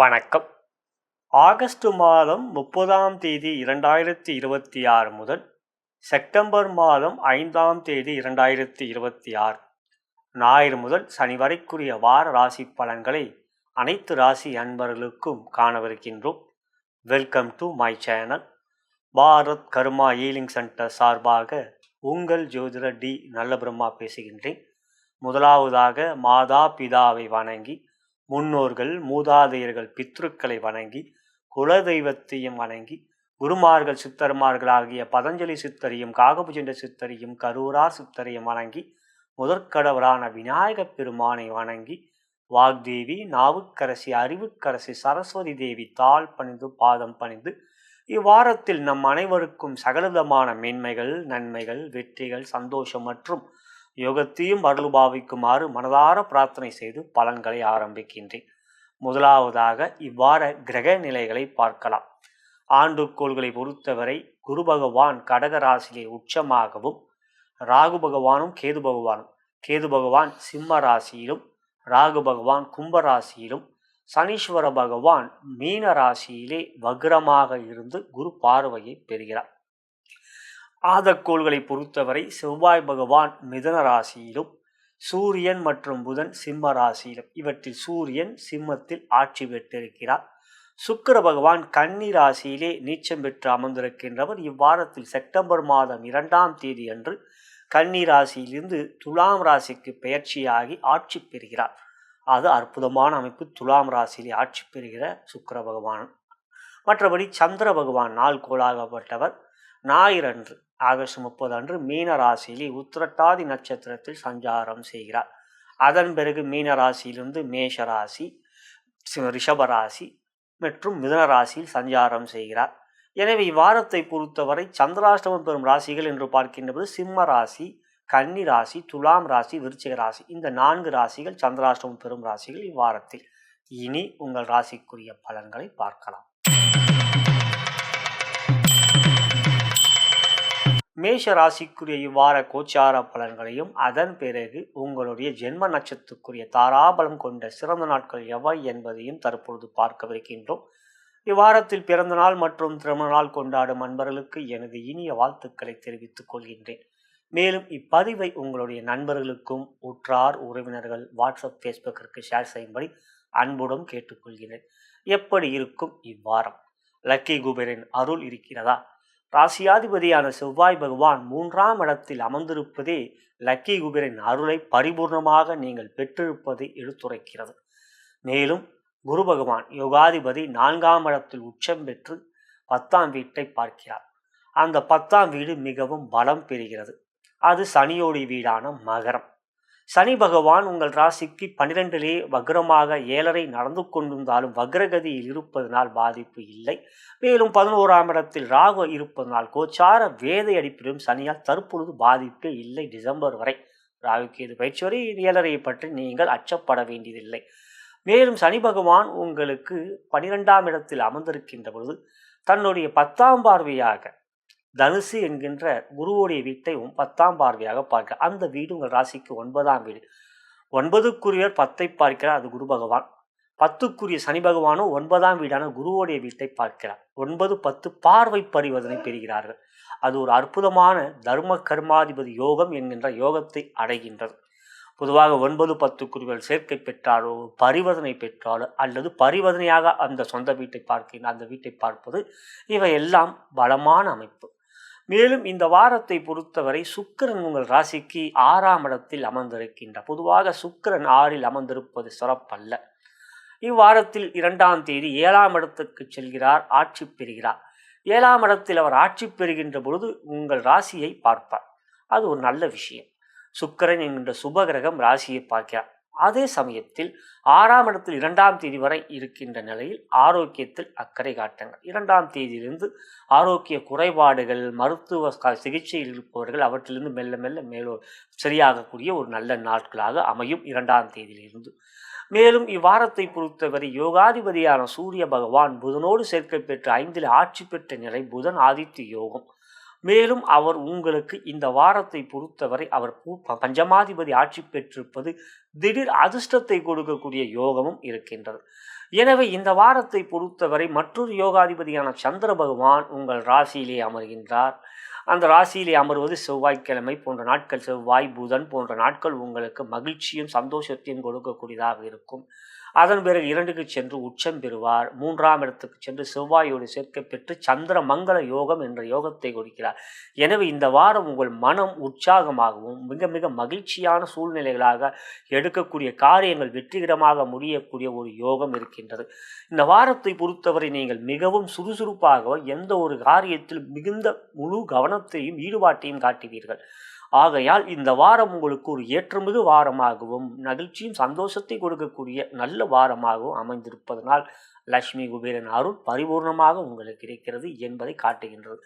வணக்கம். ஆகஸ்ட் மாதம் 30ஆம் தேதி 2026 முதல் செப்டம்பர் மாதம் 5ஆம் தேதி 2026 ஞாயிறு முதல் சனி வரைக்குரிய வார ராசி பலன்களை அனைத்து ராசி அன்பர்களுக்கும் காணவிருக்கின்றோம். Welcome to my channel. Bharat Karma healing centre சார்பாக உங்கள் ஜோதிடர் டி நல்லபிரம்மா பேசுகின்றேன். முதலாவதாக மாதா பிதாவை வணங்கி, முன்னோர்கள் மூதாதையர்கள் பித்ருக்களை வணங்கி, குலதெய்வத்தையும் வணங்கி, குருமார்கள் சித்தர்மார்கள் ஆகிய பதஞ்சலி சித்தரையும் காகபுஜண்ட சித்தரையும் கரூரார் சித்தரையும் வணங்கி, முதற்கடவுளான விநாயகப் பெருமானை வணங்கி, வாக்தேவி நாவுக்கரசி அறிவுக்கரசி சரஸ்வதி தேவி தாள் பணிந்து பாதம் பணிந்து இவ்வாரத்தில் நம் அனைவருக்கும் சகலவிதமான மேன்மைகள், நன்மைகள், வெற்றிகள், சந்தோஷம் மற்றும் யோகத்தையும் அருள்பாவிக்குமாறு மனதார பிரார்த்தனை செய்து பலன்களை ஆரம்பிக்கின்றேன். முதலாவதாக இவ்வார கிரக நிலைகளை பார்க்கலாம். ஆண்டுக்கோள்களை பொறுத்தவரை குரு பகவான் கடக ராசியை உச்சமாகவும், ராகு பகவானும் கேது பகவான் சிம்ம ராசியிலும், ராகு பகவான் கும்ப ராசியிலும், சனீஸ்வர பகவான் மீன ராசியிலே வக்ரமாக இருந்து குரு பார்வையை பெறுகிறார். ஆதக்கோள்களை பொறுத்தவரை செவ்வாய் பகவான் மிதுன ராசியிலும், சூரியன் மற்றும் புதன் சிம்ம ராசியிலும், இவற்றில் சூரியன் சிம்மத்தில் ஆட்சி பெற்றிருக்கிறார். சுக்கிர பகவான் கன்னி ராசியிலே நீச்சம் பெற்று அமர்ந்திருக்கின்றவர். இவ்வாரத்தில் செப்டம்பர் மாதம் 2ஆம் தேதி அன்று கன்னி ராசியிலிருந்து துலாம் ராசிக்கு பெயர்ச்சியாகி ஆட்சி பெறுகிறார். அது அற்புதமான அமைப்பு. துலாம் ராசியிலே ஆட்சி பெறுகிற சுக்கிர பகவான். மற்றபடி சந்திர பகவான் நாள் கோளாகப்பட்டவர். ஞாயிறன்று ஆகஸ்ட் 30 அன்று மீன ராசியிலே உத்திரட்டாதி நட்சத்திரத்தில் சஞ்சாரம் செய்கிறார். அதன் பிறகு மீன ராசியிலிருந்து மேஷ ராசி, ரிஷபராசி மற்றும் மிதுன ராசியில் சஞ்சாரம் செய்கிறார். எனவே இவ்வாரத்தை பொறுத்தவரை சந்திராஷ்டமம் பெறும் ராசிகள் என்று பார்க்கின்றபோது சிம்ம ராசி, கன்னி ராசி, துலாம் ராசி, விருச்சிக ராசி, இந்த 4 ராசிகள் சந்திராஷ்டமம் பெறும் ராசிகள் இவ்வாரத்தில். இனி உங்கள் ராசிக்குரிய பலன்களை பார்க்கலாம். மேஷ ராசிக்குரிய இவ்வார கோச்சார பலன்களையும், அதன் பிறகு உங்களுடைய ஜென்ம நட்சத்திரத்துக்குரிய தாராபலம் கொண்ட சிறந்த நாட்கள் எவை என்பதையும் தற்பொழுது பார்க்கவிருக்கின்றோம். இவ்வாரத்தில் பிறந்த நாள் மற்றும் திருமண நாள் கொண்டாடும் அன்பர்களுக்கு எனது இனிய வாழ்த்துக்களை தெரிவித்துக் கொள்கின்றேன். மேலும் இப்பதிவை உங்களுடைய நண்பர்களுக்கும் உற்றார் உறவினர்கள் வாட்ஸ்அப் ஃபேஸ்புக்கிற்கு ஷேர் செய்யும்படி அன்புடன் கேட்டுக்கொள்கிறேன். எப்படி இருக்கும் இவ்வாரம்? லக்கி குபேரின் அருள் இருக்கிறதா? ராசியாதிபதியான செவ்வாய் பகவான் 3ஆம் இடத்தில் அமர்ந்திருப்பதே லக்கி குபேரின் அருளை பரிபூர்ணமாக நீங்கள் பெற்றிருப்பதை எடுத்துரைக்கிறது. மேலும் குரு பகவான் யோகாதிபதி 4ஆம் இடத்தில் உச்சம் பெற்று 10ஆம் வீட்டை பார்க்கிறார். அந்த 10ஆம் வீடு மிகவும் பலம் பெறுகிறது. அது சனியோடி வீடான மகரம். சனி பகவான் உங்கள் ராசிக்கு 12லே வக்ரமாக 7.5 நடந்து கொண்டிருந்தாலும் வக்ரகதியில் இருப்பதனால் பாதிப்பு இல்லை. மேலும் 11ஆம் இடத்தில் ராகு இருப்பதனால் கோச்சார வேதை அடிப்பிலும் சனியால் தற்பொழுது பாதிப்பே இல்லை. டிசம்பர் வரை ராகுக்கு இது பயிற்சி வரை 7.5 பற்றி நீங்கள் அச்சப்பட வேண்டியதில்லை. மேலும் சனி பகவான் உங்களுக்கு 12ஆம் இடத்தில் அமர்ந்திருக்கின்ற பொழுது தன்னுடைய 10ஆம் பார்வையாக தனுசு என்கின்ற குருவுடைய வீட்டை 10ஆம் பார்வையாக பார்க்கிறார். அந்த வீடு உங்கள் ராசிக்கு 9ஆம் வீடு. 9க்குரியவர் 10ஐ பார்க்கிறார், அது குரு பகவான். 10க்குரிய சனி பகவானும் 9ஆம் வீடான குருவுடைய வீட்டை பார்க்கிறார். 9, 10 பார்வை பரிவர்த்தனை பெறுகிறார்கள். அது ஒரு அற்புதமான தர்ம கர்மாதிபதி யோகம் என்கின்ற யோகத்தை அடைகின்றது. பொதுவாக 9, 10க்குரியவர் சேர்க்கை பெற்றாலோ பரிவர்த்தனை பெற்றாலோ அல்லது பரிவர்த்தனையாக அந்த சொந்த வீட்டை பார்க்கின்ற அந்த வீட்டை பார்ப்பது இவையெல்லாம் பலமான அமைப்பு. மேலும் இந்த வாரத்தை பொறுத்தவரை சுக்கிரன் உங்கள் ராசிக்கு 6ஆம் இடத்தில் அமர்ந்திருக்கின்றார். பொதுவாக சுக்கிரன் 6இல் அமர்ந்திருப்பது சிறப்பல்ல. இவ்வாரத்தில் 2ஆம் தேதி 7ஆம் இடத்துக்கு செல்கிறார், ஆட்சி பெறுகிறார். 7ஆம் இடத்தில் அவர் ஆட்சி பெறுகின்ற பொழுது உங்கள் ராசியை பார்ப்பார். அது ஒரு நல்ல விஷயம். சுக்கிரன் என்கின்ற சுபகிரகம் ராசியை பார்க்கிறார். அதே சமயத்தில் 6ஆம் இடத்தில் 2ஆம் தேதி வரை இருக்கின்ற நிலையில் ஆரோக்கியத்தில் அக்கறை காட்டுங்கள். 2ஆம் தேதியிலிருந்து ஆரோக்கிய குறைபாடுகள், மருத்துவ சிகிச்சையில் இருப்பவர்கள் அவற்றிலிருந்து மெல்ல மெல்ல சரியாகக்கூடிய ஒரு நல்ல நாட்களாக அமையும் 2ஆம் தேதியிலிருந்து. மேலும் இவ்வாரத்தை பொறுத்தவரை யோகாதிபதியான சூரிய பகவான் புதனோடு சேர்க்கை பெற்று 5இல் ஆட்சி பெற்ற நிலை புதன் ஆதித்ய யோகம். மேலும் அவர் உங்களுக்கு இந்த வாரத்தை பொறுத்தவரை அவர் பஞ்சமாதிபதி ஆட்சி பெற்றிருப்பது திடீர் அதிர்ஷ்டத்தை கொடுக்கக்கூடிய யோகமும் இருக்கின்றது. எனவே இந்த வாரத்தை பொறுத்தவரை மற்றொரு யோகாதிபதியான சந்திர பகவான் உங்கள் ராசியிலே அமர்கின்றார். அந்த ராசியிலே அமர்வது செவ்வாய்க்கிழமை போன்ற நாட்கள், செவ்வாய் புதன் போன்ற நாட்கள் உங்களுக்கு மகிழ்ச்சியும் சந்தோஷத்தையும் கொடுக்கக்கூடியதாக இருக்கும். அதன் பிறகு 2க்கு சென்று உச்சம் பெறுவார். 3ஆம் இடத்துக்கு சென்று செவ்வாயோடு சேர்க்கை பெற்று சந்திர மங்கள யோகம் என்ற யோகத்தை கொடுக்கிறார். எனவே இந்த வாரம் உங்கள் மனம் உற்சாகமாகவும் மிக மிக மகிழ்ச்சியான சூழ்நிலைகளாக எடுக்கக்கூடிய காரியங்கள் வெற்றிகரமாக முடியக்கூடிய ஒரு யோகம் இருக்கின்றது. இந்த வாரத்தை பொறுத்தவரை நீங்கள் மிகவும் சுறுசுறுப்பாக எந்த ஒரு காரியத்தில் மிகுந்த முழு கவனத்தையும் ஈடுபாட்டையும் காட்டுவீர்கள். ஆகையால் இந்த வாரம் உங்களுக்கு ஒரு ஏற்றமிகு வாரமாகவும் மகிழ்ச்சியும் சந்தோஷத்தை கொடுக்கக்கூடிய நல்ல வாரமாகவும் அமைந்திருப்பதனால் லட்சுமி குபேரன் அருள் பரிபூர்ணமாக உங்களுக்கு இருக்கிறது என்பதை காட்டுகின்றது.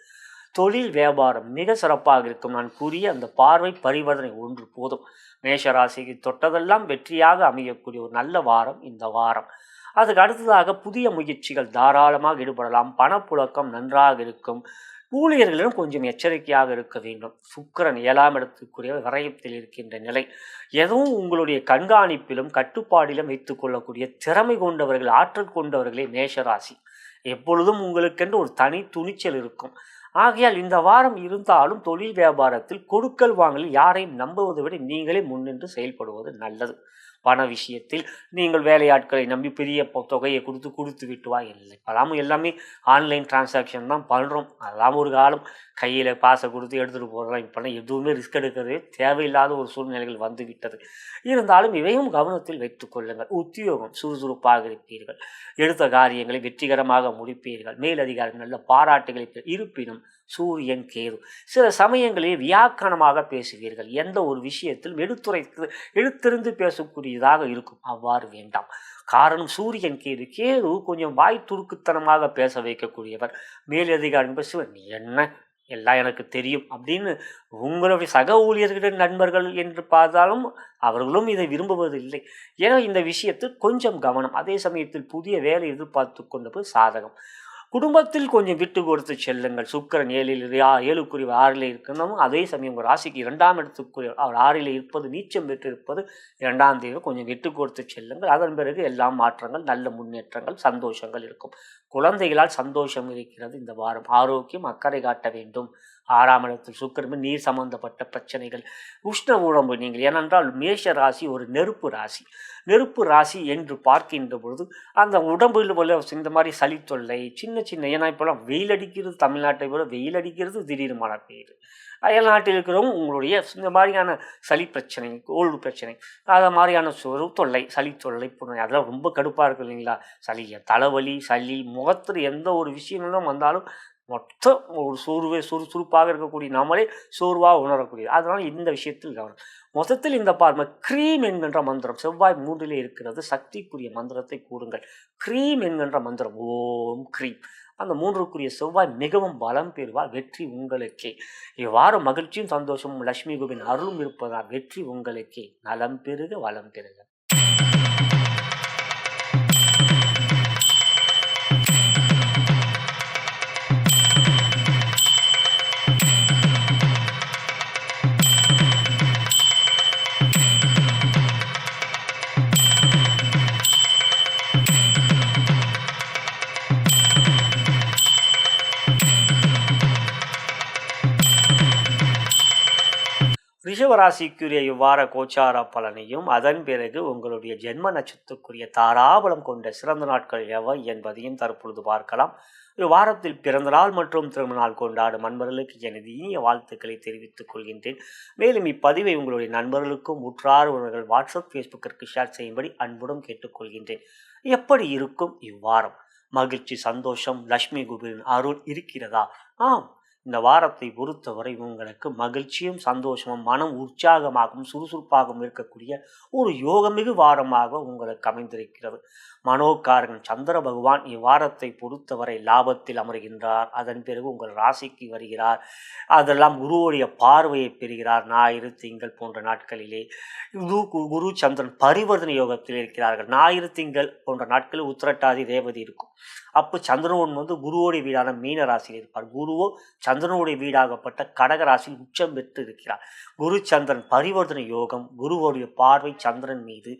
தொழில் வியாபாரம் மிக சிறப்பாக இருக்கும். நான் கூறிய அந்த பார்வை பரிவர்த்தனை ஒன்று போதும். மேஷராசிக்கு தொட்டதெல்லாம் வெற்றியாக அமையக்கூடிய ஒரு நல்ல வாரம் இந்த வாரம். அதுக்கு அடுத்ததாக புதிய முயற்சிகள் தாராளமாக ஈடுபடலாம். பணப்புழக்கம் நன்றாக இருக்கும். ஊழியர்களிடம் கொஞ்சம் எச்சரிக்கையாக இருக்க வேண்டும். சுக்கிரன் 7ஆம் இடத்துக்குரிய விரயத்தில் இருக்கின்ற நிலை. எதுவும் உங்களுடைய கண்காணிப்பிலும் கட்டுப்பாடிலும் வைத்துக் கொள்ளக்கூடிய திறமை கொண்டவர்கள், ஆற்றல் கொண்டவர்களே மேஷராசி. எப்பொழுதும் உங்களுக்கென்று ஒரு தனி துணிச்சல் இருக்கும். ஆகையால் இந்த வாரம் இருந்தாலும் தொழில் வியாபாரத்தில் கொடுக்கல் வாங்கலில் யாரையும் நம்புவதை விட நீங்களே முன்னின்று செயல்படுவது நல்லது. பண விஷயத்தில் நீங்கள் வேலையாட்களை நம்பி பெரிய தொகையை கொடுத்து விட்டுவா இல்லை. இப்போலாம் எல்லாமே ஆன்லைன் டிரான்சாக்ஷன் தான் பண்ணுறோம். அதெல்லாம் ஒரு காலம் கையில் பாசை கொடுத்து எடுத்துகிட்டு போகிறோம். இப்போலாம் எதுவுமே ரிஸ்க் எடுக்கிறதே தேவையில்லாத ஒரு சூழ்நிலைகள் வந்து விட்டது. இருந்தாலும் இவையும் கவனத்தில் வைத்துக் கொள்ளுங்கள். உத்தியோகம் சுறுசுறுப்பாக இருப்பீர்கள். எடுத்த காரியங்களை வெற்றிகரமாக முடிப்பீர்கள். மேலதிகாரிகள் நல்ல பாராட்டுகளை இருப்பினும் சூரியன் கேது சில சமயங்களில் வியாக்கணமாக பேசுவீர்கள். எந்த ஒரு விஷயத்திலும் எடுத்திருந்து பேசக்கூடியதாக இருக்கும். அவ்வாறு வேண்டாம். காரணம் சூரியன் கேது. கேது கொஞ்சம் வாய் துருக்குத்தனமாக பேச வைக்கக்கூடியவர். மேலதிகாரி பேசுவர், நீ என்ன எல்லாம் எனக்கு தெரியும் அப்படின்னு உங்களுடைய சக ஊழியர்களின் நண்பர்கள் என்று பார்த்தாலும் அவர்களும் இதை விரும்புவதில்லை. ஏன்னா இந்த விஷயத்தில் கொஞ்சம் கவனம். அதே சமயத்தில் புதிய வேலை எதிர்பார்த்து கொண்டது சாதகம். குடும்பத்தில் கொஞ்சம் விட்டு கொடுத்து செல்லுங்கள். சுக்கிரன் 7க்குரிய 6ல் இருக்கணும். அதே சமயம் உங்கள் ராசிக்கு 2ஆம் இடத்துக்குரிய அவர் 6ல் இருப்பது, நீச்சம் பெற்று இருப்பது 2ஆம் தேதி கொஞ்சம் விட்டு கொடுத்து செல்லுங்கள். அதன் பிறகு எல்லாம் மாற்றங்கள், நல்ல முன்னேற்றங்கள், சந்தோஷங்கள் இருக்கும். குழந்தைகளால் சந்தோஷம் இருக்கிறது இந்த வாரம். ஆரோக்கியம் அக்கறை காட்ட வேண்டும். 6ஆம் இடத்தில் சுக்கிரன், நீர் சம்பந்தப்பட்ட பிரச்சனைகள், உஷ்ண உடம்பு. நீங்கள் ஏனென்றால் மேஷ ராசி ஒரு நெருப்பு ராசி. நெருப்பு ராசி என்று பார்க்கின்ற பொழுது அந்த உடம்பில் போல இந்த மாதிரி சளி தொல்லை சின்ன ஏன்னா இப்போலாம் வெயில் அடிக்கிறது, தமிழ்நாட்டை போல வெயில் அடிக்கிறது, திடீர்னு மழை பெய்யுது. அயல் நாட்டில் இருக்கிறவங்க உங்களுடைய இந்த மாதிரியான சளி பிரச்சனை, கோல்டு பிரச்சனை, அது மாதிரியான தொல்லை, சளி தொல்லை போன்ற அதெல்லாம் ரொம்ப கடுப்பாக இருக்குது இல்லைங்களா? சளி, தலைவலி, சளி, முகத்தில் எந்த ஒரு விஷயங்களும் வந்தாலும் மொத்தம் ஒரு சுறுசுறுப்பாக இருக்கக்கூடிய நம்மளே சோர்வாக உணரக்கூடியது. அதனால் இந்த விஷயத்தில் கவனம். மொத்தத்தில் இந்த பார்வை க்ரீம் என்கின்ற மந்திரம் செவ்வாய் 3லே இருக்கிறது. சக்திக்குரிய மந்திரத்தை கூறுங்கள். க்ரீம் என்கின்ற மந்திரம் ஓம் க்ரீம். அந்த 3க்குரிய செவ்வாய் மிகவும் பலம் பெறுவார். வெற்றி உங்களுக்கே. இவ்வாறு மகிழ்ச்சியும் சந்தோஷமும் லட்சுமி குபேரன் அருளும் இருப்பதால் வெற்றி உங்களுக்கே. நலம் பெருக வளம் பெறுக. ரிஷபராசிக்குரிய இவ்வார கோச்சார பலனையும் அதன் பிறகு உங்களுடைய ஜென்ம நட்சத்திரக்குரிய தாராபலம் கொண்ட சிறந்த நாட்கள் எவை என்பதையும் தற்பொழுது பார்க்கலாம். வாரத்தில் பிறந்த நாள் மற்றும் திருமண நாள் கொண்டாடும் நண்பர்களுக்கு எனது இனிய வாழ்த்துக்களை தெரிவித்துக் கொள்கின்றேன். மேலும் இப்பதிவை உங்களுடைய நண்பர்களுக்கும் உற்றார் உறவுகள் வாட்ஸ்அப், ஃபேஸ்புக்கிற்கு ஷேர் செய்யும்படி அன்புடன் கேட்டுக்கொள்கின்றேன். எப்படி இருக்கும் இவ்வாரம்? மகிழ்ச்சி, சந்தோஷம், லட்சுமி குபேரன் அருள் இருக்கிறதா? ஆம், இந்த வாரத்தை பொறுத்தவரை உங்களுக்கு மகிழ்ச்சியும் சந்தோஷமும் மனம் உற்சாகமாகவும் சுறுசுறுப்பாகவும் இருக்கக்கூடிய ஒரு யோகமிகு வாரமாக உங்களுக்கு அமைந்திருக்கிறது. மனோகாரகன் சந்திர பகவான் இவ்வாரத்தை பொறுத்தவரை லாபத்தில் அமர்கின்றார். அதன் பிறகு உங்கள் ராசிக்கு வருகிறார். அதெல்லாம் குருவுடைய பார்வையை பெறுகிறார். ஞாயிறு, திங்கள் போன்ற நாட்களிலே குரு சந்திரன் பரிவர்த்தனை யோகத்தில் இருக்கிறார்கள். ஞாயிறு, திங்கள் போன்ற நாட்களில் உத்திரட்டாதி ரேவதி இருக்கும். அப்போ சந்திரன் குருவோடைய வீடான மீன ராசியில் இருப்பார். குருவோ சந்திரனுடைய வீடாகப்பட்ட கடகராசியில் உச்சம் பெற்று இருக்கிறார். குரு சந்திரன் பரிவர்த்தனை யோகம், குருவுடைய பார்வை சந்திரன் மீது.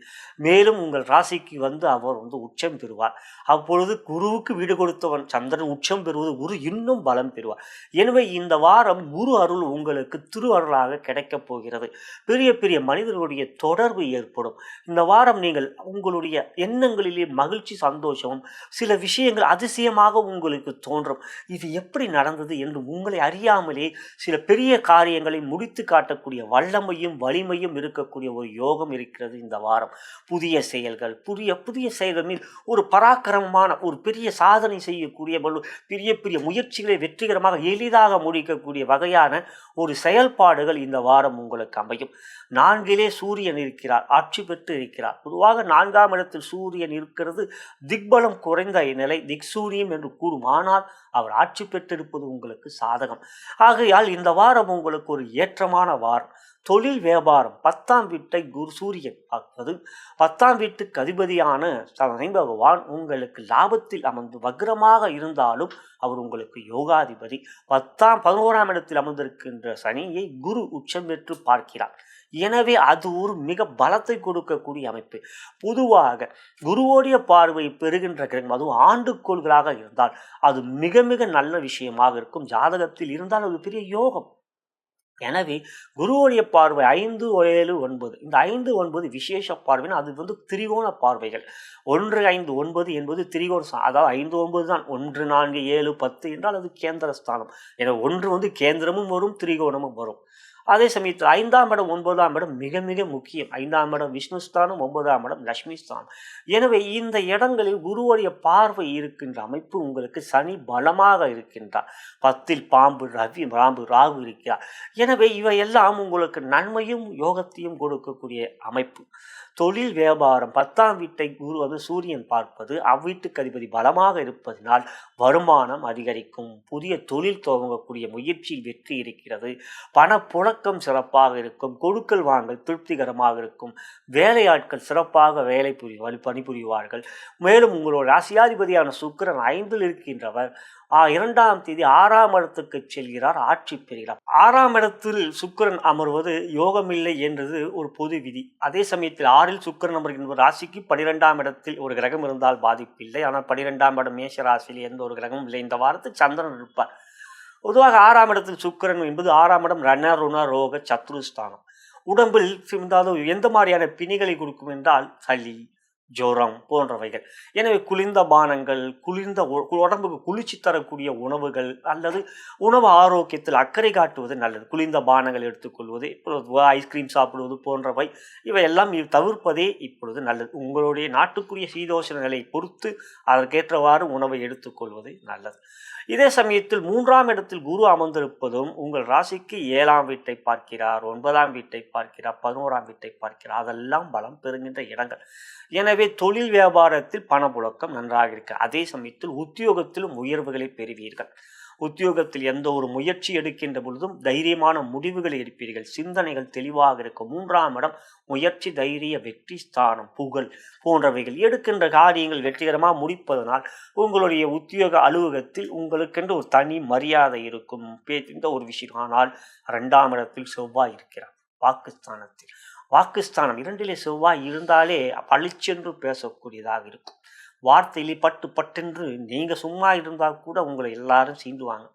மேலும் உங்கள் ராசிக்கு அவர் உச்சம் பெறுவார். அப்பொழுது குருவுக்கு வீடு கொடுத்தவன் சந்திரன் உச்சம் பெறுவது குரு இன்னும் பலம் பெறுவார். எனவே இந்த வாரம் குரு அருள் உங்களுக்கு திரு அருளாக கிடைக்கப் போகிறது. பெரிய பெரிய மனிதர்களுடைய தொடர்பு ஏற்படும். இந்த வாரம் நீங்கள் உங்களுடைய எண்ணங்களிலே மகிழ்ச்சி, சந்தோஷமும், சில விஷயங்கள் அதிசயமாக உங்களுக்கு தோன்றும். இது எப்படி நடந்தது என்று உங்களை அறியாமலே சில பெரிய காரியங்களை முடித்து காட்டக்கூடிய வல்லமையும் வலிமையும் இருக்கக்கூடிய ஒரு யோகம் இருக்கிறது இந்த வாரம். புதிய செயல்கள், புதிய செயல்கள் மீது ஒரு பராக்கிரமமான ஒரு பெரிய சாதனை செய்யக்கூடிய பெரிய பெரிய முயற்சிகளை வெற்றிகரமாக எளிதாக முடிக்கக்கூடிய வகையான ஒரு செயல்பாடுகள் இந்த வாரம் உங்களுக்கு அமையும். 4 சூரியன் இருக்கிறார், ஆட்சி பெற்று இருக்கிறார். பொதுவாக 4ஆம் இடத்தில் சூரியன் இருக்கிறது திக்பலம் குறைந்த நிலை, திக்சூரியம் என்று கூறும். ஆனால் அவர் ஆட்சி பெற்றிருப்பது உங்களுக்கு சாதகம். ஆகையால் இந்த வாரம் உங்களுக்கு ஒரு ஏற்றமான வாரம். தொழில் வியாபாரம் 10ஆம் வீட்டை சூரியன் பார்ப்பது, 10ஆம் வீட்டுக்கு அதிபதியான சனி பகவான் உங்களுக்கு லாபத்தில் அமர்ந்து வக்ரமாக இருந்தாலும் அவர் உங்களுக்கு யோகாதிபதி. 11ஆம் இடத்தில் அமர்ந்திருக்கின்ற சனியை குரு உச்சம் பெற்று பார்க்கிறார். எனவே அது ஒரு மிக பலத்தை கொடுக்கக்கூடிய அமைப்பு. பொதுவாக குருவோடைய பார்வை பெறுகின்ற கிரகம், அதுவும் ஆண்டுக்கோள்களாக இருந்தால் அது மிக மிக நல்ல விஷயமாக இருக்கும். ஜாதகத்தில் இருந்தால் அது பெரிய யோகம். எனவே குருவுடைய பார்வை 5, 7, 9, இந்த 5, 9 விசேஷ பார்வைன்னு அது திரிகோண பார்வைகள். 1, 5, 9 என்பது திரிகோண, அதாவது 5, 9 தான். 1, 4, 7, 10 என்றால் அது கேந்திர ஸ்தானம். எனவே 1 கேந்திரமும் வரும், திரிகோணமும் வரும். அதே சமயத்தில் 5ஆம் இடம் 9ஆம் இடம் மிக மிக முக்கியம். 5ஆம் இடம் விஷ்ணுஸ்தானம், 9ஆம் இடம் லட்சுமி ஸ்தானம். எனவே இந்த இடங்களில் குருவுடைய பார்வை இருக்கின்ற அமைப்பு உங்களுக்கு சனி பலமாக இருக்கின்றார். 10இல் பாம்பு ராகு இருக்கிறார். எனவே இவையெல்லாம் உங்களுக்கு நன்மையும் யோகத்தையும் கொடுக்கக்கூடிய அமைப்பு. தொழில் வியாபாரம் 10ஆம் வீட்டை குரு சூரியன் பார்ப்பது, அவ்வீட்டுக்கு அதிபதி பலமாக இருப்பதனால் வருமானம் அதிகரிக்கும். புதிய தொழில் துவங்கக்கூடிய முயற்சியில் வெற்றி இருக்கிறது. பணப்புழக்கம் சிறப்பாக இருக்கும். கொடுக்கல் வாங்கல் திருப்திகரமாக இருக்கும். வேலையாட்கள் சிறப்பாக பணிபுரிவார்கள். மேலும் உங்களோட ராசியாதிபதியான சுக்கிரன் 5இல் இருக்கின்றவர் 2ஆம் தேதி 6ஆம் இடத்துக்கு செல்கிறார், ஆட்சி பெறுகிறார். 6ஆம் இடத்தில் சுக்கிரன் அமர்வது யோகமில்லை என்றது ஒரு பொது விதி. அதே சமயத்தில் 6இல் சுக்கிரன் அமர்கின்ற ராசிக்கு 12ஆம் இடத்தில் ஒரு கிரகம் இருந்தால் பாதிப்பில்லை. ஆனால் 12ஆம் இடம் மேஷ ராசியில் எந்த ஒரு கிரகமும் இல்லை. இந்த வாரத்தில் சந்திரன் இருப்பார். பொதுவாக 6ஆம் இடத்தில் சுக்கிரன் என்பது 6ஆம் இடம் ருண ரோக சத்ருஸ்தானம். உடம்பில் எந்த மாதிரியான பிணிகளை கொடுக்கும் என்றால் சளி, ஜோரம் போன்றவைகள். எனவே குளிர்ந்த பானங்கள், உடம்புக்கு குளிர்ச்சி தரக்கூடிய உணவுகள் அல்லது உணவு ஆரோக்கியத்தில் அக்கறை காட்டுவது நல்லது. குளிர்ந்த பானங்கள் எடுத்துக்கொள்வது, ஐஸ்கிரீம் சாப்பிடுவது போன்றவை இவையெல்லாம் தவிர்ப்பதே இப்பொழுது நல்லது. உங்களுடைய நாட்டுக்குரிய சீதோஷண நிலையை பொறுத்து அதற்கேற்றவாறு உணவை எடுத்துக்கொள்வது நல்லது. இதே சமயத்தில் 3ஆம் இடத்தில் குரு அமர்ந்திருப்பதும் உங்கள் ராசிக்கு 7ஆம் வீட்டை பார்க்கிறார், 9ஆம் வீட்டை பார்க்கிறார், 11ஆம் வீட்டை பார்க்கிறார். அதெல்லாம் பலம் பெறுகின்ற இடங்கள். எனவே தொழில் வியாபாரத்தில் பணப்புழக்கம் நன்றாக இருக்கு. அதே சமயத்தில் உத்தியோகத்திலும் உயர்வுகளை பெறுவீர்கள். உத்தியோகத்தில் எந்த ஒரு முயற்சி எடுக்கின்ற பொழுதும் தைரியமான முடிவுகளை எடுப்பீர்கள். சிந்தனைகள் தெளிவாக இருக்கும். 3ஆம் இடம் முயற்சி, தைரிய, வெற்றி ஸ்தானம், புகழ் போன்றவைகள். எடுக்கின்ற காரியங்கள் வெற்றிகரமாக முடிப்பதனால் உங்களுடைய உத்தியோக அலுவலகத்தில் உங்களுக்கென்று ஒரு தனி மரியாதை இருக்கும். இந்த ஒரு விஷயம். ஆனால் 2ஆம் இடத்தில் செவ்வாய் இருக்கிறார், வாக்குஸ்தானம் 2இலே செவ்வாய் இருந்தாலே பளிச்சென்று பேசக்கூடியதாக இருக்கும். வார்த்தையிலே பட்டென்று நீங்கள் சும்மா இருந்தால் கூட உங்களை எல்லாரும் சீண்டுவாங்க.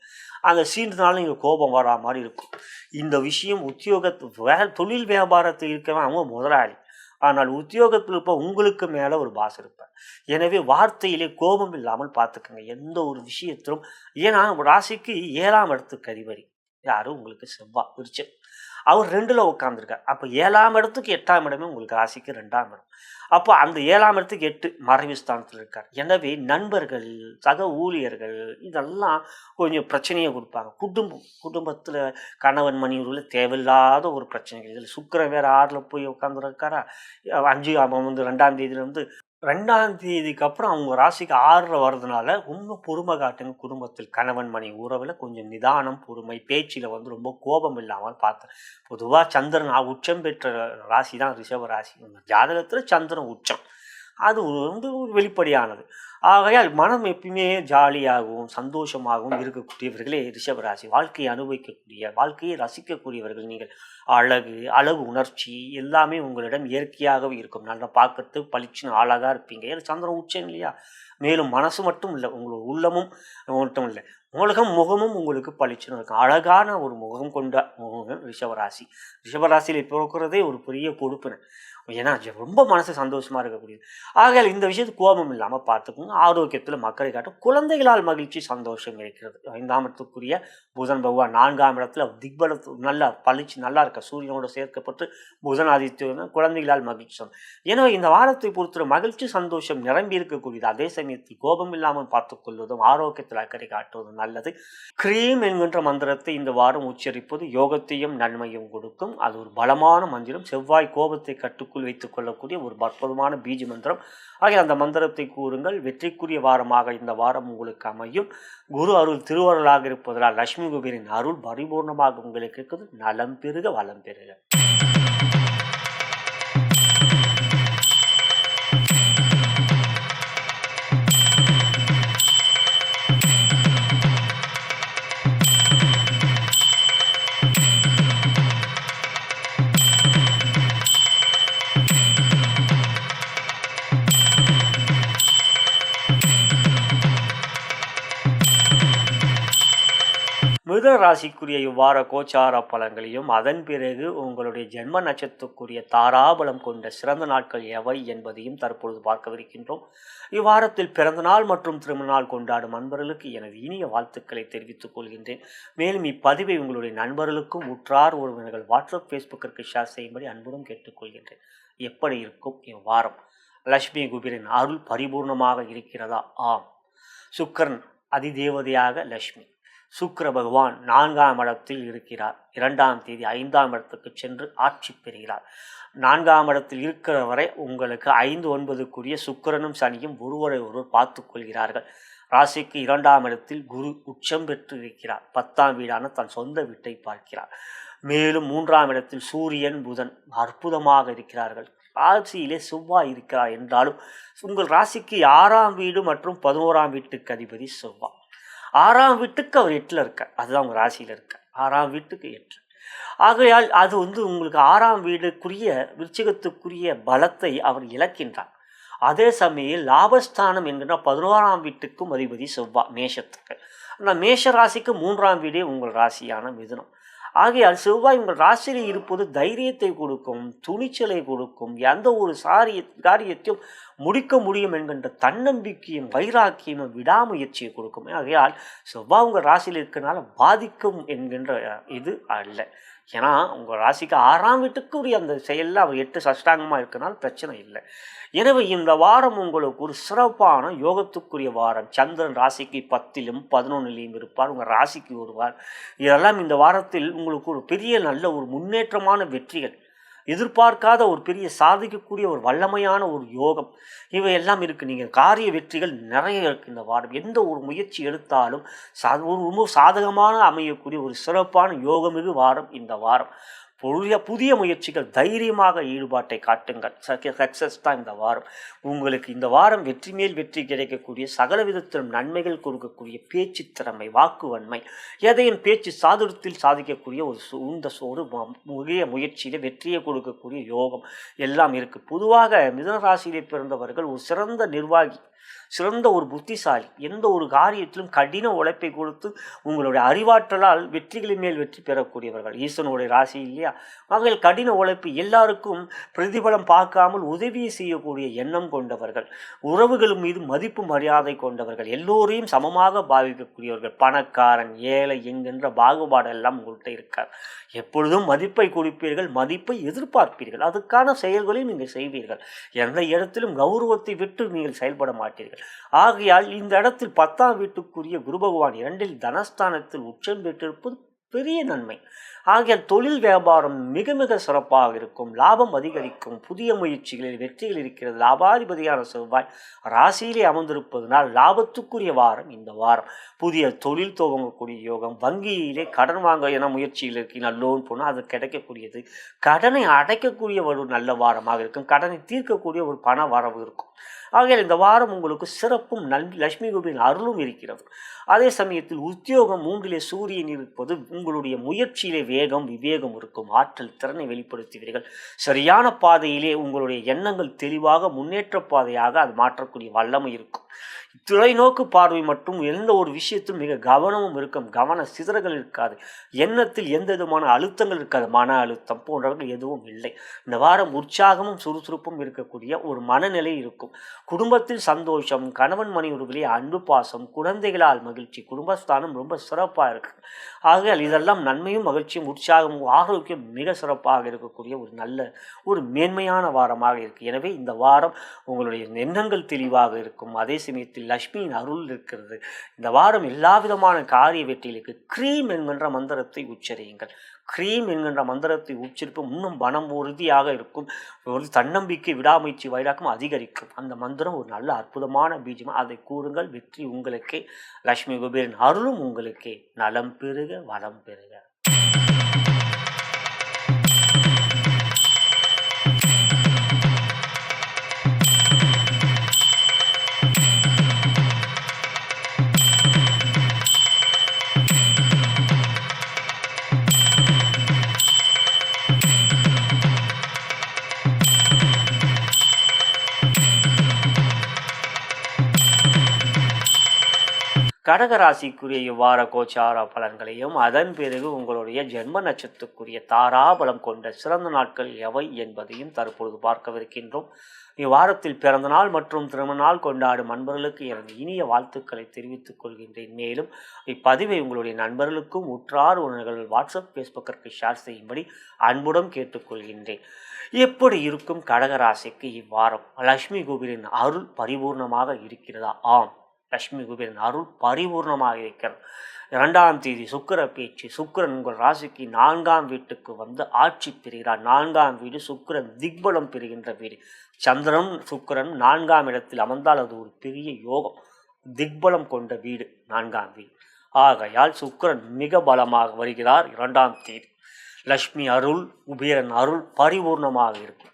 அந்த சீண்டுனாலும் நீங்கள் கோபம் வரா மாதிரி இருக்கும். இந்த விஷயம் தொழில் வியாபாரத்தில் இருக்கவன் அவங்க முதலாளி. ஆனால் உத்தியோகத்தில் இருப்ப உங்களுக்கு மேலே ஒரு பாஸ் இருப்பார். எனவே வார்த்தையிலே கோபம் இல்லாமல் பார்த்துக்கங்க எந்த ஒரு விஷயத்திலும். ஏன்னா ராசிக்கு 7ஆம் இடத்துக்கு அதிபதி யாரும் உங்களுக்கு செவ்வாய் விருச்சம், அவர் 2ல் உட்கார்ந்துருக்கார். அப்போ 7ஆம் இடத்துக்கு 8ஆம் இடமே உங்களுக்கு ராசிக்கு 2ஆம் இடம். அப்போ அந்த 7ஆம் இடத்துக்கு 8 மறைவு ஸ்தானத்தில் இருக்கார். எனவே நண்பர்கள், சக ஊழியர்கள் இதெல்லாம் கொஞ்சம் பிரச்சனையை கொடுப்பாங்க. குடும்பத்தில் கணவன் மனைவியில் தேவையில்லாத ஒரு பிரச்சனைகள். இதில் சுக்கிரன் வேறு 6ல் போய் உட்காந்துருக்காரா. 2ஆம் தேதியிலேருந்து 2ஆம் தேதிக்கு அப்புறம் அவங்க ராசிக்கு 6ல் வர்றதுனால ரொம்ப பொறுமை காட்டுங்க. குடும்பத்தில் கணவன் மனைவி உறவில் கொஞ்சம் நிதானம், பொறுமை, பேச்சில் ரொம்ப கோபம் இல்லாமல் பார்த்தேன். பொதுவாக சந்திரன் உச்சம் பெற்ற ராசி தான் ரிஷப ராசி. ஜாதகத்தில் சந்திரன் உச்சம். அது ஒரு வெளிப்படையானது. ஆகையால் மனம் எப்பயுமே ஜாலியாகவும் சந்தோஷமாகவும் இருக்கக்கூடியவர்களே ரிஷபராசி. வாழ்க்கையை அனுபவிக்கக்கூடிய, வாழ்க்கையை ரசிக்கக்கூடியவர்கள் நீங்கள். அழகு உணர்ச்சி எல்லாமே உங்களிடம் இயற்கையாகவே இருக்கும். நல்லா பார்க்கறதுக்கு பளிச்சுன்னு அழகா இருப்பீங்க. ஏன்னா சந்திரன் உச்சம் இல்லையா? மேலும் மனசு மட்டும் இல்லை, உங்களோட உள்ளமும் மட்டும் இல்லை, முகமும் உங்களுக்கு பளிச்சுன்னு இருக்கும். அழகான ஒரு முகம் கொண்ட முகம் ரிஷபராசி. ரிஷபராசியில் பிறக்கிறதே ஒரு பெரிய பொறுப்புன்னு. ஏன்னா ரொம்ப மனசு சந்தோஷமா இருக்கக்கூடியது. ஆகையால் இந்த விஷயத்துக்கு கோபம் இல்லாமல் பார்த்துக்கோங்க. ஆரோக்கியத்தில் மக்களை காட்டும். குழந்தைகளால் மகிழ்ச்சி சந்தோஷம் இருக்கிறது. 5ஆம் இடத்துக்குரிய புதன் பகவான் 4ஆம் இடத்துல திக்பலத்து நல்லா பளிச்சு நல்லா இருக்க சூரியனோடு சேர்க்கப்பட்டு புதன் ஆதித்யம் குழந்தைகளால் மகிழ்ச்சி. எனவே இந்த வாரத்தை பொறுத்த மகிழ்ச்சி சந்தோஷம் நிரம்பி இருக்கக்கூடியது. அதே சமயத்தில் கோபம் இல்லாமல் பார்த்துக்கொள்வதும் ஆரோக்கியத்தில் அக்கறை காட்டுவதும் நல்லது. கிரீம் என்கின்ற மந்திரத்தை இந்த வாரம் உச்சரிப்பது யோகத்தையும் நன்மையும் கொடுக்கும். அது ஒரு பலமான மந்திரம். செவ்வாய் கோபத்தை கட்டுக்குள் வைத்துக் கொள்ளக்கூடிய ஒரு அற்புதமான பீஜ மந்திரம். ஆகிய அந்த மந்திரத்தை கூறுங்கள். வெற்றிக்குரிய வாரமாக இந்த வாரம் உங்களுக்கு அமையும். குரு அருள் திருவருளாக இருப்பதால் லட்சுமி குபேரின் அருள் பரிபூர்ணமாக உங்களுக்கு இருக்குது. நலம் பெருக வளம் பெருக. மிதுன ராசிக்குரிய இவ்வார கோச்சார பலன்களையும் அதன் பிறகு உங்களுடைய ஜென்ம நட்சத்திரத்துக்குரிய தாராபலம் கொண்ட சிறந்த நாட்கள் எவை என்பதையும் தற்பொழுது பார்க்கவிருக்கின்றோம். இவ்வாரத்தில் பிறந்த நாள் மற்றும் திருமண நாள் கொண்டாடும் நண்பர்களுக்கு எனது இனிய வாழ்த்துக்களை தெரிவித்துக் கொள்கின்றேன். மேலும் இப்பதிவை உங்களுடைய நண்பர்களுக்கும் உற்றார் உறவினர்கள் வாட்ஸ்அப் ஃபேஸ்புக்கிற்கு ஷேர் செய்யும்படி அன்புடன் கேட்டுக்கொள்கின்றேன். எப்படி இருக்கும் இவ்வாரம்? லட்சுமி குபேரின் அருள் பரிபூர்ணமாக இருக்கிறதா? ஆம். சுக்கிரன் அதிதேவதையாக லட்சுமி. சுக்கிர பகவான் 4ஆம் இடத்தில் இருக்கிறார். 2ஆம் தேதி 5ஆம் இடத்துக்கு சென்று ஆட்சி பெறுகிறார். 4ஆம் இடத்தில் இருக்கிற வரை உங்களுக்கு 5, 9க்குரிய சுக்கிரனும் சனியும் ஒருவரை ஒருவர் பார்த்து கொள்கிறார்கள். ராசிக்கு 2ஆம் இடத்தில் குரு உச்சம் பெற்று இருக்கிறார். 10ஆம் வீடான தன் சொந்த வீட்டை பார்க்கிறார். மேலும் 3ஆம் இடத்தில் சூரியன் புதன் அற்புதமாக இருக்கிறார்கள். ராசியிலே செவ்வாய் இருக்கிறார் என்றாலும் உங்கள் ராசிக்கு 6ஆம் வீடு மற்றும் 11ஆம் வீட்டுக்கு அதிபதி செவ்வாய். 6ஆம் வீட்டுக்கு அவர் 8ல் இருக்கார். அதுதான் உங்கள் ராசியில் இருக்கார். 6ஆம் வீட்டுக்கு 8. ஆகையால் அது உங்களுக்கு 6ஆம் வீடுக்குரிய விருச்சிகத்துக்குரிய பலத்தை அவர் இழக்கின்றார். அதே சமயம் லாபஸ்தானம் என்கின்ற 11ஆம் வீட்டுக்கும் அதிபதி செவ்வாய் மேஷத்துக்கு. ஆனால் மேஷ ராசிக்கு 3ஆம் வீடே உங்கள் ராசியான மிதுனம். ஆகையால் செவ்வாய் உங்கள் ராசியில் இருப்பது தைரியத்தை கொடுக்கும், துணிச்சலை கொடுக்கும், எந்த ஒரு காரியத்தையும் முடிக்க முடியும் என்கின்ற தன்னம்பிக்கையும் வைராக்கியமும் விடாமுயற்சியை கொடுக்கும். ஆகையால் செவ்வாய் உங்கள் ராசியில் இருக்கிறனால பாதிக்கும் என்கின்ற இது அல்ல. ஏன்னா உங்கள் ராசிக்கு 6ஆம் வீட்டுக்குரிய அந்த செயலில் அவர் 8 சஷ்டாங்கமாக இருக்கனால பிரச்சனை இல்லை. எனவே இந்த வாரம் உங்களுக்கு ஒரு சிறப்பான யோகத்துக்குரிய வாரம். சந்திரன் ராசிக்கு 10லும் 11லையும் இருப்பார். உங்கள் ராசிக்கு வருவார். இதெல்லாம் இந்த வாரத்தில் உங்களுக்கு ஒரு பெரிய நல்ல ஒரு முன்னேற்றமான வெற்றிகள், எதிர்பார்க்காத ஒரு பெரிய சாதிக்கக்கூடிய ஒரு வல்லமையான ஒரு யோகம் இவையெல்லாம் இருக்குது. நீங்கள் காரிய வெற்றிகள் நிறைய இருக்குது இந்த வாரம். எந்த ஒரு முயற்சி எடுத்தாலும் ஒரு ரொம்ப சாதகமான அமையக்கூடிய ஒரு சிறப்பான யோகமிகு வாரம் இந்த வாரம். புதிய முயற்சிகள், தைரியமாக ஈடுபாட்டை காட்டுங்கள். சக்ஸஸ் தான் இந்த வாரம். உங்களுக்கு இந்த வாரம் வெற்றி மேல் வெற்றி கிடைக்கக்கூடிய சகல விதத்திலும் நன்மைகள் கொடுக்கக்கூடிய பேச்சு திறமை, வாக்குவன்மை, எதையும் பேச்சு சாதுரியத்தில் சாதிக்கக்கூடிய ஒரு முக்கிய முயற்சியில் வெற்றியை கொடுக்கக்கூடிய யோகம் எல்லாம் இருக்குது. பொதுவாக மிதுன ராசியிலே பிறந்தவர்கள் ஒரு சிறந்த நிர்வாகி, சிறந்த ஒரு புத்திசாலி. எந்த ஒரு காரியத்திலும் கடின உழைப்பை கொடுத்து உங்களுடைய அறிவாற்றலால் வெற்றிகளின் மேல் வெற்றி பெறக்கூடியவர்கள். ஈசனுடைய ராசி இல்லையா? அவர்கள் கடின உழைப்பு, எல்லாருக்கும் பிரதிபலம் பார்க்காமல் உதவியை செய்யக்கூடிய எண்ணம் கொண்டவர்கள், உறவுகள் மீது மதிப்பு மரியாதை கொண்டவர்கள், எல்லோரையும் சமமாக பாவிக்கக்கூடியவர்கள். பணக்காரன் ஏழை என்கின்ற பாகுபாடெல்லாம் உங்கள்கிட்ட இருக்கார். எப்பொழுதும் மதிப்பை கொடுப்பீர்கள், மதிப்பை எதிர்பார்ப்பீர்கள், அதுக்கான செயல்களையும் நீங்கள் செய்வீர்கள். எந்த இடத்திலும் கௌரவத்தை விட்டு நீங்கள் செயல்பட மாட்டீர்கள். ஆகையால் இந்த இடத்தில் 10ஆம் வீட்டுக்குரிய குரு பகவான் 2ல் தனஸ்தானத்தில் உச்சம் பெற்றிருப்பது பெரிய நன்மை. ஆகையால் தொழில் வியாபாரம் மிக மிக சிறப்பாக இருக்கும். லாபம் அதிகரிக்கும். புதிய முயற்சிகளில் வெற்றிகள் இருக்கிறது. லாபாதிபதியான செவ்வாய் ராசியிலே அமர்ந்திருப்பதனால் லாபத்துக்குரிய வாரம் இந்த வாரம். புதிய தொழில் துவங்கக்கூடிய யோகம். வங்கியிலே கடன் வாங்க என முயற்சியில் இருக்கீங்க, லோன் போனால் அது கிடைக்கக்கூடியது. கடனை அடைக்கக்கூடிய ஒரு நல்ல வாரமாக இருக்கும். கடனை தீர்க்கக்கூடிய ஒரு பண வரவு இருக்கும். ஆகையால் இந்த வாரம் உங்களுக்கு சிறப்பும் லட்சுமி குபேரன் அருளும் இருக்கிறது. அதே சமயத்தில் உத்தியோகம் 3லே சூரியன் இருப்பது உங்களுடைய முயற்சியிலே வேகம் விவேகம் இருக்கும். ஆற்றல் திறனை வெளிப்படுத்துவீர்கள். சரியான பாதையிலே உங்களுடைய எண்ணங்கள் தெளிவாக முன்னேற்ற பாதையாக அது மாற்றக்கூடிய வல்லமை இருக்கும். தொலைநோக்கு பார்வை மற்றும் எந்த ஒரு விஷயத்திலும் மிக கவனமும் இருக்கும். கவன சிதறல்கள் இருக்காது. எண்ணத்தில் எந்த விதமான அழுத்தங்கள் இருக்காது. மன அழுத்தம் போன்றவர்கள் எதுவும் இல்லை. இந்த வாரம் உற்சாகமும் சுறுசுறுப்பும் இருக்கக்கூடிய ஒரு மனநிலை இருக்கும். குடும்பத்தில் சந்தோஷம், கணவன் மனைவி உறவிலே அன்பு பாசம், குழந்தைகளால் மகிழ்ச்சி, குடும்பஸ்தானம் ரொம்ப சிறப்பாக இருக்கு. ஆகையால் இதெல்லாம் நன்மையும் மகிழ்ச்சியும் உற்சாகமும் ஆரோக்கியம் மிக சிறப்பாக இருக்கக்கூடிய ஒரு நல்ல ஒரு மேன்மையான வாரமாக இருக்கு. எனவே இந்த வாரம் உங்களுடைய எண்ணங்கள் தெளிவாக இருக்கும். அதே சமயத்தில் லட்சுமியின் அருள் இருக்கிறது. இந்த வாரம் எல்லா விதமான காரிய வெற்றிகளுக்கு க்ரீம் என்கின்ற மந்திரத்தை உச்சரியுங்கள். க்ரீம் என்கின்ற மந்திரத்தை உச்சரிப்பு இன்னும் மனம் உறுதியாக இருக்கும். ஒரு தன்னம்பிக்கை விடாமுயற்சி வைராக்கம் அதிகரிக்கும். அந்த மந்திரம் ஒரு நல்ல அற்புதமான பீஜம். அதை கூறுங்கள். வெற்றி உங்களுக்கே. லட்சுமி குபேரன் அருளும் உங்களுக்கே. நலம் பெறுக, வளம் பெறுக. கடகராசிக்குரிய இவ்வார கோச்சார பலன்களையும் அதன் பிறகு உங்களுடைய ஜென்ம நட்சத்திரத்துக்குரிய தாராபலம் கொண்ட சிறந்த நாட்கள் எவை என்பதையும் தற்பொழுது பார்க்கவிருக்கின்றோம். இவ்வாரத்தில் பிறந்த நாள் மற்றும் திருமண நாள் கொண்டாடும் நண்பர்களுக்கு எனது இனிய வாழ்த்துக்களை தெரிவித்துக் கொள்கின்றேன். மேலும் இப்பதிவை உங்களுடைய நண்பர்களுக்கும் உற்றார் உறவினர்கள் வாட்ஸ்அப் ஃபேஸ்புக்கிற்கு ஷேர் செய்யும்படி அன்புடன் கேட்டுக்கொள்கின்றேன். எப்படி இருக்கும் கடகராசிக்கு இவ்வாரம்? லட்சுமி குபேரன் அருள் பரிபூர்ணமாக இருக்கிறதா? ஆம், லட்சுமி குபேரன் அருள் பரிபூர்ணமாக இருக்கிறது. 2ஆம் தேதி சுக்கிர பேச்சு. சுக்கிரன் உங்கள் ராசிக்கு 4ஆம் வீட்டுக்கு வந்து ஆட்சி பெறுகிறார். 4ஆம் வீடு சுக்கிரன் திக்பலம் பெறுகின்ற வீடு. சந்திரன் சுக்கிரன் 4ஆம் இடத்தில் அமர்ந்தால் அது ஒரு பெரிய யோகம். திக்பலம் கொண்ட வீடு 4ஆம் வீடு. ஆகையால் சுக்கிரன் மிக பலமாக வருகிறார் 2ஆம் தேதி. லட்சுமி அருள் குபேரன் அருள் பரிபூர்ணமாக இருக்கும்.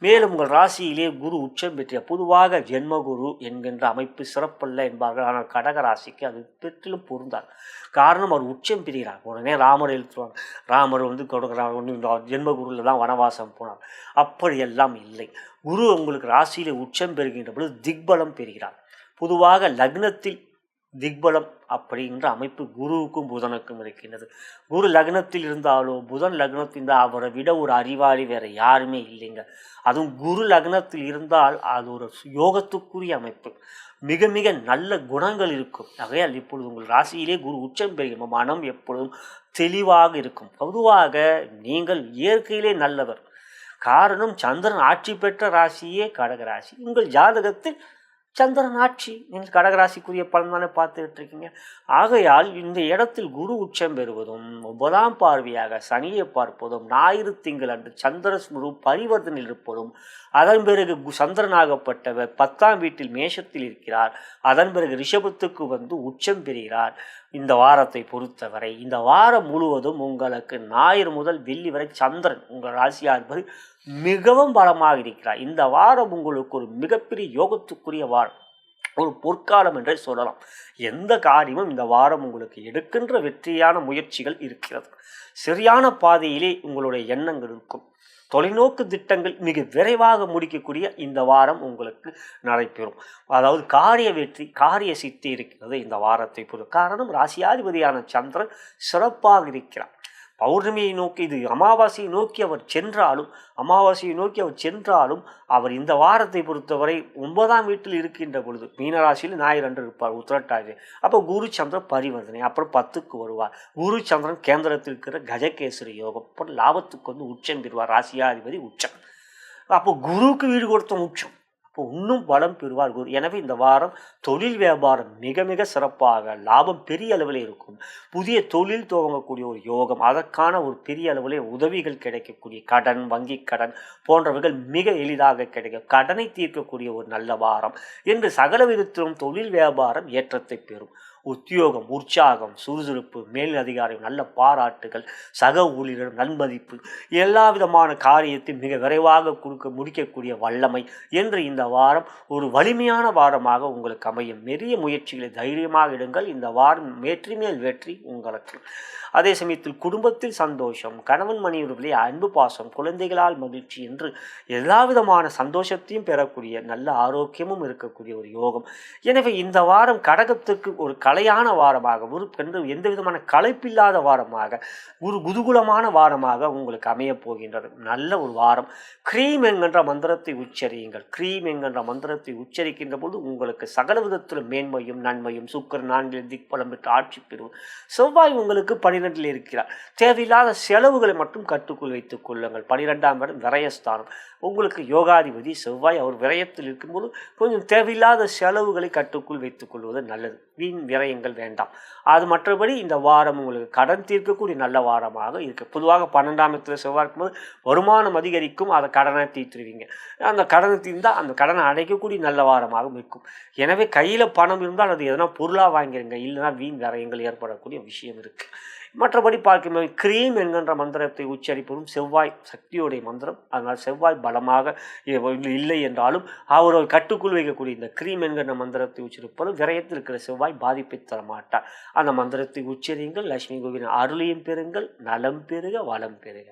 மேலும் உங்கள் ராசியிலே குரு உச்சம் பெற்ற பொதுவாக ஜென்மகுரு என்கின்ற அமைப்பு சிறப்பல்ல என்பார்கள். ஆனால் கடகராசிக்கு அது பெற்றிலும் பொருந்தார். காரணம், அவர் உச்சம் பெறுகிறார். உடனே ராமர் எழுத்துவாங்க. ராமர் கொடுக்குறார் ஜென்மகுருவில் தான் வனவாசம் போனார். அப்படியெல்லாம் இல்லை. குரு உங்களுக்கு ராசியிலே உச்சம் பெறுகின்ற பொழுது திக்பலம் பெறுகிறார். பொதுவாக லக்னத்தில் திக்பலம் அப்படிங்கிற அமைப்பு குருவுக்கும் புதனுக்கும் இருக்கின்றது. குரு லக்னத்தில் இருந்தாலோ புதன் லக்னத்தில் இருந்தால் அவரை விட ஒரு அறிவாளி வேற யாருமே இல்லைங்க. அதுவும் குரு லக்னத்தில் இருந்தால் அது ஒரு யோகத்துக்குரிய அமைப்பு. மிக மிக நல்ல குணங்கள் இருக்கும். ஆகையால் இப்பொழுது உங்கள் ராசியிலே குரு உச்சம் பெறுகிற மனம் எப்பொழுதும் தெளிவாக இருக்கும். பொதுவாக நீங்கள் இயற்கையிலே நல்லவர். காரணம், சந்திரன் ஆட்சி பெற்ற ராசியே கடகராசி. உங்கள் ஜாதகத்தில் சந்திரன் ஆட்சி. நீங்கள் கடகராசிக்குரிய பலன் தானே பார்த்துக்கிட்டு இருக்கீங்க. ஆகையால் இந்த இடத்தில் குரு உச்சம் பெறுவதும் 9ஆம் பார்வையாக சனியை பார்ப்பதும் ஞாயிறு திங்கள் அன்று சந்திரஸ்முரு பரிவர்த்தனையில் இருப்பதும் அதன் பிறகு சந்திரனாகப்பட்டவர் 10ஆம் வீட்டில் மேஷத்தில் இருக்கிறார். அதன் பிறகு ரிஷபத்துக்கு வந்து உச்சம் பெறுகிறார். இந்த வாரத்தை பொறுத்தவரை இந்த வாரம் முழுவதும் உங்களுக்கு ஞாயிறு முதல் வெள்ளி வரை சந்திரன் உங்கள் ராசியாதிபதி மிகவும் பலமாக இருக்கிறார். இந்த வாரம் உங்களுக்கு ஒரு மிகப்பெரிய யோகத்துக்குரிய வாரம், ஒரு பொற்காலம் என்றே சொல்லலாம். எந்த காரியமும் இந்த வாரம் உங்களுக்கு எடுக்கின்ற வெற்றியான முயற்சிகள் இருக்கிறது. சரியான பாதையிலே உங்களுடைய எண்ணங்கள் இருக்கும். தொலைநோக்கு திட்டங்கள் மிக விரைவாக முடிக்கக்கூடிய இந்த வாரம் உங்களுக்கு நடைபெறும். அதாவது காரிய வெற்றி, காரிய சித்தி இருக்கிறது இந்த வாரத்தை பொறுத்த. காரணம், ராசியாதிபதியான சந்திரன் சிறப்பாக இருக்கிறார். பௌர்ணமியை நோக்கி, இது அமாவாசையை நோக்கி அவர் சென்றாலும் அவர் இந்த வாரத்தை பொறுத்தவரை 9ஆம் வீட்டில் இருக்கின்ற பொழுது மீனராசியில் ஞாயிறு அன்று இருப்பார், உத்திரட்டாதி. அப்போ குரு சந்திரன் பரிவர்த்தனை, அப்புறம் 10க்கு வருவார். குரு சந்திரன் கேந்திரத்தில் இருக்கிற கஜகேசரி யோகம், அப்புறம் லாபத்துக்கு வந்து உச்சம் பெறுவார். ராசியாதிபதி உச்சம். அப்போ குருவுக்கு வீடு கொடுத்த உச்சம், அப்போ இன்னும் பலம் பெறுவார் குரு. எனவே இந்த வாரம் தொழில் வியாபாரம் மிக மிக சிறப்பாக லாபம் பெரிய அளவில் இருக்கும். புதிய தொழில் துவங்கக்கூடிய ஒரு யோகம், அதற்கான ஒரு பெரிய அளவிலே உதவிகள் கிடைக்கக்கூடிய கடன், வங்கி கடன் போன்றவைகள் மிக எளிதாக கிடைக்கும். கடனை தீர்க்கக்கூடிய ஒரு நல்ல வாரம் என்று சகல விதத்திலும் தொழில் வியாபாரம் ஏற்றத்தை பெறும். உத்தியோகம், உற்சாகம், சுறுசுறுப்பு, மேல் அதிகாரி நல்ல பாராட்டுகள், சக ஊழியர்கள் நன்மதிப்பு, எல்லா விதமான காரியத்தையும் மிக விரைவாக முடிக்கக்கூடிய வல்லமை என்று இந்த வாரம் ஒரு வலிமையான வாரமாக உங்களுக்கு அமையும். பெரிய முயற்சிகளை தைரியமாக எடுங்கள். இந்த வாரம் வெற்றி மேல் வெற்றி உங்களுக்கு. அதே சமயத்தில் குடும்பத்தில் சந்தோஷம், கணவன் மனைவிகளே அன்பு பாசம், குழந்தைகளால் மகிழ்ச்சி என்று எல்லா விதமான சந்தோஷத்தையும் பெறக்கூடிய நல்ல ஆரோக்கியமும் இருக்கக்கூடிய ஒரு யோகம். எனவே இந்த வாரம் கடகத்துக்கு ஒரு கலையான வாரமாக, ஒரு எந்த விதமான களைப்பில்லாத வாரமாக, ஒரு குதூகலமான வாரமாக உங்களுக்கு அமையப் போகின்றது. நல்ல ஒரு வாரம். க்ரீம் என்கின்ற மந்திரத்தை உச்சரியுங்கள். க்ரீம் என்கின்ற மந்திரத்தை உச்சரிக்கின்ற போது உங்களுக்கு சகல விதத்திலும் மேன்மையும் நன்மையும். சுக்கிரன் 4 திக்பலம் பெற்று ஆட்சி பெறும். செவ்வாய் உங்களுக்கு 12 இருக்கிறார். தேவையில்லாத செலவுகளை மட்டும் கட்டுக்குள் வைத்துக் கொள்ளுங்கள். 12ஆம் இடம் விரயஸ்தானம். உங்களுக்கு யோகாதிபதி செவ்வாய் அவர் விரயத்தில் இருக்கும்போது கொஞ்சம் தேவையில்லாத செலவுகளை கட்டுக்குள் வைத்துக் கொள்வது நல்லது. வீண் விரயங்கள் வேண்டாம். அது மற்றபடி இந்த வாரம் உங்களுக்கு கடன் தீர்க்கக்கூடிய நல்ல வாரமாக இருக்கு. பொதுவாக 12ஆம் இடத்துல செவ்வாய் இருக்கும்போது வருமானம் அதிகரிக்கும். அதை கடனை தீர்த்துருவீங்க. அந்த கடனை தீர்ந்தால் அந்த கடனை அடைக்கக்கூடிய நல்ல வாரமாக இருக்கும். எனவே கையில் பணம் இருந்தால் அது எதனா பொருளாக வாங்கிடுங்க. இல்லைனா வீண் விரயங்கள் ஏற்படக்கூடிய விஷயம் இருக்குது. மற்றபடி பார்க்கும்போது க்ரீம் என்கின்ற மந்திரத்தை உச்சரிப்பதும் செவ்வாய் சக்தியுடைய மந்திரம். அதனால் செவ்வாய் பலமாக இல்லை என்றாலும் அவரை கட்டுக்குள் வைக்கக்கூடிய இந்த க்ரீம் என்கின்ற மந்திரத்தை உச்சரிப்பதும் விரயத்தில் இருக்கிற செவ்வாய் பாதிப்பை தரமாட்டார். அந்த மந்திரத்தை உச்சரியுங்கள். லட்சுமி கோவிலின் அருளையும் பெறுங்கள். நலம் பெறுக, வளம் பெறுக.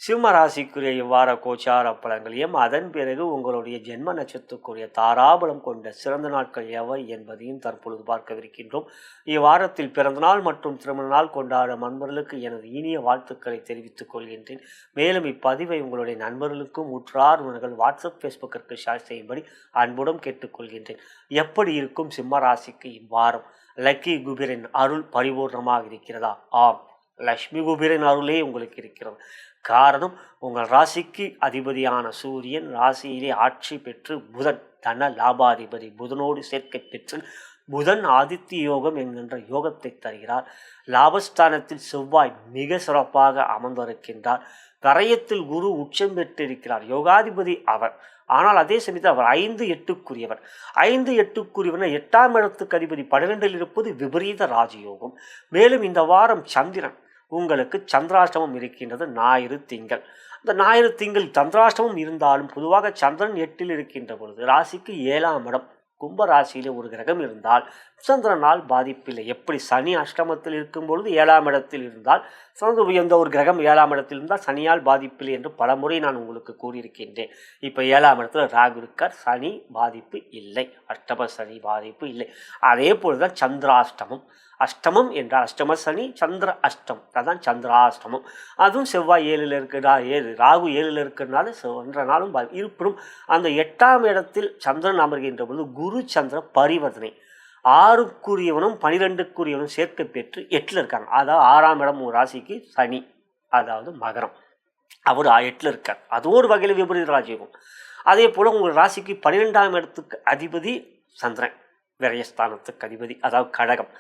சிம்ம ராசிக்குரிய இவ்வார கோச்சார பலன்களையும் அதன் பிறகு உங்களுடைய ஜென்ம நட்சத்திரக்குரிய தாராபலம் கொண்ட சிறந்த நாட்கள் எவை என்பதையும் தற்பொழுது பார்க்கவிருக்கின்றோம். இவ்வாரத்தில் பிறந்தநாள் மற்றும் திருமண நாள் கொண்டாடும் நண்பர்களுக்கு எனது இனிய வாழ்த்துக்களை தெரிவித்துக் கொள்கின்றேன். மேலும் இப்பதிவை உங்களுடைய நண்பர்களுக்கும் உற்றார் உறவினர்கள் வாட்ஸ்அப் ஃபேஸ்புக்கிற்கு ஷேர் செய்யும்படி அன்புடன் கேட்டுக்கொள்கின்றேன். எப்படி இருக்கும் சிம்ம ராசிக்கு இவ்வாரம்? லக்கி குபேரன் அருள் பரிபூர்ணமாக இருக்கிறதா? ஆம், லட்சுமி குபேரன் அருளே உங்களுக்கு இருக்கிறது. காரணம், உங்கள் ராசிக்கு அதிபதியான சூரியன் ராசியிலே ஆட்சி பெற்று புதன் தன லாபாதிபதி புதனோடு சேர்க்கை பெற்று புதன் ஆதித்ய யோகம் என்கின்ற யோகத்தை தருகிறார். லாபஸ்தானத்தில் செவ்வாய் மிக சிறப்பாக அமர்ந்திருக்கின்றார். விரயத்தில் குரு உச்சம் பெற்றிருக்கிறார். யோகாதிபதி அவர். ஆனால் அதே சமயத்தில் அவர் 5-8க்குரியவர். 5-8க்குரியவர் 8ஆம் இடத்துக்கு அதிபதி 12இல் இருப்பது விபரீத ராஜயோகம். மேலும் இந்த வாரம் சந்திரன் உங்களுக்கு சந்திராஷ்டமம் இருக்கின்றது. ஞாயிறு திங்கள். அந்த ஞாயிறு திங்கள் சந்திராஷ்டமம் இருந்தாலும் பொதுவாக சந்திரன் 8இல் இருக்கின்ற பொழுது ராசிக்கு 7ஆம் இடம் கும்ப ராசியிலே ஒரு கிரகம் இருந்தால் சந்திரனால் பாதிப்பில்லை. எப்படி சனி அஷ்டமத்தில் இருக்கும் பொழுது 7ஆம் இடத்தில் இருந்தால் எந்த ஒரு கிரகம் 7ஆம் இடத்தில் இருந்தால் சனியால் பாதிப்பில்லை என்று பல முறை நான் உங்களுக்கு கூறியிருக்கின்றேன். இப்போ 7ஆம் இடத்துல ராகு இருக்கார். சனி பாதிப்பு இல்லை. அஷ்டம சனி பாதிப்பு இல்லை. அதே போலதான் சந்திராஷ்டமம். அஷ்டமம் என்றால் அஷ்டம சனி, சந்திர அஷ்டம், அதான் சந்திராஷ்டமம். அதுவும் செவ்வாய் 7இல் இருக்கிறதா, ராகு 7இல் இருக்கிறதுனால சென்றனாலும் இருப்பினும் அந்த 8ஆம் இடத்தில் சந்திரன் அமர்கின்ற பொழுது குரு சந்திர பரிவர்த்தனை 6க்குரியவனும் 12க்குரியவனும் சேர்க்கை பெற்று 8இல் இருக்காங்க. அதாவது 6ஆம் இடம் ஒரு ராசிக்கு சனி, அதாவது மகரம், அவர் 8இல் இருக்கார். அது ஒரு வகையில் விபரீத ராஜயோகம். அதே போல் உங்கள் ராசிக்கு 12ஆம் இடத்துக்கு அதிபதி சந்திரன், விரயஸ்தானத்துக்கு அதிபதி, அதாவது கடகம்,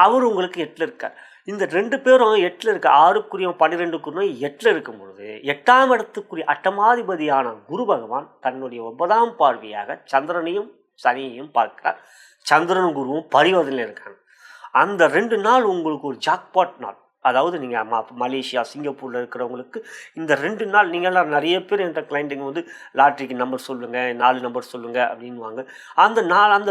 அவர் உங்களுக்கு 8இல் இருக்கார். இந்த 2 பேரும் 8இல் இருக்க 6க்குரிய 12க்குரிய 8இல் இருக்கும் பொழுது 8ஆம் இடத்துக்குரிய அட்டமாதிபதியான குரு பகவான் தன்னுடைய 9ஆம் பார்வையாக சந்திரனையும் சனியையும் பார்க்கிறார். சந்திரனும் குருவும் பரிவர்த்தனையில் இருக்காங்க. அந்த 2 நாள் உங்களுக்கு ஒரு ஜாக்பாட் நாள். அதாவது நீங்கள் மலேசியா சிங்கப்பூரில் இருக்கிறவங்களுக்கு இந்த 2 நாள் நீங்கள்லாம் நிறைய பேர் என்ற கிளைண்ட்டுங்க வந்து லாட்ரிக்கு நம்பர் சொல்லுங்கள், 4 நம்பர் சொல்லுங்கள் அப்படின்வாங்க. அந்த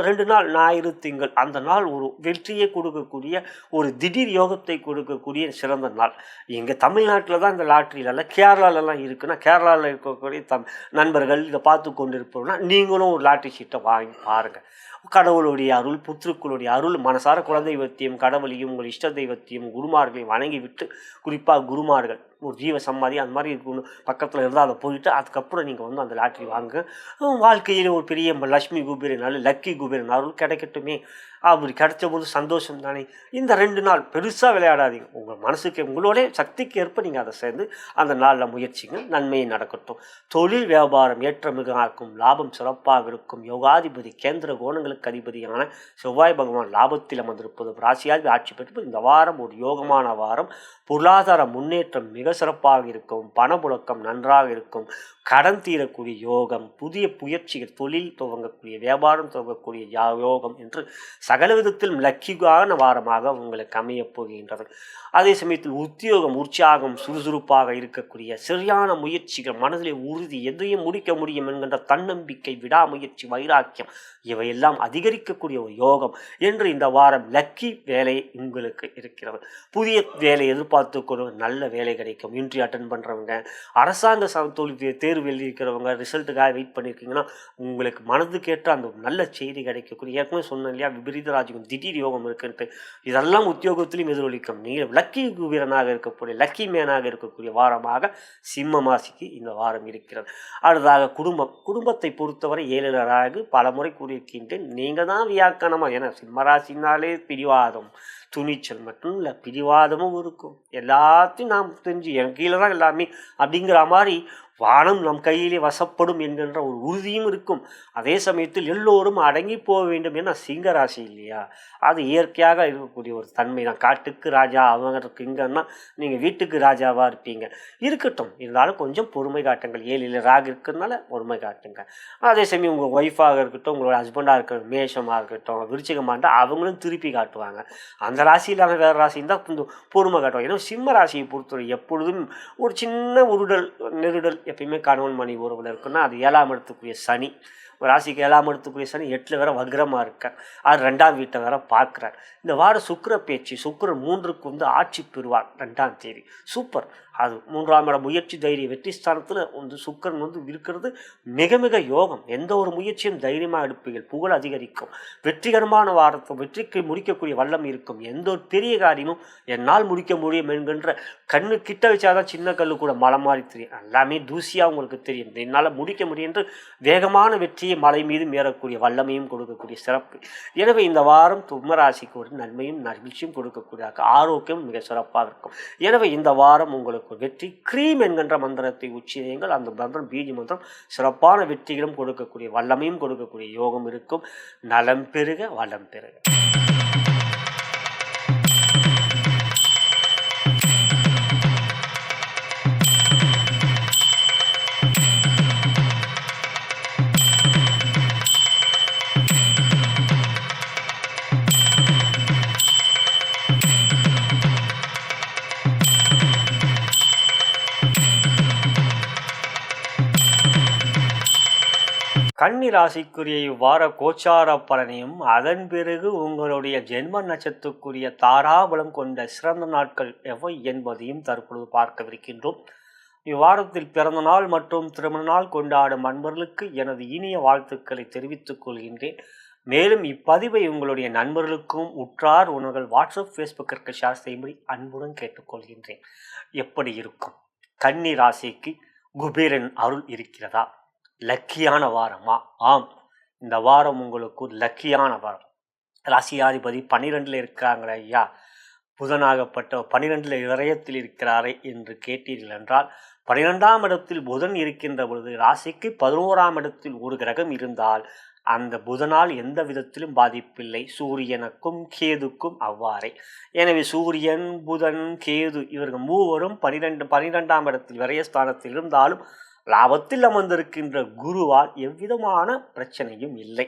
2 நாள் ஞாயிறு திங்கள் அந்த நாள் ஒரு வெற்றியை கொடுக்கக்கூடிய ஒரு திடீர் யோகத்தை கொடுக்கக்கூடிய சிறந்த நாள். எங்கள் தமிழ்நாட்டில் தான் இந்த லாட்ரியிலலாம் கேரளாலலாம் இருக்குன்னா கேரளாவில் இருக்கக்கூடிய நண்பர்கள் இதை பார்த்து கொண்டு இருப்போம்னா நீங்களும் ஒரு லாட்ரி சீட்டை வாங்கி பாருங்கள். கடவுளுடைய அருள், புத்திருக்களுடைய அருள், மனசார குலதெய்வத்தையும் கடவுளையும் உங்கள் இஷ்ட தெய்வத்தையும் குருமார்களையும் வணங்கிவிட்டு, குறிப்பாக குருமார்கள் ஒரு ஜீவ சமாதி அந்த மாதிரி பக்கத்தில் இருந்தால் அதை போயிட்டு அதுக்கப்புறம் நீங்கள் வந்து அந்த லாட்ரி வாங்க. வாழ்க்கையில் ஒரு பெரிய லக்ஷ்மி குபேரன் லக்கி குபேரன் அருள் கிடைக்கட்டுமே. அப்படி கிடைச்ச போது சந்தோஷம் தானே. இந்த 2 நாள் பெருசாக விளையாடாதீங்க. உங்கள் மனசுக்கு உங்களோட சக்திக்கு ஏற்ப நீங்கள் அதை சேர்ந்து அந்த நாளில் முயற்சிங்க. நன்மையை நடக்கட்டும். தொழில் வியாபாரம் ஏற்றமிக இருக்கும். லாபம் சிறப்பாக இருக்கும். யோகாதிபதி கேந்திர கோணங்களுக்கு அதிபதியான செவ்வாய் பகவான் லாபத்தில் அமர்ந்திருப்பது ராசியாதிபதி ஆட்சி பெற்று இந்த வாரம் ஒரு யோகமான வாரம். பொருளாதார முன்னேற்றம் மிக சிறப்பாக இருக்கும். பணப்புழக்கம் நன்றாக இருக்கும். கடன் தீரக்கூடிய யோகம், புதிய முயற்சிகள், தொழில் துவங்கக்கூடிய, வியாபாரம் துவங்கக்கூடிய யோகம் என்று சகல விதத்திலும் லக்கியான வாரமாக உங்களுக்கு அமையப் போகின்றது. அதே சமயத்தில் உத்தியோகம் உற்சாகம் சுறுசுறுப்பாக இருக்கக்கூடிய சரியான முயற்சிகள், மனதிலே உறுதி, எதையும் முடிக்க முடியும் என்கின்ற தன்னம்பிக்கை, விடாமுயற்சி, வைராக்கியம் இவையெல்லாம் அதிகரிக்கக்கூடிய ஒரு யோகம் என்று இந்த வாரம் லக்கி வேலை உங்களுக்கு இருக்கிறது. புதிய வேலை எதிர்பார்த்து கொண்டு நல்ல வேலை கிடைக்கும். இன்ட்ரி அட்டன் பண்ணுறவங்க, அரசாங்க தொழில் தேர்வு எழுதியிருக்கிறவங்க, ரிசல்ட்டுக்காக வெயிட் பண்ணியிருக்கீங்கன்னா உங்களுக்கு மனதுக்கேற்ற அந்த நல்ல செய்தி கிடைக்கக்கூடிய, ஏற்கனவே சொன்னேன் இல்லையா, விபரீத ராஜ்யம் திடீர் யோகம் இருக்குன்ட்டு, இதெல்லாம் உத்தியோகத்திலையும் எதிரொலிக்கும். நீங்கள் லக்கி வீரனாக இருக்கக்கூடிய, லக்கி மேனாக இருக்கக்கூடிய வாரமாக சிம்ம ராசிக்கு இந்த வாரம் இருக்கிறது. அடுத்ததாக குடும்பத்தை பொறுத்தவரை 7 பல முறை கூறியிருக்கின்றேன். நீங்கள் தான் வியாக்கணமாக, ஏன்னா சிம்மராசினாலே பிடிவாதம் துணிச்சல் மட்டும் இல்லை, பிடிவாதமும் இருக்கும். எல்லாத்தையும் நாம் தெரிஞ்சு என் கீழே தான் எல்லாமே அப்படிங்கிற மாதிரி வானம் நம் கையிலே வசப்படும் என்கின்ற ஒரு உறுதியும் இருக்கும். அதே சமயத்தில் எல்லோரும் அடங்கி போக வேண்டும் என சிங்க ராசி இல்லையா, அது இயற்கையாக இருக்கக்கூடிய ஒரு தன்மை தான். காட்டுக்கு ராஜா அவங்க இங்கன்னா நீங்கள் வீட்டுக்கு ராஜாவாக இருப்பீங்க. இருக்கட்டும், இருந்தாலும் கொஞ்சம் பொறுமை காட்டுங்கள். 7 ராகு இருக்கிறதுனால பொறுமை காட்டுங்க. அதே சமயம் உங்கள் ஒய்ஃபாக இருக்கட்டும், உங்களோட ஹஸ்பண்டாக இருக்கட்டும், மேஷமாக இருக்கட்டும், விருச்சிகமாக இருந்தால் அவங்களும் திருப்பி காட்டுவாங்க. அந்த ராசி இல்லாமல் வேறு ராசி இருந்தால் கொஞ்சம் பொறுமை காட்டுவாங்க. ஏன்னா சிம்ம ராசியை பொறுத்தவரை எப்பொழுதும் ஒரு சின்ன நெருடல் எப்பயுமே கணவன் மணி உறவில் இருக்குன்னா அது 7ஆம் இடத்துக்குரிய சனி. ஒரு ராசிக்கு 7ஆம் இடத்துக்குரிய சனி 8 வேற வக்ரமாக இருக்கார். அது 2ஆம் வீட்டை வேற பார்க்குறார். இந்த வாரம் சுக்கிர பேச்சு, சுக்கிரன் 3க்கு வந்து ஆட்சி பெறுவார் 2ஆம் தேதி. சூப்பர். அது 3ஆம் இடம் முயற்சி தைரிய வெற்றி ஸ்தானத்தில் வந்து சுக்கிரன் வந்து இருக்கிறது மிக மிக யோகம். எந்த ஒரு முயற்சியும் தைரியமாக எடுப்பீர்கள், புகழ் அதிகரிக்கும். வெற்றிகரமான வாரத்தை வெற்றிக்கு முடிக்கக்கூடிய வல்லம் இருக்கும். எந்த ஒரு பெரிய காரியமும் என்னால் முடிக்க முடியும் என்கின்ற கண்ணு கிட்ட வச்சாதான் சின்ன கல்லு கூட மலை மாதிரி தெரியும். எல்லாமே தூசியாக உங்களுக்கு தெரியும். என்னால் முடிக்க முடியும் என்று வேகமான வெற்றியை மலை மீது மேறக்கூடிய வல்லமையும் கொடுக்கக்கூடிய சிறப்பு. எனவே இந்த வாரம் தும்மராசிக்கு ஒரு நன்மையும் மகிழ்ச்சியும் கொடுக்கக்கூடிய ஆரோக்கியம் மிக சிறப்பாக இருக்கும். எனவே இந்த வாரம் உங்களுக்கு வெற்றி கிரீம் என்கின்ற மந்திரத்தை உச்சரியுங்கள். அந்த மந்திரம் பீஜ மந்திரம் சிறப்பான வெற்றிகளும் கொடுக்கக்கூடிய வல்லமையும் கொடுக்கக்கூடிய யோகம் இருக்கும். நலம் பெருக வளம் பெருக. கன்னி ராசிக்குரிய இவ்வார கோச்சார பலனையும் அதன் பிறகு உங்களுடைய ஜென்ம நட்சத்திரத்துக்குரிய தாராபலம் கொண்ட சிறந்த நாட்கள் எவை என்பதையும் தற்பொழுது பார்க்கவிருக்கின்றோம். இவ்வாரத்தில் பிறந்த நாள் மற்றும் திருமண நாள் கொண்டாடும் அன்பர்களுக்கு எனது இனிய வாழ்த்துக்களை தெரிவித்துக் கொள்கின்றேன். மேலும் இப்பதிவை உங்களுடைய நண்பர்களுக்கும் உற்றார் உணர்கள் வாட்ஸ்அப் ஃபேஸ்புக்கிற்கு ஷேர் செய்யும்படி அன்புடன் கேட்டுக்கொள்கின்றேன். எப்படி இருக்கும்? கன்னி ராசிக்கு குபேரன் அருள் இருக்கிறதா? லக்கியான வாரமா? ஆம், இந்த வாரம் உங்களுக்கு லக்கியான வாரம். ராசியாதிபதி 12ல் இருக்கிறாங்களே ஐயா, புதனாகப்பட்ட 12ல் விரயத்தில் இருக்கிறாரே என்று கேட்டீர்கள் என்றால் 12ஆம் இடத்தில் புதன் இருக்கின்ற பொழுது ராசிக்கு 11ஆம் இடத்தில் ஒரு கிரகம் இருந்தால் அந்த புதனால் எந்த விதத்திலும் பாதிப்பில்லை. சூரியனுக்கும் கேதுக்கும் அவ்வாறே. எனவே சூரியன் புதன் கேது இவர்கள் மூவரும் 12ஆம் இடத்தில் விரயஸ்தானத்தில் இருந்தாலும் லாபத்தில் அமர்ந்திருக்கின்ற குருவால் எவ்விதமான பிரச்சனையும் இல்லை.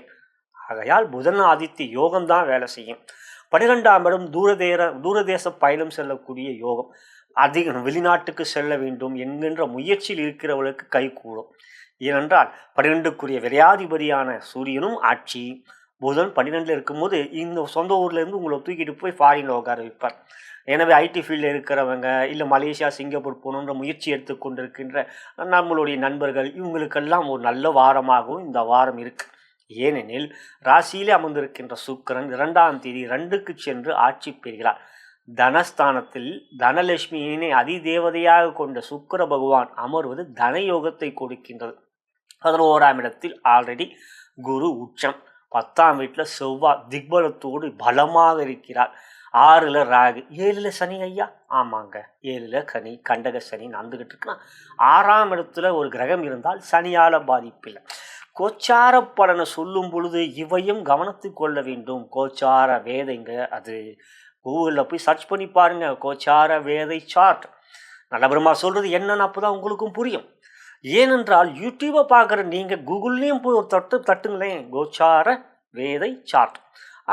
ஆகையால் புதன் ஆதித்ய யோகம்தான் வேலை செய்யும். 12ஆம் இடம் தூரதேச பயணம் செல்லக்கூடிய யோகம். அதிக வெளிநாட்டுக்கு செல்ல வேண்டும் என்கின்ற முயற்சியில் இருக்கிறவர்களுக்கு கைகூடும். ஏனென்றால் 12க்குரிய விரையாதிபதியான சூரியனும் ஆட்சி, புதன் 12ல் இருக்கும்போது இந்த சொந்த ஊர்லேருந்து உங்களை தூக்கிட்டு போய் ஃபாரினில் உட்கார வைப்பார். எனவே ஐடி ஃபீல்டில் இருக்கிறவங்க, இல்லை மலேசியா சிங்கப்பூர் போகணுன்ற முயற்சி எடுத்துக்கொண்டிருக்கின்ற நம்மளுடைய நண்பர்கள், இவங்களுக்கெல்லாம் ஒரு நல்ல வாரமாகவும் இந்த வாரம் இருக்குது. ஏனெனில் ராசியிலே அமர்ந்திருக்கின்ற சுக்கிரன் 2ஆம் தேதி 2க்கு சென்று ஆட்சி பெறுகிறார். தனஸ்தானத்தில் தனலட்சுமியினை அதிதேவதையாக கொண்ட சுக்கிர பகவான் அமர்வது தனயோகத்தை கொடுக்கின்றது. 11ஆம் இடத்தில் ஆல்ரெடி குரு உச்சம், 10ஆம் வீட்டில் செவ்வாய் திக்பலத்தோடு பலமாக இருக்கிறார். 6ல் ராகு, 7ல் சனி. ஐயா ஆமாங்க, 7ல் கனி கண்டக சனி நடந்துகிட்டு இருக்குன்னா 6ஆம் இடத்துல ஒரு கிரகம் இருந்தால் சனியால் பாதிப்பில்லை. கோச்சார பலனை சொல்லும் பொழுது இவையும் கவனத்துக் கொள்ள வேண்டும். கோச்சார வேதைங்க, அது கூகுளில் போய் சர்ச் பண்ணி பாருங்க, கோச்சார வேதை சார்ட். நல்லபெருமா சொல்றது என்னன்னு அப்போதான் உங்களுக்கும் புரியும். ஏனென்றால் யூடியூப்பை பார்க்குற நீங்கள் கூகுள்லேயும் போய் ஒரு தட்டுங்களேன், கோச்சார வேதை சார்ட்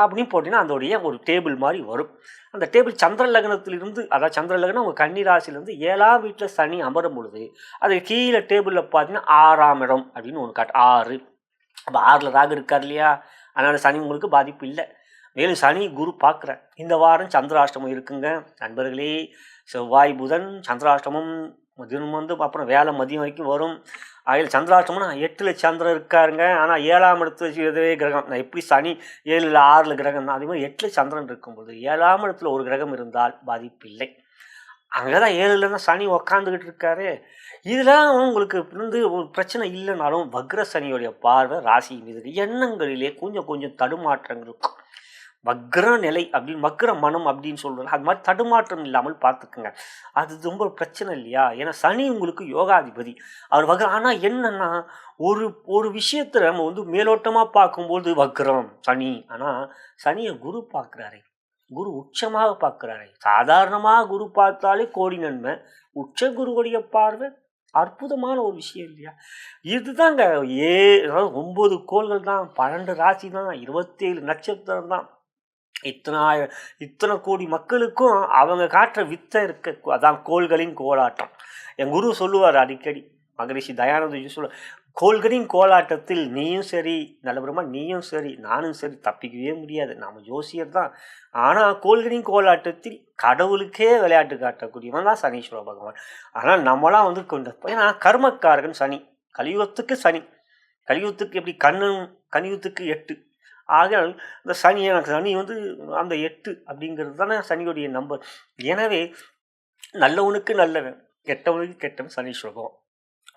அப்படின்னு போட்டிங்கன்னா அதோடைய ஒரு டேபிள் மாதிரி வரும். அந்த டேபிள் சந்திர லக்னத்திலிருந்து, அதாவது சந்திர லக்னம் உங்கள் கன்னி ராசியிலேருந்து 7ஆம் வீட்டில் சனி அமரும் பொழுது அது கீழே டேபிளில் பார்த்தீங்கன்னா 6ஆம் இடம் அப்படின்னு ஒன்று காட்டு. 6 அப்போ 6ல் ராகு இருக்கார் இல்லையா, அதனால் சனி உங்களுக்கு பாதிப்பு இல்லை. மேலும் சனி குரு பார்க்குற இந்த வாரம் சந்திராஷ்டமம் இருக்குங்க நண்பர்களே. செவ்வாய் புதன் சந்திராஷ்டமம் தினம் அப்புறம் வேலை மதியம் வரைக்கும் வரும். அதில் சந்திராஷ்டமம்னா 8ல் சந்திரன் இருக்காருங்க. ஆனால் 7ஆம் இடத்துல இதே கிரகம், நான் எப்படி சனி 7ல் 6ல் கிரகம், அதே மாதிரி 8ல் சந்திரன் இருக்கும்போது 7ஆம் இடத்துல ஒரு கிரகம் இருந்தால் பாதிப்பு இல்லை. அங்கே தான் 7ல் தான் சனி உக்காந்துக்கிட்டு இருக்காரு. இதெல்லாம் உங்களுக்கு ஒரு பிரச்சனை இல்லைனாலும் வக்ர சனியோடைய பார்வை ராசி மீது எண்ணங்களிலே கொஞ்சம் தடுமாற்றங்கள் இருக்கும். வக்ர நிலை அப்படின்னு, வக்ர மனம் அப்படின்னு சொல்கிறது, அது மாதிரி தடுமாற்றம் இல்லாமல் பார்த்துக்குங்க. அது ரொம்ப பிரச்சனை இல்லையா. ஏன்னா சனி உங்களுக்கு யோகாதிபதி, அவர் வக்ரம். ஆனால் என்னன்னா ஒரு விஷயத்தில் நம்ம மேலோட்டமாக பார்க்கும்போது வக்ரம் சனி, ஆனால் சனியை குரு பார்க்குறாரு, குரு உச்சமாக பார்க்குறாரு. சாதாரணமாக குரு பார்த்தாலே கோடி நன்மை, உச்ச குருவுடைய பார்வை அற்புதமான ஒரு விஷயம் இல்லையா. இதுதாங்க அதாவது 9 கோள்கள் தான், 12 ராசி தான், 27 நட்சத்திரம் தான். இத்தனை கோடி மக்களுக்கும் அவங்க காட்டுற வித்தை இருக்க, அதான் கோள்களின் கோலாட்டம். என் குரு சொல்லுவார் அடிக்கடி, மகரிஷி தயானந்தஜி சொல்ல, கோள்களின் கோலாட்டத்தில் நீயும் சரி, நல்லபுறமா நீயும் சரி, நானும் சரி தப்பிக்கவே முடியாது, நம்ம ஜோசியர் தான். ஆனால் கோள்களின் கோலாட்டத்தில் கடவுளுக்கே விளையாட்டு காட்டக்கூடியவன் தான் சனீஸ்வர பகவான். ஆனால் நம்மளாம் கொண்ட, ஏன்னா கர்மக்காரகன் சனி, கலியுகத்துக்கு சனி, கலியுகத்துக்கு எப்படி கண்ணன், கலியுகத்துக்கு 8. ஆகையால் இந்த சனி அந்த 8 அப்படிங்கிறது தானே சனியுடைய நம்பர். எனவே நல்லவனுக்கு நல்லவன், கெட்டவனுக்கு கெட்டவன் சனீஸ்வரகம்.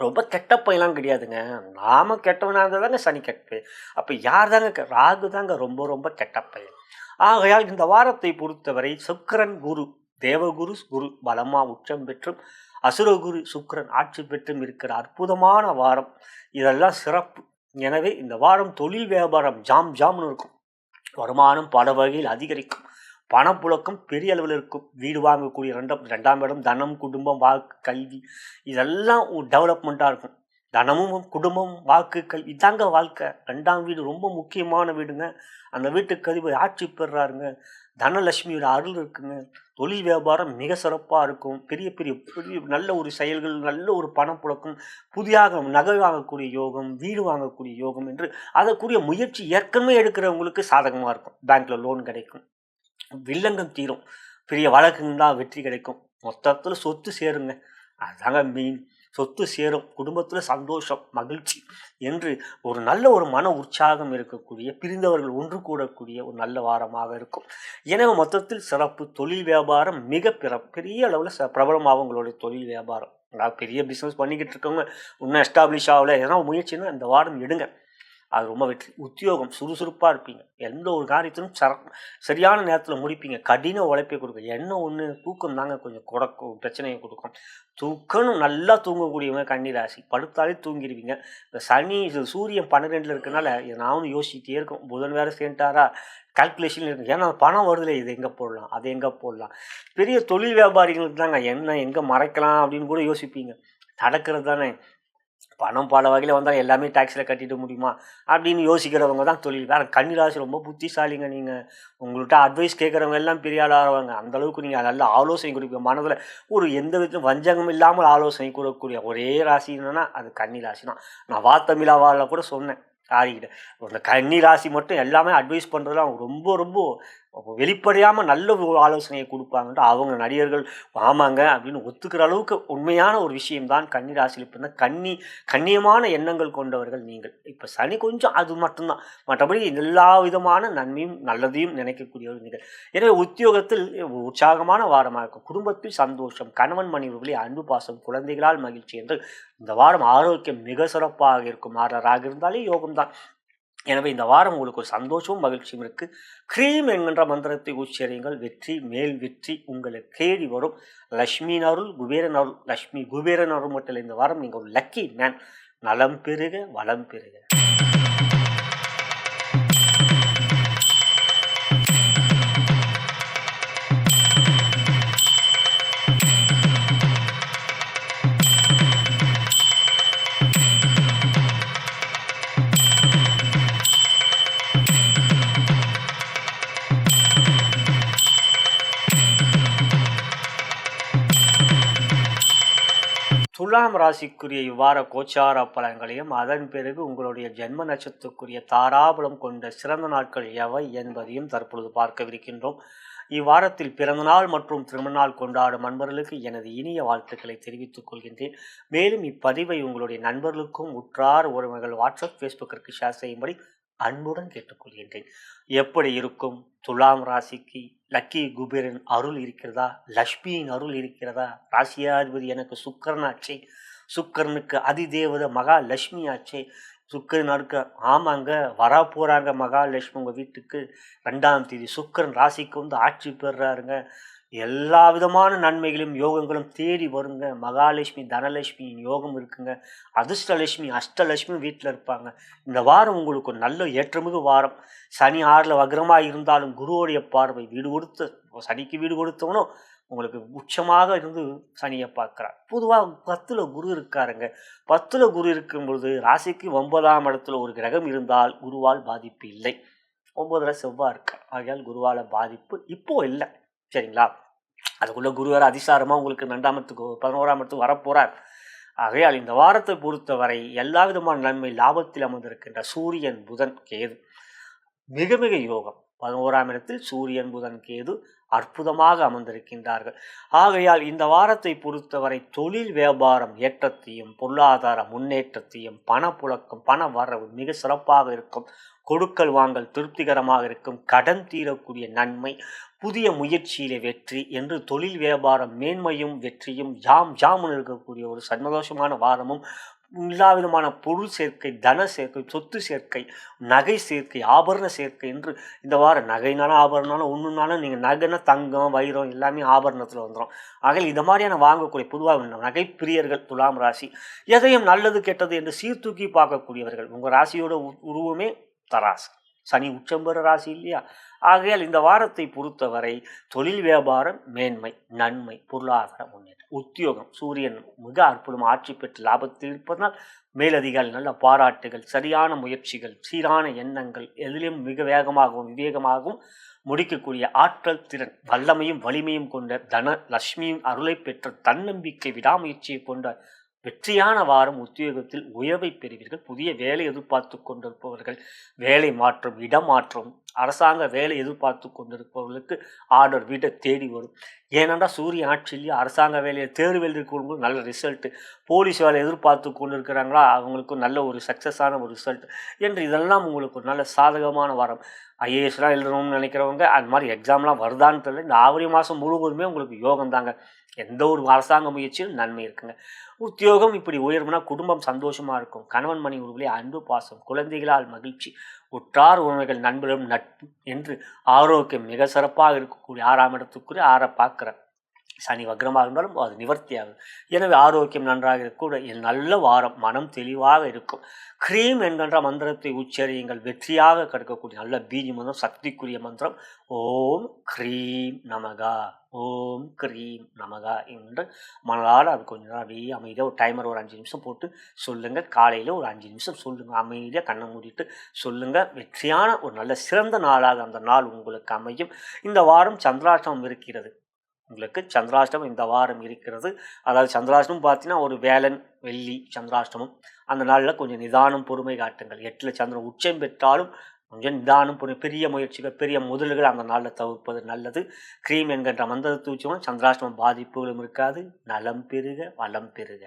ரொம்ப கெட்ட பையெல்லாம் கிடையாதுங்க, நாம கெட்டவனாக இருந்தால் தாங்க சனி கெட்டது. அப்போ யார் தாங்க, ராகு தாங்க ரொம்ப கெட்ட பையன். ஆகையால் இந்த வாரத்தை பொறுத்தவரை சுக்கிரன் குரு, தேவகுரு குரு பலமாக உச்சம் பெற்றும் அசுரகுரு சுக்கிரன் ஆட்சி பெற்றும் இருக்கிற அற்புதமான வாரம். இதெல்லாம் சிறப்பு. எனவே இந்த வாரம் தொழில் வியாபாரம் ஜாம்னு இருக்கும். வருமானம் பல வகையில் அதிகரிக்கும். பணப்புழக்கம் பெரிய அளவில் இருக்கும். வீடு வாங்கக்கூடிய 2ஆம் இடம் தனம், குடும்பம், வாக்கு, கல்வி, இதெல்லாம் டெவலப்மெண்ட்டாக இருக்கும். தனமும் குடும்பம், வாக்கு, கல்வி, இதாங்க வாழ்க்கை. 2ஆம் வீடு ரொம்ப முக்கியமான வீடுங்க. அந்த வீட்டுக்கு அதிபதி ஆட்சி பெறாருங்க. தனலட்சுமியோட அருள் இருக்குங்க. தொழில் வியாபாரம் மிக சிறப்பாக இருக்கும். பெரிய நல்ல ஒரு செயல்கள், நல்ல ஒரு பணப்புழக்கம், புதியாக நகை வாங்கக்கூடிய யோகம், வீடு வாங்கக்கூடிய யோகம் என்று அதற்குரிய முயற்சி ஏற்கனவே எடுக்கிறவங்களுக்கு சாதகமாக இருக்கும். பேங்க்கில் லோன் கிடைக்கும், வில்லங்கம் தீரும், பெரிய வழக்குங்களாம் வெற்றி கிடைக்கும், மொத்தத்தில் சொத்து சேருங்க. அதுதாங்க மெயின். சொத்து சேரும், குடும்பத்தில் சந்தோஷம், மகிழ்ச்சி என்று ஒரு நல்ல ஒரு மன உற்சாகம் இருக்கக்கூடிய, பிரிந்தவர்கள் ஒன்று கூடக்கூடிய ஒரு நல்ல வாரமாக இருக்கும். எனவே மொத்தத்தில் சிறப்பு. தொழில் வியாபாரம் மிக பெரிய அளவில் பிரபலமாகும். உங்களுடைய தொழில் வியாபாரம், அதாவது பெரிய பிஸ்னஸ் பண்ணிக்கிட்டு இருக்கவங்க இன்னும் எஸ்டாப்ளிஷ் ஆகலை, எதனா முயற்சின்னா இந்த வாரம் எடுங்க, அது ரொம்ப வெற்றி. உத்தியோகம் சுறுசுறுப்பாக இருப்பீங்க. எந்த ஒரு காரியத்திலும் சரியான நேரத்தில் முடிப்பீங்க. கடின உழைப்பை கொடுக்கும். என்ன ஒன்று, தூக்கம் தாங்க கொஞ்சம் பிரச்சனையை கொடுக்கும். தூக்கணும், நல்லா தூங்கக்கூடியவங்க கன்னி ராசி, படுத்தாலே தூங்கிடுவீங்க. இந்த சனி சூரியன் 12ல் இருக்கனால நானும் யோசிச்சுட்டே இருக்கும். புதன் வேறு சேர்ந்துட்டாரா, கால்குலேஷன் இருக்கு. ஏன்னா பணம் வருதுல, இது எங்கே போடலாம், அது எங்கே போடலாம். பெரிய தொழில் வியாபாரிகளுக்கு தாங்க எங்கே மறைக்கலாம் அப்படின்னு கூட யோசிப்பீங்க. நடக்கிறது தானே. பணம் பல வகையில் வந்தால் எல்லாமே டேக்ஸில் கட்டிட முடியுமா அப்படின்னு யோசிக்கிறவங்க தான் தொழில். வேறு கன்னிராசி ரொம்ப புத்திசாலிங்க. நீங்கள் உங்கள்கிட்ட அட்வைஸ் கேட்குறவங்க எல்லாம் பெரிய ஆளாகிறவங்க. அந்தளவுக்கு நீங்கள் நல்ல ஆலோசனை கொடுப்பீங்க. மனதில் ஒரு எந்த விதத்திலும் வஞ்சகம் இல்லாமல் ஆலோசனை கூறக்கூடிய ஒரே ராசி என்னன்னா அது கன்னிராசி தான். நான் வாத்தமிழாவால் கூட சொன்னேன் யாரிக்கிட்ட, அந்த கன்னி ராசி மட்டும் எல்லாமே அட்வைஸ் பண்ணுறதுலாம் ரொம்ப வெளிப்படையாமல் நல்ல ஒரு ஆலோசனையை கொடுப்பாங்கன்ட்டு அவங்க நடிகர்கள் ஆமாங்க அப்படின்னு ஒத்துக்கிற அளவுக்கு உண்மையான ஒரு விஷயம்தான் கன்னி ராசியில் பிறந்த கண்ணியமான எண்ணங்கள் கொண்டவர்கள் நீங்கள். இப்போ சனி கொஞ்சம் அது மட்டும்தான், மற்றபடி எல்லா விதமான நன்மையும் நல்லதையும் நினைக்கக்கூடியவர்கள் நீங்கள். எனவே உத்தியோகத்தில் உற்சாகமான வாரமாக இருக்கும். குடும்பத்தில் சந்தோஷம், கணவன் மனைவி அன்பு பாசம், குழந்தைகளால் மகிழ்ச்சி என்று இந்த வாரம் ஆரோக்கியம் மிக சிறப்பாக இருக்கும். ஆர்டராக இருந்தாலே யோகம்தான். எனவே இந்த வாரம் உங்களுக்கு ஒரு சந்தோஷமும் மகிழ்ச்சியும் இருக்கு. க்ரீம் என்கின்ற மந்திரத்தை உச்சரியுங்கள். வெற்றி மேல் வெற்றி உங்களை தேடி வரும். லக்ஷ்மியின் அருள், குபேரன் அருள். லக்ஷ்மி குபேரன் அருள் மட்டும் இல்லை, இந்த வாரம் நீங்கள் ஒரு லக்கி மேன். நலம் பெருக வளம் பெருக. துலாம் ராசிக்குரிய இவ்வார கோச்சார பலன்களையும் அதன் பிறகு உங்களுடைய ஜென்ம நட்சத்திரத்துக்குரிய தாராபலம் கொண்ட சிறந்த நாட்கள் எவை என்பதையும் தற்பொழுது பார்க்கவிருக்கின்றோம். இவ்வாரத்தில் பிறந்தநாள் மற்றும் திருமணநாள் கொண்டாடும் நண்பர்களுக்கு எனது இனிய வாழ்த்துக்களை தெரிவித்துக் கொள்கின்றேன். மேலும் இப்பதிவை உங்களுடைய நண்பர்களுக்கும் உற்றார் உறவுகள் வாட்ஸ்அப் ஃபேஸ்புக்கிற்கு ஷேர் செய்யும்படி அன்புடன் கேட்டுக்கொள்கின்றேன். எப்படி இருக்கும்? துலாம் ராசிக்கு லக்கி குபேரன் அருள் இருக்கிறதா? லக்ஷ்மியின் அருள் இருக்கிறதா? ராசியாதிபதி எனக்கு சுக்கரன் ஆச்சே, சுக்கரனுக்கு அதிதேவத மகா லட்சுமி ஆச்சே. சுக்கரன் இருக்க ஆமாங்க, வரா போகிறாங்க மகாலட்சுமி உங்கள் வீட்டுக்கு. 2ஆம் தேதி சுக்கரன் ராசிக்கு வந்து ஆட்சி பெறுறாருங்க. எல்லா விதமான நன்மைகளும் யோகங்களும் தேடி வருங்க. மகாலட்சுமி தனலட்சுமியின் யோகம் இருக்குங்க. அதிர்ஷ்டலட்சுமி அஷ்டலட்சுமி வீட்டில் இருப்பாங்க. இந்த வாரம் உங்களுக்கு ஒரு நல்ல ஏற்றமிகு வாரம். சனி 6ல் வக்ரமாக இருந்தாலும் குருவோடைய பார்வை வீடு கொடுத்து, சனிக்கு வீடு கொடுத்தவனும் உங்களுக்கு உச்சமாக இருந்து சனியை பார்க்குறார். பொதுவாக 10ல் குரு இருக்காருங்க. 10ல் குரு இருக்கும் பொழுது ராசிக்கு 9ஆம் இடத்துல ஒரு கிரகம் இருந்தால் குருவால் பாதிப்பு இல்லை. 9ல் செவ்வாய் இருக்கு, ஆகையால் குருவால் பாதிப்பு இப்போ இல்லை. சரிங்களா? அதுக்குள்ள குரு வேறு அதிசாரமாக உங்களுக்கு 2ஆம் 11ஆம் இடத்துக்கு வரப்போகிறார். ஆகையால் இந்த வாரத்தை பொறுத்தவரை எல்லா விதமான நன்மை லாபத்தில் அமர்ந்திருக்கின்ற சூரியன் புதன் கேது மிக மிக யோகம். 11ஆம் இடத்தில் சூரியன் புதன் கேது அற்புதமாக அமர்ந்திருக்கின்றார்கள். ஆகையால் இந்த வாரத்தை பொறுத்தவரை தொழில் வியாபாரம் ஏற்றத்தையும் பொருளாதார முன்னேற்றத்தையும் பணப்புழக்கம் பண வரவு மிக சிறப்பாக இருக்கும். கொடுக்கல் வாங்கல் திருப்திகரமாக இருக்கும். கடன் தீரக்கூடிய நன்மை, புதிய முயற்சியிலே வெற்றி என்று தொழில் வியாபாரம் மேன்மையும் வெற்றியும் ஜாமுன்னு இருக்கக்கூடிய ஒரு சந்தோஷமான வாரமும், எல்லா விதமான பொருள் சேர்க்கை, தன சேர்க்கை, சொத்து சேர்க்கை, நகை சேர்க்கை, ஆபரண சேர்க்கை என்று இந்த வாரம் நகைனாலும் ஆபரணாலும் ஒன்றுனாலும் நீங்கள் நகைனா தங்கம் வைரம் எல்லாமே ஆபரணத்தில் வந்துடும். ஆகையில் இந்த மாதிரியான வாங்கக்கூடிய பொதுவாக நகை பிரியர்கள் துலாம் ராசி எதையும் நல்லது கெட்டது என்று சீர்தூக்கி பார்க்கக்கூடியவர்கள். உங்கள் ராசியோட உருவமே தராசு. சனி உச்சம் பெற ராசி இல்லையா? ஆகையால் இந்த வாரத்தை பொறுத்தவரை தொழில் வியாபாரம் மேன்மை, நன்மை, பொருளாதார முன்னேற்றம், உத்தியோகம் சூரியன் மிக அற்புதம் ஆட்சி பெற்று லாபத்தில் இருப்பதனால் மேலதிகாரி நல்ல பாராட்டுகள், சரியான முயற்சிகள், சீரான எண்ணங்கள், எதிலும் மிக வேகமாகவும் விவேகமாகவும் முடிக்கக்கூடிய ஆற்றல் திறன், வல்லமையும் வலிமையும் கொண்ட தன லட்சுமியும் அருளை பெற்ற தன்னம்பிக்கை விடாமுயற்சியை கொண்ட வெற்றியான வாரம். உத்தியோகத்தில் உயர்வை பெறுவீர்கள். புதிய வேலை எதிர்பார்த்து கொண்டிருப்பவர்கள் வேலை மாற்றம், இடமாற்றம், அரசாங்க வேலை எதிர்பார்த்து கொண்டிருப்பவர்களுக்கு ஆர்டர் வீட்டை தேடி வரும். ஏனென்றால் சூரிய ஆட்சியிலேயே அரசாங்க வேலையை தேர்வு எழுதிக்கொள்ளும் நல்ல ரிசல்ட்டு. போலீஸ் வேலை எதிர்பார்த்து கொண்டு இருக்கிறாங்களா அவங்களுக்கும் நல்ல ஒரு சக்ஸஸான ஒரு ரிசல்ட் என்று இதெல்லாம் உங்களுக்கு ஒரு நல்ல சாதகமான வாரம். ஐஏஎஸ்லாம் எழுதணும்னு நினைக்கிறவங்க அந்த மாதிரி எக்ஸாம்லாம் வருதான்னு தெரியல. இந்த ஆவணி மாதம் முழுவதுமே உங்களுக்கு யோகம் தாங்க. எந்த ஒரு அரசாங்க முயற்சியும் நன்மை இருக்குங்க. உத்தியோகம் இப்படி உயர்வுனா குடும்பம் சந்தோஷமாக இருக்கும். கணவன் மனைவி உறவுகளே அன்பு பாசம், குழந்தைகளால் மகிழ்ச்சி, உற்றார் உறவுகள் நண்பர்களும் நட்பு என்று ஆரோக்கியம் மிக சிறப்பாக இருக்கக்கூடிய 6ஆம் இடத்துக்குரிய 6 பார்க்குற சனி வக்ரமாக இருந்தாலும் அது நிவர்த்தி ஆகுது. எனவே ஆரோக்கியம் நன்றாக இருக்கக்கூட நல்ல வாரம். மனம் தெளிவாக இருக்கும். க்ரீம் என்கின்ற மந்திரத்தை உச்சரியுங்கள். வெற்றியாக கிடைக்கக்கூடிய நல்ல பீஜ மந்திரம், சக்திக்குரிய மந்திரம். ஓம் க்ரீம் நமகா, ஓம் க்ரீம் நமகா என்று மனதால் அது கொஞ்ச நேரம் அப்படியே அமைதியாக ஒரு டைமர் ஒரு 5 நிமிஷம் போட்டு சொல்லுங்கள். காலையில் ஒரு 5 நிமிஷம் சொல்லுங்கள். அமைதியாக கண்ணை மூடிட்டு சொல்லுங்கள். வெற்றியான ஒரு நல்ல சிறந்த நாளாக அந்த நாள் உங்களுக்கு அமையும். இந்த வாரம் சந்திராஷ்டமம் இருக்கிறது. உங்களுக்கு சந்திராஷ்டமம் இந்த வாரம் இருக்கிறது. அதாவது சந்திராஷ்டமம் பார்த்தீங்கன்னா ஒரு வேலன் வெள்ளி சந்திராஷ்டமம். அந்த நாளில் கொஞ்சம் நிதானம் பொறுமை காட்டுங்கள். 8ல் சந்திரன் உச்சம் பெற்றாலும் கொஞ்சம் நிதானம், பெரிய முயற்சிகள், பெரிய முதல்கள் அந்த நாளில் தவிர்ப்பது நல்லது. க்ரீம் என்கின்ற மந்திரத்தை வச்சுக்கோங்க. சந்திராஷ்டமம் பாதிப்புகளும் இருக்காது. நலம் பெருக, வளம் பெருக.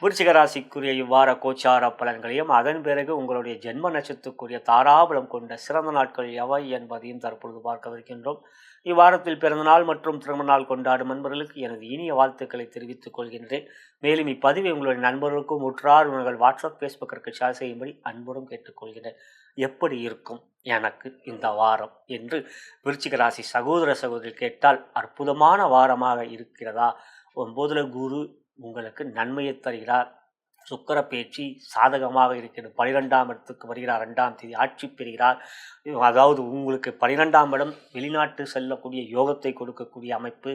விருச்சிக ராசிக்குரிய இவ்வார கோச்சார பலன்களையும் அதன் பிறகு உங்களுடைய ஜென்ம நட்சத்திரத்துக்குரிய தாராபலம் கொண்ட சிறந்த நாட்கள் எவை என்பதையும் தற்பொழுது பார்க்கவிருக்கின்றோம். இவ்வாரத்தில் பிறந்தநாள் மற்றும் திருமண நாள் கொண்டாடும் நண்பர்களுக்கு எனது இனிய வாழ்த்துக்களை தெரிவித்துக் கொள்கின்றேன். மேலும் இப்பதிவை உங்களுடைய நண்பர்களுக்கும் உற்றார் உங்கள் வாட்ஸ்அப் ஃபேஸ்புக்கிற்கு ஷேர் செய்யும்படி அன்புடன் கேட்டுக்கொள்கிறேன். எப்படி இருக்கும் எனக்கு இந்த வாரம் என்று விருச்சிக ராசி சகோதர சகோதரி கேட்டால், அற்புதமான வாரமாக இருக்கிறதா? 9ல் குரு உங்களுக்கு நன்மையை தருகிறார். சுக்கிர பேச்சு சாதகமாக இருக்கிறது. 12ஆம் இடத்துக்கு வருகிறார். 2ஆம் தேதி ஆட்சி பெறுகிறார். அதாவது உங்களுக்கு 12ஆம் இடம் வெளிநாட்டு செல்லக்கூடிய யோகத்தை கொடுக்கக்கூடிய அமைப்பு.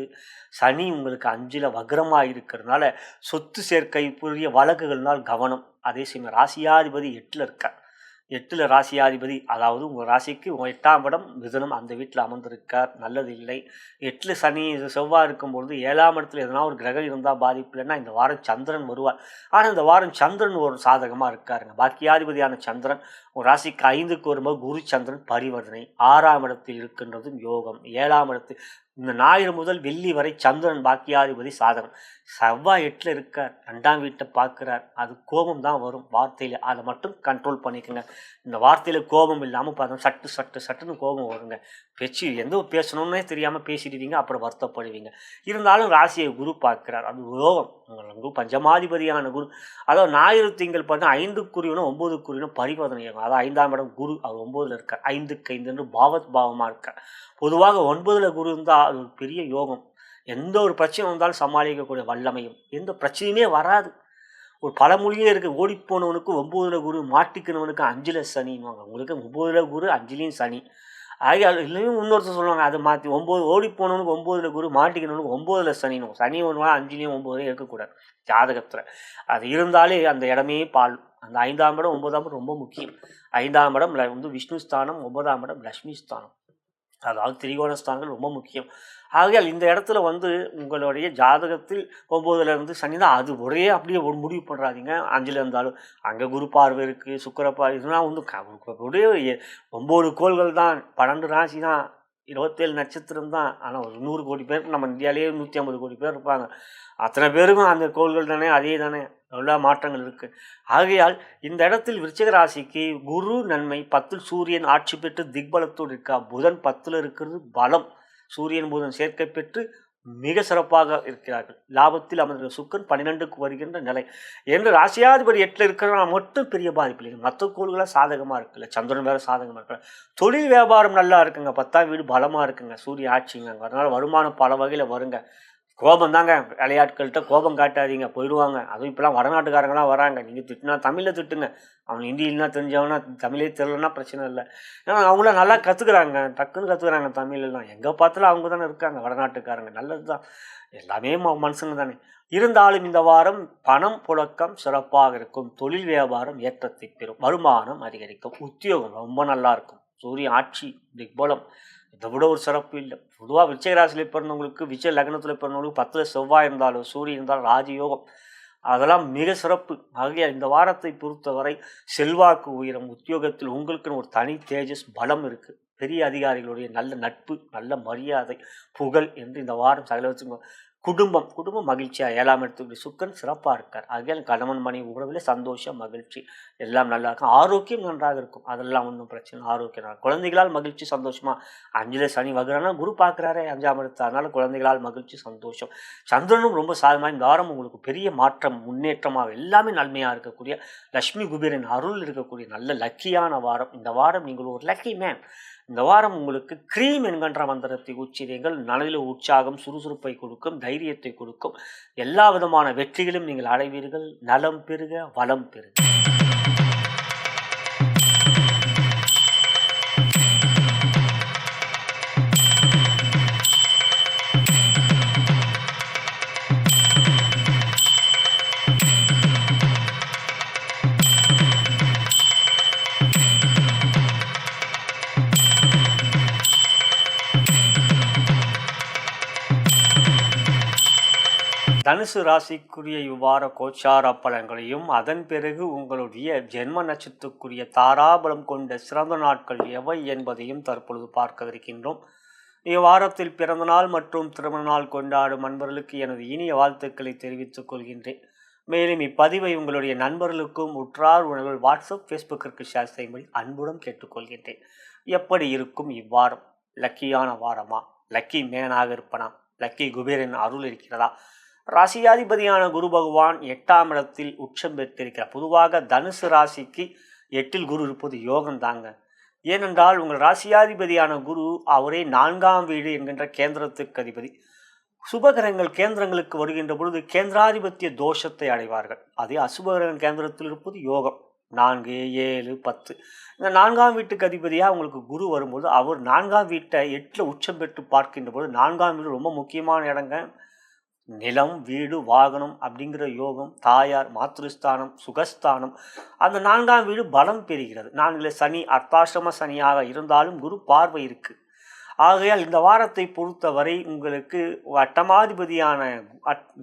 சனி உங்களுக்கு 5ல் வக்ரமாக இருக்கிறதுனால சொத்து சேர்க்கை புரிய வழக்குகள்னால் கவனம். அதே சமயம் ராசியாதிபதி 8ல் இருக்கார். 8ல் ராசியாதிபதி, அதாவது உங்கள் ராசிக்கு 8ஆம் இடம் மிதுனம், அந்த வீட்டில் அமர்ந்திருக்கார். நல்லது இல்லை. 8ல் சனி செவ்வாய் இருக்கும்பொழுது 7ஆம் இடத்துல எதனா ஒரு கிரகம் இருந்தால் பாதிப்பு இல்லைன்னா இந்த வாரம் சந்திரன் வருவார். ஆனால் இந்த வாரம் சந்திரன் ஒரு சாதகமாக இருக்காருங்க. பாக்கியாதிபதியான சந்திரன் ஒரு ராசிக்கு 5க்கு வரும்போது குரு சந்திரன் பரிவர்த்தனை. 6ஆம் இடத்தில் இருக்கின்றதும் யோகம். 7ஆம் இடத்தில் இந்த ஞாயிறு முதல் வெள்ளி வரை சந்திரன் பாக்கியாதிபதி சாதகம். செவ்வாய் 8ல் இருக்கார். 2ஆம் வீட்டை பார்க்குறார். அது கோபம் தான் வரும் வார்த்தையில். அதை மட்டும் கண்ட்ரோல் பண்ணிக்கோங்க. இந்த வார்த்தையில் கோபம் இல்லாமல் பார்த்தோம் சட்டுன்னு கோபம் வருங்க. பேச்சு எந்த பேசணும்னே தெரியாமல் பேசிடுவீங்க. அப்புறம் வருத்தப்படுவீங்க. இருந்தாலும் ராசியை குரு பார்க்கிறார். அது யோகம். உங்களுக்கு பஞ்சமாதிபதியான குரு. அதாவது ஞாயிறு திங்கள் பார்த்தா 5க்குரியனும் 9க்குரியனும் பரிவர்த்தனையாகும். அதாவது 5ஆம் இடம் குரு, அவர் 9ல் இருக்கார். 5க்கு 5 என்று பாவமாக இருக்கார். பொதுவாக 9ல் குரு இருந்தால் அது ஒரு பெரிய யோகம். எந்த ஒரு பிரச்சனை வந்தாலும் சமாளிக்கக்கூடிய வல்லமையும், எந்த பிரச்சனையுமே வராது. ஒரு பழமொழியே இருக்குது, ஓடிப்போனவனுக்கு 9ல் குரு, மாட்டிக்கினவனுக்கு 5ல் சனின்வாங்க. உங்களுக்கு 9ல் குரு 5லையும் சனி. ஆகிய இல்லையும் இன்னொருத்தர் சொல்லுவாங்க, அதை மாற்றி 9 ஓடிப்போனவனுக்கு 9ல் குரு, மாட்டிக்கினவனுக்கு 9ல் சனின்னு. சனி 5லையும் 9லையும் இருக்கக்கூடாது ஜாதகத்தில். அது இருந்தாலே அந்த இடமே பால். அந்த 5ஆம் இடம் 9ஆம் இடம் ரொம்ப முக்கியம். 5ஆம் இடம் விஷ்ணு ஸ்தானம், 9ஆம் இடம் லக்ஷ்மி ஸ்தானம். அதாவது திரிகோணஸ்தானங்கள் ரொம்ப முக்கியம். ஆகையால் இந்த இடத்துல உங்களுடைய ஜாதகத்தில் 9ல் இருந்து சனி தான். அது ஒரே அப்படியே ஒரு முடிவு பண்ணுறாதீங்க. 5ல் இருந்தாலும் அங்கே குரு பார்வை இருக்குது, சுக்கிர பார்வை, இதெல்லாம் அப்படியே 9 கோள்கள் தான், 12 ராசி தான், 27 நட்சத்திரம் தான். ஆனால் ஒரு 100 கோடி பேருக்கு நம்ம இந்தியாவிலேயே 150 கோடி பேர் இருப்பாங்க. அத்தனை பேருக்கும் அந்த கோள்கள் தானே, அதே தானே, எல்லா மாற்றங்கள் இருக்குது. ஆகையால் இந்த இடத்தில் விருச்சிக ராசிக்கு குரு நன்மை. 10ல் சூரியன் ஆட்சி பெற்று திக்பலத்தோடு இருக்கா. புதன் 10ல் இருக்கிறது பலம். சூரியன் புதன் சேர்க்கை பெற்று மிக சிறப்பாக இருக்கிறார்கள். லாபத்தில் அமர்ந்த சுக்கரன் 12க்கு வருகின்ற நிலை என்று ராசியாதிபதி 8ல் இருக்கிறவங்க மட்டும் பெரிய பாதிப்பு இல்லைங்க. மற்ற கோள்களாக சாதகமாக இருக்குல்ல. சந்திரன் வேறு சாதகமாக இருக்கல. தொழில் வியாபாரம் நல்லா இருக்குங்க. 10ஆம் வீடு பலமாக இருக்குங்க. சூரிய ஆட்சிங்க. அதனால் வருமானம் பல வகையில் வருங்க. கோபம் தாங்க. விளையாட்கள்கிட்ட கோபம் காட்டாதீங்க, போயிடுவாங்க. அதுவும் இப்போலாம் வடநாட்டுக்காரங்களாம் வராங்க. நீங்கள் திட்டினா தமிழில் திட்டுங்க. அவன் ஹிந்தியில்னா தெரிஞ்சவனா, தமிழே தெரியலன்னா பிரச்சனை இல்லை. ஏன்னா அவங்களாம் நல்லா கற்றுக்குறாங்க, டக்குன்னு கற்றுக்குறாங்க தமிழ்லாம். எங்கே பார்த்தாலும் அவங்க தானே இருக்காங்க வடநாட்டுக்காரங்க. நல்லது தான், எல்லாமே மனுஷங்க தானே. இருந்தாலும் இந்த வாரம் பணம் புழக்கம் சிறப்பாக இருக்கும். தொழில் வியாபாரம் ஏற்றத்தை பெறும். வருமானம் அதிகரிக்கும். உத்தியோகம் ரொம்ப நல்லா இருக்கும். சூரிய ஆட்சி திக்பலம். இதை விட ஒரு சிறப்பு இல்லை. பொதுவாக விருச்சிக ராசியில் பிறந்தவங்களுக்கு, விருச்சிக லக்னத்தில் பிறந்தவங்களுக்கு 10ல் செவ்வாய் இருந்தாலும் சூரியன் இருந்தாலும் ராஜயோகம். அதெல்லாம் மிக சிறப்பு. ஆகிய இந்த வாரத்தை பொறுத்தவரை செல்வாக்கு உயரம். உத்தியோகத்தில் உங்களுக்குன்னு ஒரு தனி தேஜஸ் பலம் இருக்குது. பெரிய அதிகாரிகளுடைய நல்ல நட்பு, நல்ல மரியாதை, புகழ் என்று இந்த வாரம் சகல வச்சுங்க. குடும்பம் மகிழ்ச்சியாக 7ஆம் இடத்துக்கு சுக்கரன் சிறப்பாக இருக்கார். ஆகியால் கணவன் மனைவி உறவில் சந்தோஷம், மகிழ்ச்சி எல்லாம் நல்லா இருக்கும். ஆரோக்கியம் நன்றாக இருக்கும். அதெல்லாம் ஒன்றும் பிரச்சனை. ஆரோக்கியம் குழந்தைகளால் மகிழ்ச்சி, சந்தோஷமாக. 5ல் சனி வகுறானா குரு பார்க்குறாரே 5ஆம் இடத்து. அதனால் குழந்தைகளால் மகிழ்ச்சி, சந்தோஷம். சந்திரனும் ரொம்ப சாதகமாக. இந்த வாரம் உங்களுக்கு பெரிய மாற்றம், முன்னேற்றமாக, எல்லாமே நன்மையாக இருக்கக்கூடிய லக்ஷ்மி குபேரன் அருள் இருக்கக்கூடிய நல்ல லக்கியான வாரம். இந்த வாரம் நீங்கள் ஒரு லக்கி மேன். இந்த வாரம் உங்களுக்கு க்ரீம் என்கின்ற மந்திரத்தை உச்சரியுங்கள். நனவில் உற்சாகம், சுறுசுறுப்பை கொடுக்கும், தைரியத்தை கொடுக்கும். எல்லா விதமான வெற்றிகளும் நீங்கள் அடைவீர்கள். நலம் பெறுக, வளம் பெறுக. தனுசு ராசிக்குரிய இவ்வார கோச்சார பலன்களையும் அதன் பிறகு உங்களுடைய ஜென்ம நட்சத்திரத்துக்குரிய தாராபலம் கொண்ட சிறந்த நாட்கள் எவை என்பதையும் தற்பொழுது பார்க்கவிருக்கின்றோம். இவ்வாரத்தில் பிறந்தநாள் மற்றும் திருமண நாள் கொண்டாடும் நண்பர்களுக்கு எனது இனிய வாழ்த்துக்களை தெரிவித்துக் கொள்கின்றேன். மேலும் இப்பதிவை உங்களுடைய நண்பர்களுக்கும் உற்றார் உணர்வுகள் வாட்ஸ்அப் ஃபேஸ்புக்கிற்கு ஷேர் செய்யும்படி அன்புடன் கேட்டுக்கொள்கின்றேன். எப்படி இருக்கும் இவ்வாரம்? லக்கியான வாரமா? லக்கி மேனாக இருப்பனா? லக்கி குபேரன் அருள் இருக்கிறதா? ராசியாதிபதியான குரு பகவான் 8ஆம் இடத்தில் உச்சம் பெற்றிருக்கிறார். பொதுவாக தனுசு ராசிக்கு 8இல் குரு இருப்பது யோகம் தாங்க. ஏனென்றால் உங்கள் ராசியாதிபதியான குரு அவரே 4ஆம் வீடு என்கின்ற கேந்திரத்துக்கு அதிபதி. சுபகிரகங்கள் கேந்திரங்களுக்கு வருகின்ற பொழுது கேந்திராதிபத்திய தோஷத்தை அடைவார்கள். அதே அசுபகிரகம் கேந்திரத்தில் இருப்பது யோகம். 4, 7, 10 இந்த 4ஆம் வீட்டுக்கு அதிபதியாக உங்களுக்கு குரு வரும்போது அவர் 4ஆம் வீட்டை 8இல் உச்சம் பெற்று பார்க்கின்ற பொழுது 4ஆம் வீடு ரொம்ப முக்கியமான இடங்க. நிலம், வீடு, வாகனம் அப்படிங்கிற யோகம், தாயார், மாத்ருஸ்தானம், சுகஸ்தானம், அந்த 4ஆம் வீடு பலம் பெறுகிறது. 4இல் சனி அர்த்தாசிரம சனியாக இருந்தாலும் குரு பார்வை இருக்கு. ஆகையால் இந்த வாரத்தை பொறுத்தவரை உங்களுக்கு அட்டமாதிபதியான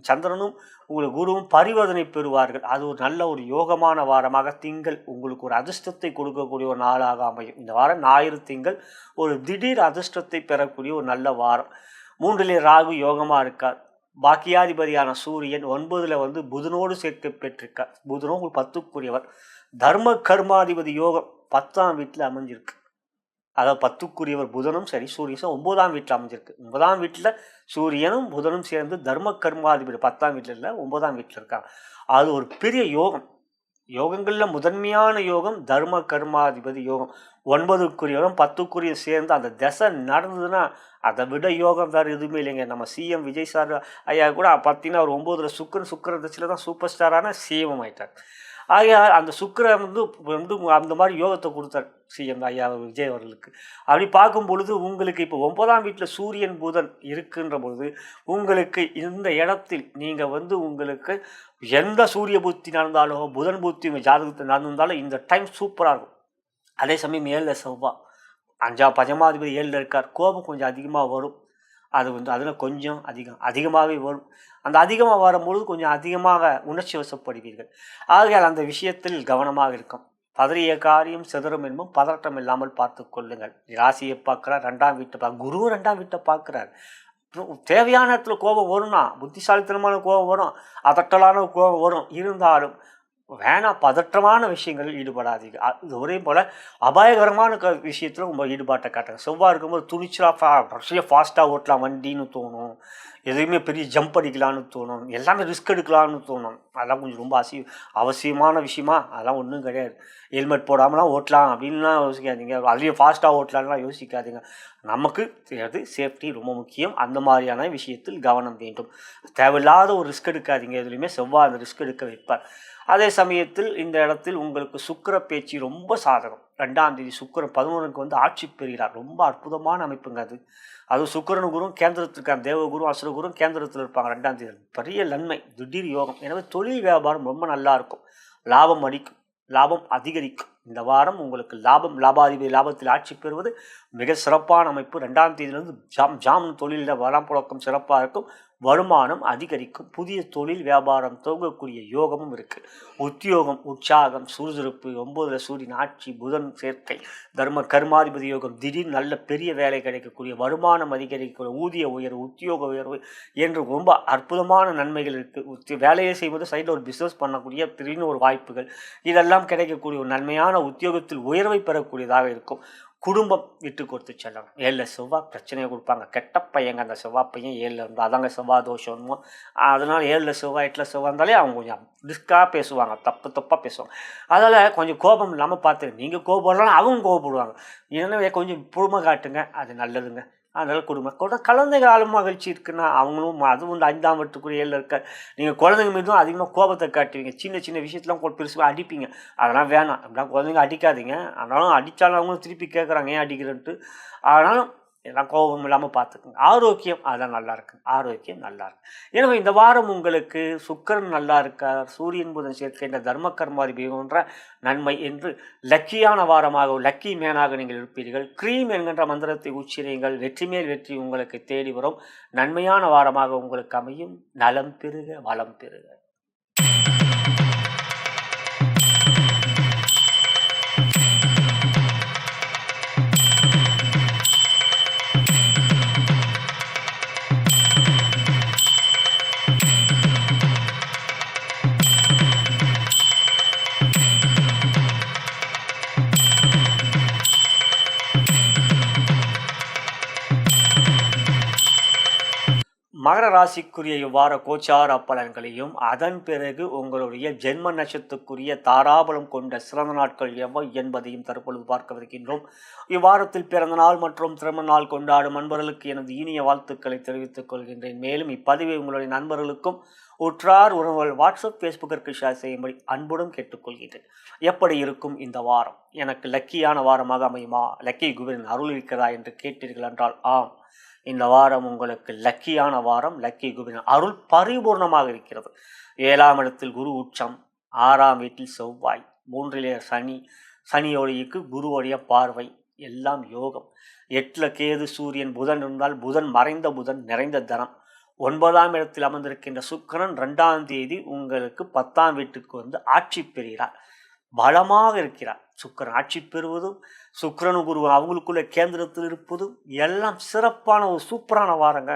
சந்திரனும் உங்களுக்கு குருவும் பரிவர்த்தனை பெறுவார்கள். அது ஒரு நல்ல ஒரு யோகமான வாரமாக திங்கள் உங்களுக்கு ஒரு அதிர்ஷ்டத்தை கொடுக்கக்கூடிய ஒரு நாளாக அமையும். இந்த வாரம் ஞாயிறு திங்கள் ஒரு திடீர் அதிர்ஷ்டத்தை பெறக்கூடிய ஒரு நல்ல வாரம். 3இலே ராகு யோகமாக இருக்கார். பாக்கியாதிபதியான சூரியன் 9இல் புதனோடு சேர்க்க பெற்றிருக்கார். புதனோ உங்களுக்கு 10க்குரியவர். தர்ம கர்மாதிபதி யோகம் 10ஆம் வீட்டில் அமைஞ்சிருக்கு. அதாவது 10க்குரியவர் புதனும் சரி சூரியனும் 9ஆம் வீட்டில் அமைஞ்சிருக்கு. 9ஆம் வீட்டில் சூரியனும் புதனும் சேர்ந்து தர்ம கர்மாதிபதி 10ஆம் வீட்டில் இல்லை 9ஆம் வீட்டில் இருக்காங்க. அது ஒரு பெரிய யோகம். யோகங்களில் முதன்மையான யோகம் தர்ம கர்மாதிபதி யோகம். 9க்குரியவரும் 10க்குரிய சேர்ந்து அந்த தசை நடந்ததுன்னா அதை விட யோகம் வேறு எதுவுமே இல்லைங்க. நம்ம சிஎம் விஜய் சார் ஐயா கூட பார்த்தீங்கன்னா அவர் 9இல் சுக்கர தசையில் தான் சூப்பர் ஸ்டாரான சிஎம் ஆகிட்டார். ஆகிய அந்த சுக்கிரன் அந்த மாதிரி யோகத்தை கொடுத்தார் சிஎம் ஐயா விஜய் அவர்களுக்கு. அப்படி பார்க்கும் பொழுது உங்களுக்கு இப்போ 9ஆம் வீட்டில் சூரியன் புதன் இருக்கின்ற பொழுது உங்களுக்கு இந்த இடத்தில் நீங்கள் உங்களுக்கு எந்த சூரிய புத்தி நடந்தாலோ புதன் புத்தி உங்கள் ஜாதகத்தை நடந்திருந்தாலும் இந்த டைம் சூப்பராக இருக்கும். அதே சமயம் 7இல் செவ்வாய் 5ஆதிபதி 7இல் இருக்கார். கோபம் கொஞ்சம் அதிகமாக வரும். அது அதில் கொஞ்சம் அதிகமாகவே வரும். அந்த அதிகமாக வரும்பொழுது கொஞ்சம் அதிகமாக உணர்ச்சி வசப்படுவீர்கள். ஆகையால் அந்த விஷயத்தில் கவனமாக இருக்கும். பதறிய காரியம் சிதறும் என்பதும் பதற்றம் இல்லாமல் பார்த்து கொள்ளுங்கள். ராசியை பார்க்குறார், 2ஆம் வீட்டை குரு 2ஆம் வீட்டை பார்க்குறார். தேவையான இடத்துல கோபம் வரும்னா புத்திசாலித்தனமான கோபம் வரும், அதட்டலான கோபம் வரும். இருந்தாலும் வேணாம், பதற்றமான விஷயங்களில் ஈடுபடாதீங்க. இது ஒரே போல் அபாயகரமான விஷயத்தில் ரொம்ப ஈடுபாட்டை காட்டுங்க. செவ்வாய் இருக்கும்போது துணிச்சலாக ஃபாஸ்ட்டாக ஓட்டலாம் வண்டின்னு தோணும். எதுவுமே பெரிய ஜம்ப் அடிக்கலான்னு தோணும். எல்லாமே ரிஸ்க் எடுக்கலான்னு தோணும். அதெல்லாம் கொஞ்சம் ரொம்ப அவசியமான விஷயமா அதெல்லாம் ஒன்றும் கிடையாது. ஹெல்மெட் போடாமலாம் ஓட்டலாம் அப்படின்லாம் யோசிக்காதீங்க. அதுலேயும் ஃபாஸ்ட்டாக ஓட்டலான்லாம் யோசிக்காதீங்க. நமக்கு அது சேஃப்டி ரொம்ப முக்கியம். அந்த மாதிரியான விஷயத்தில் கவனம் வேண்டும். தேவையில்லாத ஒரு ரிஸ்க் எடுக்காதீங்க. எதுலேயுமே செவ்வாய் அந்த ரிஸ்க் எடுக்க வைப்பார். அதே சமயத்தில் இந்த இடத்தில் உங்களுக்கு சுக்கிர பேச்சு ரொம்ப சாதகம். 2ஆம் தேதி சுக்கிரன் 11க்கு ஆட்சி பெறுகிறார். ரொம்ப அற்புதமான அமைப்புங்க அது. அதுவும் சுக்கிரன் குரும் கேந்திரத்திற்கான தேவகுரும் அசுரகுரும் கேந்திரத்தில் இருப்பாங்க 2ஆம் தேதி. பெரிய நன்மை, திடீர் யோகம். எனவே தொழில் வியாபாரம் ரொம்ப நல்லா இருக்கும். லாபம் அடிக்கும், லாபம் அதிகரிக்கும். இந்த வாரம் உங்களுக்கு லாபாதிபதி லாபத்தில் ஆட்சி பெறுவது மிக சிறப்பான அமைப்பு. 2ஆம் தேதியிலிருந்து ஜாம் தொழிலில் வளம் புழக்கம் சிறப்பாக இருக்கும். வருமானம் அதிகரிக்கும். புதிய தொழில் வியாபாரம் துவங்கக்கூடிய யோகமும் இருக்குது. உத்தியோகம் உற்சாகம் சுறுசுறுப்பு. 9இல் சூரியன் ஆட்சி, புதன் சேர்க்கை, தர்ம கர்மாதிபதி யோகம், திடீர் நல்ல பெரிய வேலை கிடைக்கக்கூடிய, வருமானம் அதிகரிக்கக்கூடிய, ஊதிய உயர்வு, உத்தியோக உயர்வு என்று ரொம்ப அற்புதமான நன்மைகள் இருக்குது. வேலையை செய்வது சைடில் ஒரு பிஸ்னஸ் பண்ணக்கூடிய திடீர்னு ஒரு வாய்ப்புகள் இதெல்லாம் கிடைக்கக்கூடிய ஒரு நன்மையான உத்தியோகத்தில் உயர்வை பெறக்கூடியதாக இருக்கும். குடும்பம் விட்டு கொடுத்து செல்லணும். 7இல் செவ்வாய் பிரச்சனையை கொடுப்பாங்க. கெட்ட பையங்க அந்த செவ்வாய் பையன் 7இல் இருந்தால் அதாங்க செவ்வாய் தோஷமோ. அதனால் 7இல் செவ்வாய் 8இல் செவ்வாய் இருந்தாலே அவங்க கொஞ்சம் ரிஸ்க்காக பேசுவாங்க, தப்பாக பேசுவாங்க. அதனால் கொஞ்சம் கோபம் இல்லாமல் பார்த்துங்க. நீங்கள் கோபப்படலாம், அவங்க கோபப்படுவாங்க. எனவே கொஞ்சம் பொறுமை காட்டுங்க, அது நல்லதுங்க. அதனால் குடும்பம் குழந்தைகள் ஆளும் மகிழ்ச்சி இருக்குன்னா அவங்களும் அதுவும் 5ஆம் வீட்டுக்குரிய 7இல் இருக்க. நீங்கள் குழந்தைங்க மீதும் அதிகமாக கோபத்தை காட்டுவீங்க. சின்ன சின்ன விஷயத்தெலாம் பெருசாக அடிப்பீங்க. அதெல்லாம் வேணாம். அப்படின்னா குழந்தைங்க அடிக்காதீங்க. ஆனாலும் அடித்தாலும் அவங்களும் திருப்பி கேட்குறாங்க ஏன் அடிக்கிறேன்ட்டு. ஆனாலும் எல்லாம் கோபம் இல்லாமல் பார்த்துக்குங்க. ஆரோக்கியம் அதான் நல்லா இருக்குங்க. ஆரோக்கியம் நல்லா இருக்கு. எனவே இந்த வாரம் உங்களுக்கு சுக்கிரன் நல்லா இருக்கார், சூரியன் புதன் சேர்க்கை இந்த தர்ம கர்மாதி போன்ற நன்மை என்று லக்கியான வாரமாக லக்கி மேனாக நீங்கள் இருப்பீர்கள். க்ரீம் என்கின்ற மந்திரத்தை உச்சரியுங்கள். வெற்றி மேல் வெற்றி உங்களுக்கு தேடி வரும். நன்மையான வாரமாக உங்களுக்கு அமையும். நலம் பெறுக, வளம் பெறுக. மகர ராசிக்குரிய இவ்வார கோச்சார பலன்களையும் அதன் பிறகு உங்களுடைய ஜென்ம நட்சத்திரத்துக்குரிய தாராபலம் கொண்ட சிறந்த நாட்கள் எவை என்பதையும் தற்பொழுது பார்க்கவிருக்கின்றோம். இவ்வாரத்தில் பிறந்த நாள் மற்றும் திருமண நாள் கொண்டாடும் நண்பர்களுக்கு எனது இனிய வாழ்த்துக்களை தெரிவித்துக் கொள்கின்றேன். மேலும் இப்பதிவை உங்களுடைய நண்பர்களுக்கும் உற்றார் உறவுகள் வாட்ஸ்அப் ஃபேஸ்புக்கிற்கு ஷேர் செய்யும்படி அன்புடன் கேட்டுக்கொள்கின்றேன். எப்படி இருக்கும் இந்த வாரம்? எனக்கு லக்கியான வாரமாக அமையுமா? லக்கி குபேரன் அருள் இருக்கிறதா என்று கேட்டீர்கள் என்றால் ஆம், இந்த வாரம் உங்களுக்கு லக்கியான வாரம். லக்கி குபேரன் அருள் பரிபூர்ணமாக இருக்கிறது. 7ஆம் இடத்தில் குரு உச்சம், 6ஆம் வீட்டில் செவ்வாய், 3லே சனி, சனியோடைக்கு குருவோடைய பார்வை, எல்லாம் யோகம். 8ல் கேது சூரியன் புதன் இருந்தால் புதன் மறைந்த புதன் நிறைந்த தனம். 9ஆம் இடத்தில் அமர்ந்திருக்கின்ற சுக்கிரன் 2ஆம் தேதி உங்களுக்கு 10ஆம் வீட்டுக்கு வந்து ஆட்சி பெறுகிறார். பலமாக இருக்கிறார். சுக்கிரன் ஆட்சி பெறுவதும் சுக்கிரனு குரு அவங்களுக்குள்ள கேந்திரத்தில் இருப்பதும் எல்லாம் சிறப்பான ஒரு சூப்பரான வாரங்க.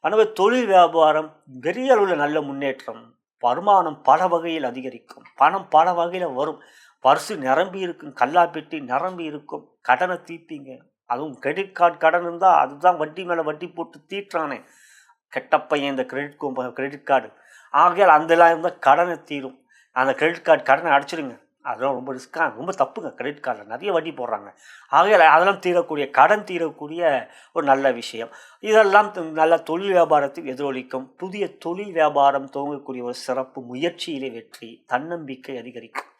எனவே தொழில் வியாபாரம் பெரிய அளவில் நல்ல முன்னேற்றம், வருமானம் பல வகையில் அதிகரிக்கும், பணம் பல வகையில் வரும், பர்சு நிரம்பி இருக்கும், கல்லாப்பெட்டி நிரம்பி இருக்கும், கடனை தீர்ப்பீங்க. அதுவும் கிரெடிட் கார்டு கடன் இருந்தால் அதுதான் வட்டி மேலே வட்டி போட்டு தீட்டுறானே கெட்ட பையன் இந்த கிரெடிட் கார்டு. ஆகையால் அதெல்லாம் இருந்தால் கடனை தீரும். அந்த கிரெடிட் கார்டு கடனை அடிச்சிடுங்க. அதெல்லாம் ரொம்ப ரிஸ்க்காக, ரொம்ப தப்புங்க. கிரெடிட் கார்டில் நிறைய வட்டி போடுறாங்க. ஆகையால் அதெல்லாம் தீரக்கூடிய கடன் தீரக்கூடிய ஒரு நல்ல விஷயம். இதெல்லாம் நல்ல தொழில் வியாபாரத்தில் எதிரொலிக்கும். புதிய தொழில் வியாபாரம் துவங்கக்கூடிய ஒரு சிறப்பு முயற்சியிலே வெற்றி, தன்னம்பிக்கை அதிகரிக்கும்.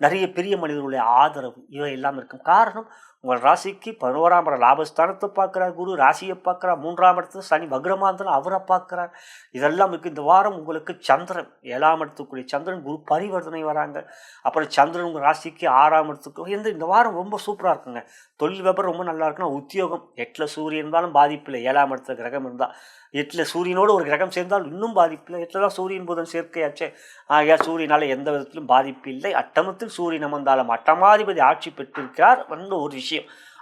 நிறைய பெரிய மனிதர்களுடைய ஆதரவு இவை எல்லாம் இருக்கும். காரணம், உங்கள் ராசிக்கு 11ஆம் இடம் லாபஸ்தானத்தை பார்க்குறார் குரு, ராசியை பார்க்குறார். 3ஆம் இடத்துல சனி வக்ரமாந்தரம் அவரை பார்க்குறார். இதெல்லாம் இருக்குது. இந்த வாரம் உங்களுக்கு சந்திரன் 7ஆம் இடத்துக்குரிய சந்திரன் குரு பரிவர்த்தனை வராங்க. அப்புறம் சந்திரன் உங்கள் ராசிக்கு 6ஆம் இடத்துக்கு இந்த வாரம் ரொம்ப சூப்பராக இருக்குங்க. தொழில் வியாபாரம் ரொம்ப நல்லா இருக்குன்னா உத்தியோகம் 8ல் சூரியன் இருந்தாலும் பாதிப்பில்லை. 7ஆம் இடத்துல கிரகம் இருந்தால் 8ல் சூரியனோடு ஒரு கிரகம் சேர்ந்தால் இன்னும் பாதிப்பில்லை. 8ல் தான் சூரியன் புதன் சேர்க்கையாச்சே. ஆகையால் சூரியனால் எந்த விதத்திலும் பாதிப்பு இல்லை. அட்டமத்தில் சூரியன் அமர்ந்தாலும் அட்டமாதிபதி ஆட்சி பெற்றிருக்கிறார். ஒரு விஷயம்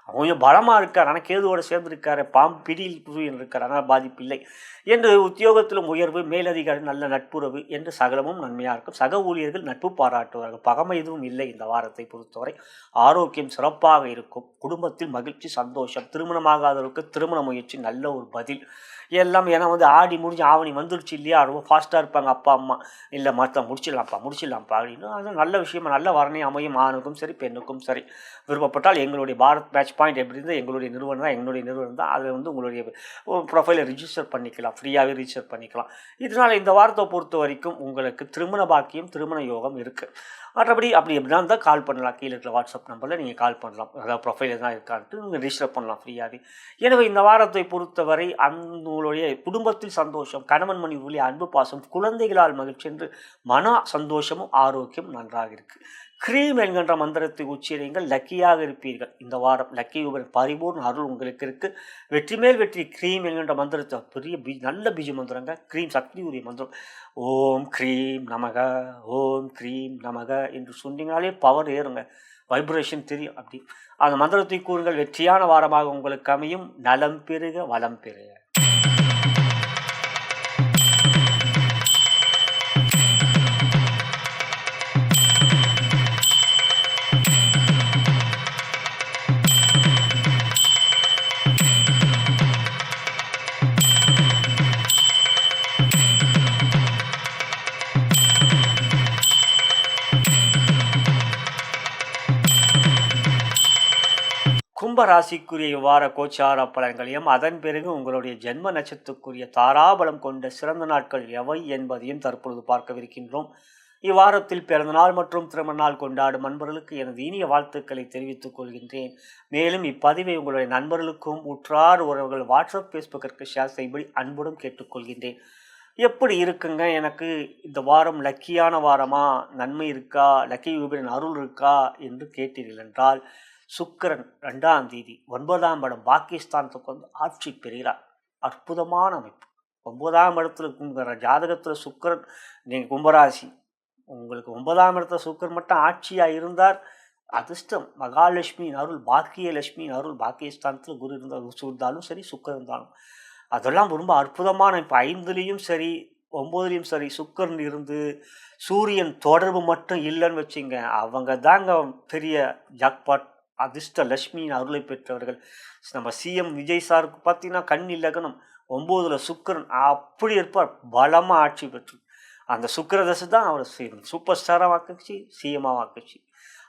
கொஞ்சம் பலமாக இருக்கார். ஆனால் கேதுவோடு சேர்ந்திருக்காரு. பாம்பு பிடியில் சூரியன் இருக்கார். ஆனால் பாதிப்பு இல்லை என்று உத்தியோகத்திலும் உயர்வு, மேலதிகாரி நல்ல நட்புறவு என்று சகலமும் நன்மையாக இருக்கும். சக ஊழியர்கள் நட்பு பாராட்டுவார்கள். பகமை எதுவும் இல்லை. இந்த வாரத்தை பொறுத்தவரை ஆரோக்கியம் சிறப்பாக இருக்கும். குடும்பத்தில் மகிழ்ச்சி, சந்தோஷம். திருமணமாகாதவருக்கு திருமண முயற்சி நல்ல ஒரு பதில் எல்லாம். ஏன்னா ஆடி முடிஞ்சு ஆவணி வந்துடுச்சு இல்லையா, ரொம்ப ஃபாஸ்ட்டாக இருப்பாங்க அப்பா அம்மா. இல்லை மற்ற முடிச்சிடலாம்ப்பா அப்படின்னு. அது நல்ல விஷயமா நல்ல வரனே அமையும். ஆணுக்கும் சரி பெண்ணுக்கும் சரி. விருப்பப்பட்டால் எங்களுடைய பாரத் மேட்ச் பாயிண்ட் எப்படி இருந்தால் எங்களுடைய நிறுவனம் தான், எங்களுடைய நிறுவனம் தான். அதை உங்களுடைய ப்ரொஃபைலை ரிஜிஸ்டர் பண்ணிக்கலாம், ஃப்ரீயாகவே ரிஜிஸ்டர் பண்ணிக்கலாம். இதனால் இந்த வாரத்தை பொறுத்த வரைக்கும் உங்களுக்கு திருமண பாக்கியம், திருமண யோகம் இருக்குது. மற்றபடி அப்படி எப்படின்னா இருந்தால் கால் பண்ணலாம். கீழே இருக்கிற வாட்ஸ்அப் நம்பரில் நீங்கள் கால் பண்ணலாம். அதாவது ப்ரொஃபைலில் தான் இருக்கான்ட்டு நீங்கள் ரிஜிஸ்டர் பண்ணலாம் ஃப்ரீயாகவே. எனவே இந்த வாரத்தை பொறுத்தவரை உங்களுடைய குடும்பத்தில் சந்தோஷம், கணவன் மனைவி அன்பு பாசம், குழந்தைகளால் மகிழ்ச்சி என்று மன சந்தோஷமும் ஆரோக்கியம் நன்றாக இருக்குது. க்ரீம் என்கின்ற மந்திரத்தை உச்சரியுங்கள். லக்கியாக இருப்பீர்கள். இந்த வாரம் லக்கி பரிபூர்ண அருள் உங்களுக்கு இருக்குது. வெற்றி மேல் வெற்றி. க்ரீம் என்கின்ற மந்திரத்தை பெரிய நல்ல பீஜ மந்திரங்க. க்ரீம் சக்தி உரிய மந்திரம். ஓம் க்ரீம் நமக, ஓம் க்ரீம் நமக என்று சொன்னீங்கனாலே பவர் ஏறுங்க, வைப்ரேஷன் தெரியும். அப்படி அந்த மந்திரத்தை கூறுங்கள். வெற்றியான வாரமாக உங்களுக்கு அமையும். நலம் பெறுக, வளம் பெறுக. கும்பராசிக்குரிய இவ்வார கோச்சார பலன்களையும் அதன் பிறகு உங்களுடைய ஜென்ம நட்சத்திரத்துக்குரிய தாராபலம் கொண்ட சிறந்த நாட்கள் எவை என்பதையும் தற்பொழுது பார்க்கவிருக்கின்றோம். இவ்வாரத்தில் பிறந்தநாள் மற்றும் திருமண நாள் கொண்டாடும் நண்பர்களுக்கு எனது இனிய வாழ்த்துக்களை தெரிவித்துக் கொள்கின்றேன். மேலும் இப்பதிவை உங்களுடைய நண்பர்களுக்கும் உற்றார் உறவுகள் வாட்ஸ்அப் ஃபேஸ்புக்கிற்கு ஷேர் செய்யும்படி அன்புடன் கேட்டுக்கொள்கின்றேன். எப்படி இருக்குங்க எனக்கு இந்த வாரம் லக்கியான வாரமா, நன்மை இருக்கா, லக்கி யூபின் அருள் இருக்கா என்று கேட்டீர்கள் என்றால், சுக்கிரன் 2ஆம் தேதி 9ஆம் இடம் பாகிஸ்தானத்துக்கு வந்து ஆட்சி பெறுகிறார். அற்புதமான அமைப்பு. 9ஆம் இடத்துல உங்கள் ஜாதகத்தில் சுக்கிரன், நீங்கள் கும்பராசி, உங்களுக்கு 9ஆம் இடத்துல சுக்கிரன் மட்டும் ஆட்சியாக இருந்தார். அதிர்ஷ்டம், மகாலட்சுமியின் அருள், பாக்கியலட்சுமியின் அருள். பாகிஸ்தானத்தில் குரு இருந்தாலும் சரி, சுக்கிரன் இருந்தாலும் அதெல்லாம் ரொம்ப அற்புதமான. இப்போ 5லேயும் சரி 9லேயும் சரி சுக்கிரன் இருந்து சூரியன் தொடர்பு மட்டும் இல்லைன்னு வச்சுங்க, அவங்க தாங்க பெரிய ஜாக்பாட் அதிர்ஷ்ட லட்சுமியின் அருளை பெற்றவர்கள். நம்ம சிஎம் விஜய் சாருக்கு பார்த்தீங்கன்னா கண் இலக்கணம் 9ல் சுக்கிரன் அப்படி இருப்பார், பலமாக ஆட்சி பெற்று. அந்த சுக்கிர தசை தான் அவர் சூப்பர் ஸ்டாராக வாக்குச்சு, சிஎம்மாக வாக்குச்சு.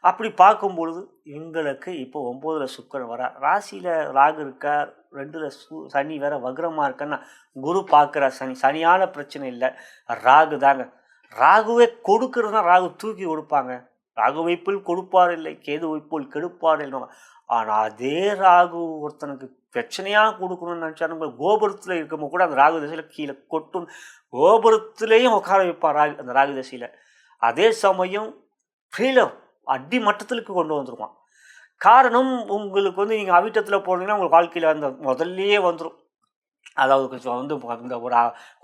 அப்படி பார்க்கும்பொழுது எங்களுக்கு இப்போ 9ல் சுக்கிரன் வர, ராசியில் ராகு இருக்கார், 2ல் சனி வேற வக்ரமாக இருக்கன்னா, குரு பார்க்குற சனியான பிரச்சனை இல்லை, ராகு தாங்க. ராகுவே கொடுக்கறதுனா ராகு தூக்கி கொடுப்பாங்க. ராகு வைப்பில் கொடுப்பார் இல்லை, கேது வைப்பில் கெடுப்பார் இல்லை. ஆனால் அதே ராகு ஒருத்தனுக்கு பிரச்சனையாக கொடுக்கணும்னு நினச்சாருங்க, கோபுரத்தில் இருக்கும்போது கூட அந்த ராகு தசையில் கீழே கொட்டும், கோபுரத்துலேயும் உட்கார வைப்பார் ராகு, அந்த ராகு தசையில். அதே சமயம் கீழே அடி மட்டத்திற்கு கொண்டு வந்துருவான். காரணம், உங்களுக்கு வந்து நீங்கள் அவிட்டத்தில் போனீங்கன்னா உங்களுக்கு வாழ்க்கையில் அந்த முதல்லையே வந்துடும். அதாவது கொஞ்சம் வந்து இந்த ஒரு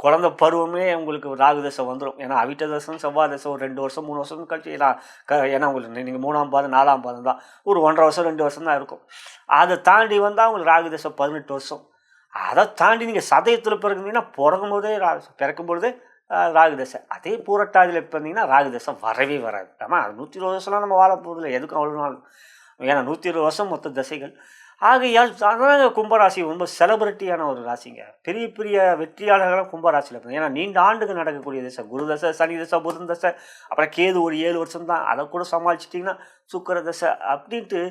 குழந்தை பருவமே உங்களுக்கு ராகு தசை வந்துடும். ஏன்னா அவிட்ட தசம் செவ்வாய் தசை ஒரு 2 வருஷம் 3 வருஷம் கழிச்சு, ஏன்னா உங்களுக்கு நீங்கள் 3ஆம் பாதம் 4ஆம் பாதம் தான், ஒரு 1.5 வருஷம் 2 வருஷம் தான் இருக்கும். அதை தாண்டி வந்தால் உங்களுக்கு ராகு தசை 18 வருஷம். அதை தாண்டி நீங்கள் சதயத்தில் பிறகுனீங்கன்னா பிறக்கும்பொழுதே ராகு தசை. அதே பூரட்டாதியில் இருந்தீங்கன்னா ராகு தசை வரவே வராது. ஆமாம், அது 120 வருஷம்லாம் நம்ம வாழ போகிறதில்ல, எதுக்கும் அவ்வளோ நாள். ஏன்னா 120 வருஷம் மொத்த தசைகள். ஆகையால் அதான் கும்பராசி ரொம்ப செலிபிரிட்டியான ஒரு ராசிங்க. பெரிய பெரிய வெற்றியாளர்களாக கும்பராசியில் இருப்பாங்க. ஏன்னா நீண்ட ஆண்டுகள் நடக்கக்கூடிய தசை, குரு தசை, சனி தசை, புதன் தசை, அப்புறம் கேது ஒரு 7 வருஷம் தான். அதை கூட சமாளிச்சிட்டிங்கன்னா சுக்கிர தசை அப்படின்ட்டு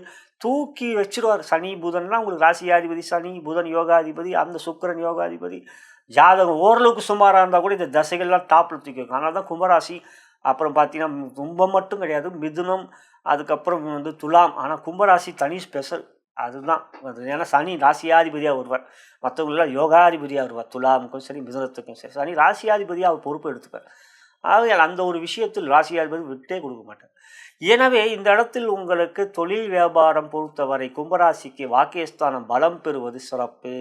தூக்கி வச்சிருவார். சனி புதன்லாம் உங்களுக்கு ராசியாதிபதி சனி, புதன் யோகாதிபதி, அந்த சுக்கிரன் யோகாதிபதி. ஜாதகம் ஓரளவுக்கு சுமாராக இருந்தால் கூட இந்த தசைகள்லாம் டாப்பில் தூக்கி வைக்கும். அதனால தான் கும்பராசி. அப்புறம் பார்த்தீங்கன்னா கும்பம் மட்டும் கிடையாது, மிதுனம், அதுக்கப்புறம் வந்து துலாம். ஆனால் கும்பராசி தனி ஸ்பெஷல். அதுதான் ஏன்னா சனி ராசியாதிபதியாக வருவார், மற்றவங்களெல்லாம் யோகாதிபதியாக வருவார். துலாமுக்கும் சரி மிதுனத்துக்கும் சரி சனி ராசியாதிபதியாக அவர் பொறுப்பு எடுத்துப்பார். ஆகையால் அந்த ஒரு விஷயத்தில் ராசியாதிபதி விட்டே கொடுக்க மாட்டார். எனவே இந்த இடத்தில் உங்களுக்கு தொழில் வியாபாரம் பொறுத்தவரை கும்பராசிக்கு வாக்கியஸ்தானம் பலம் பெறுவது சிறப்பு.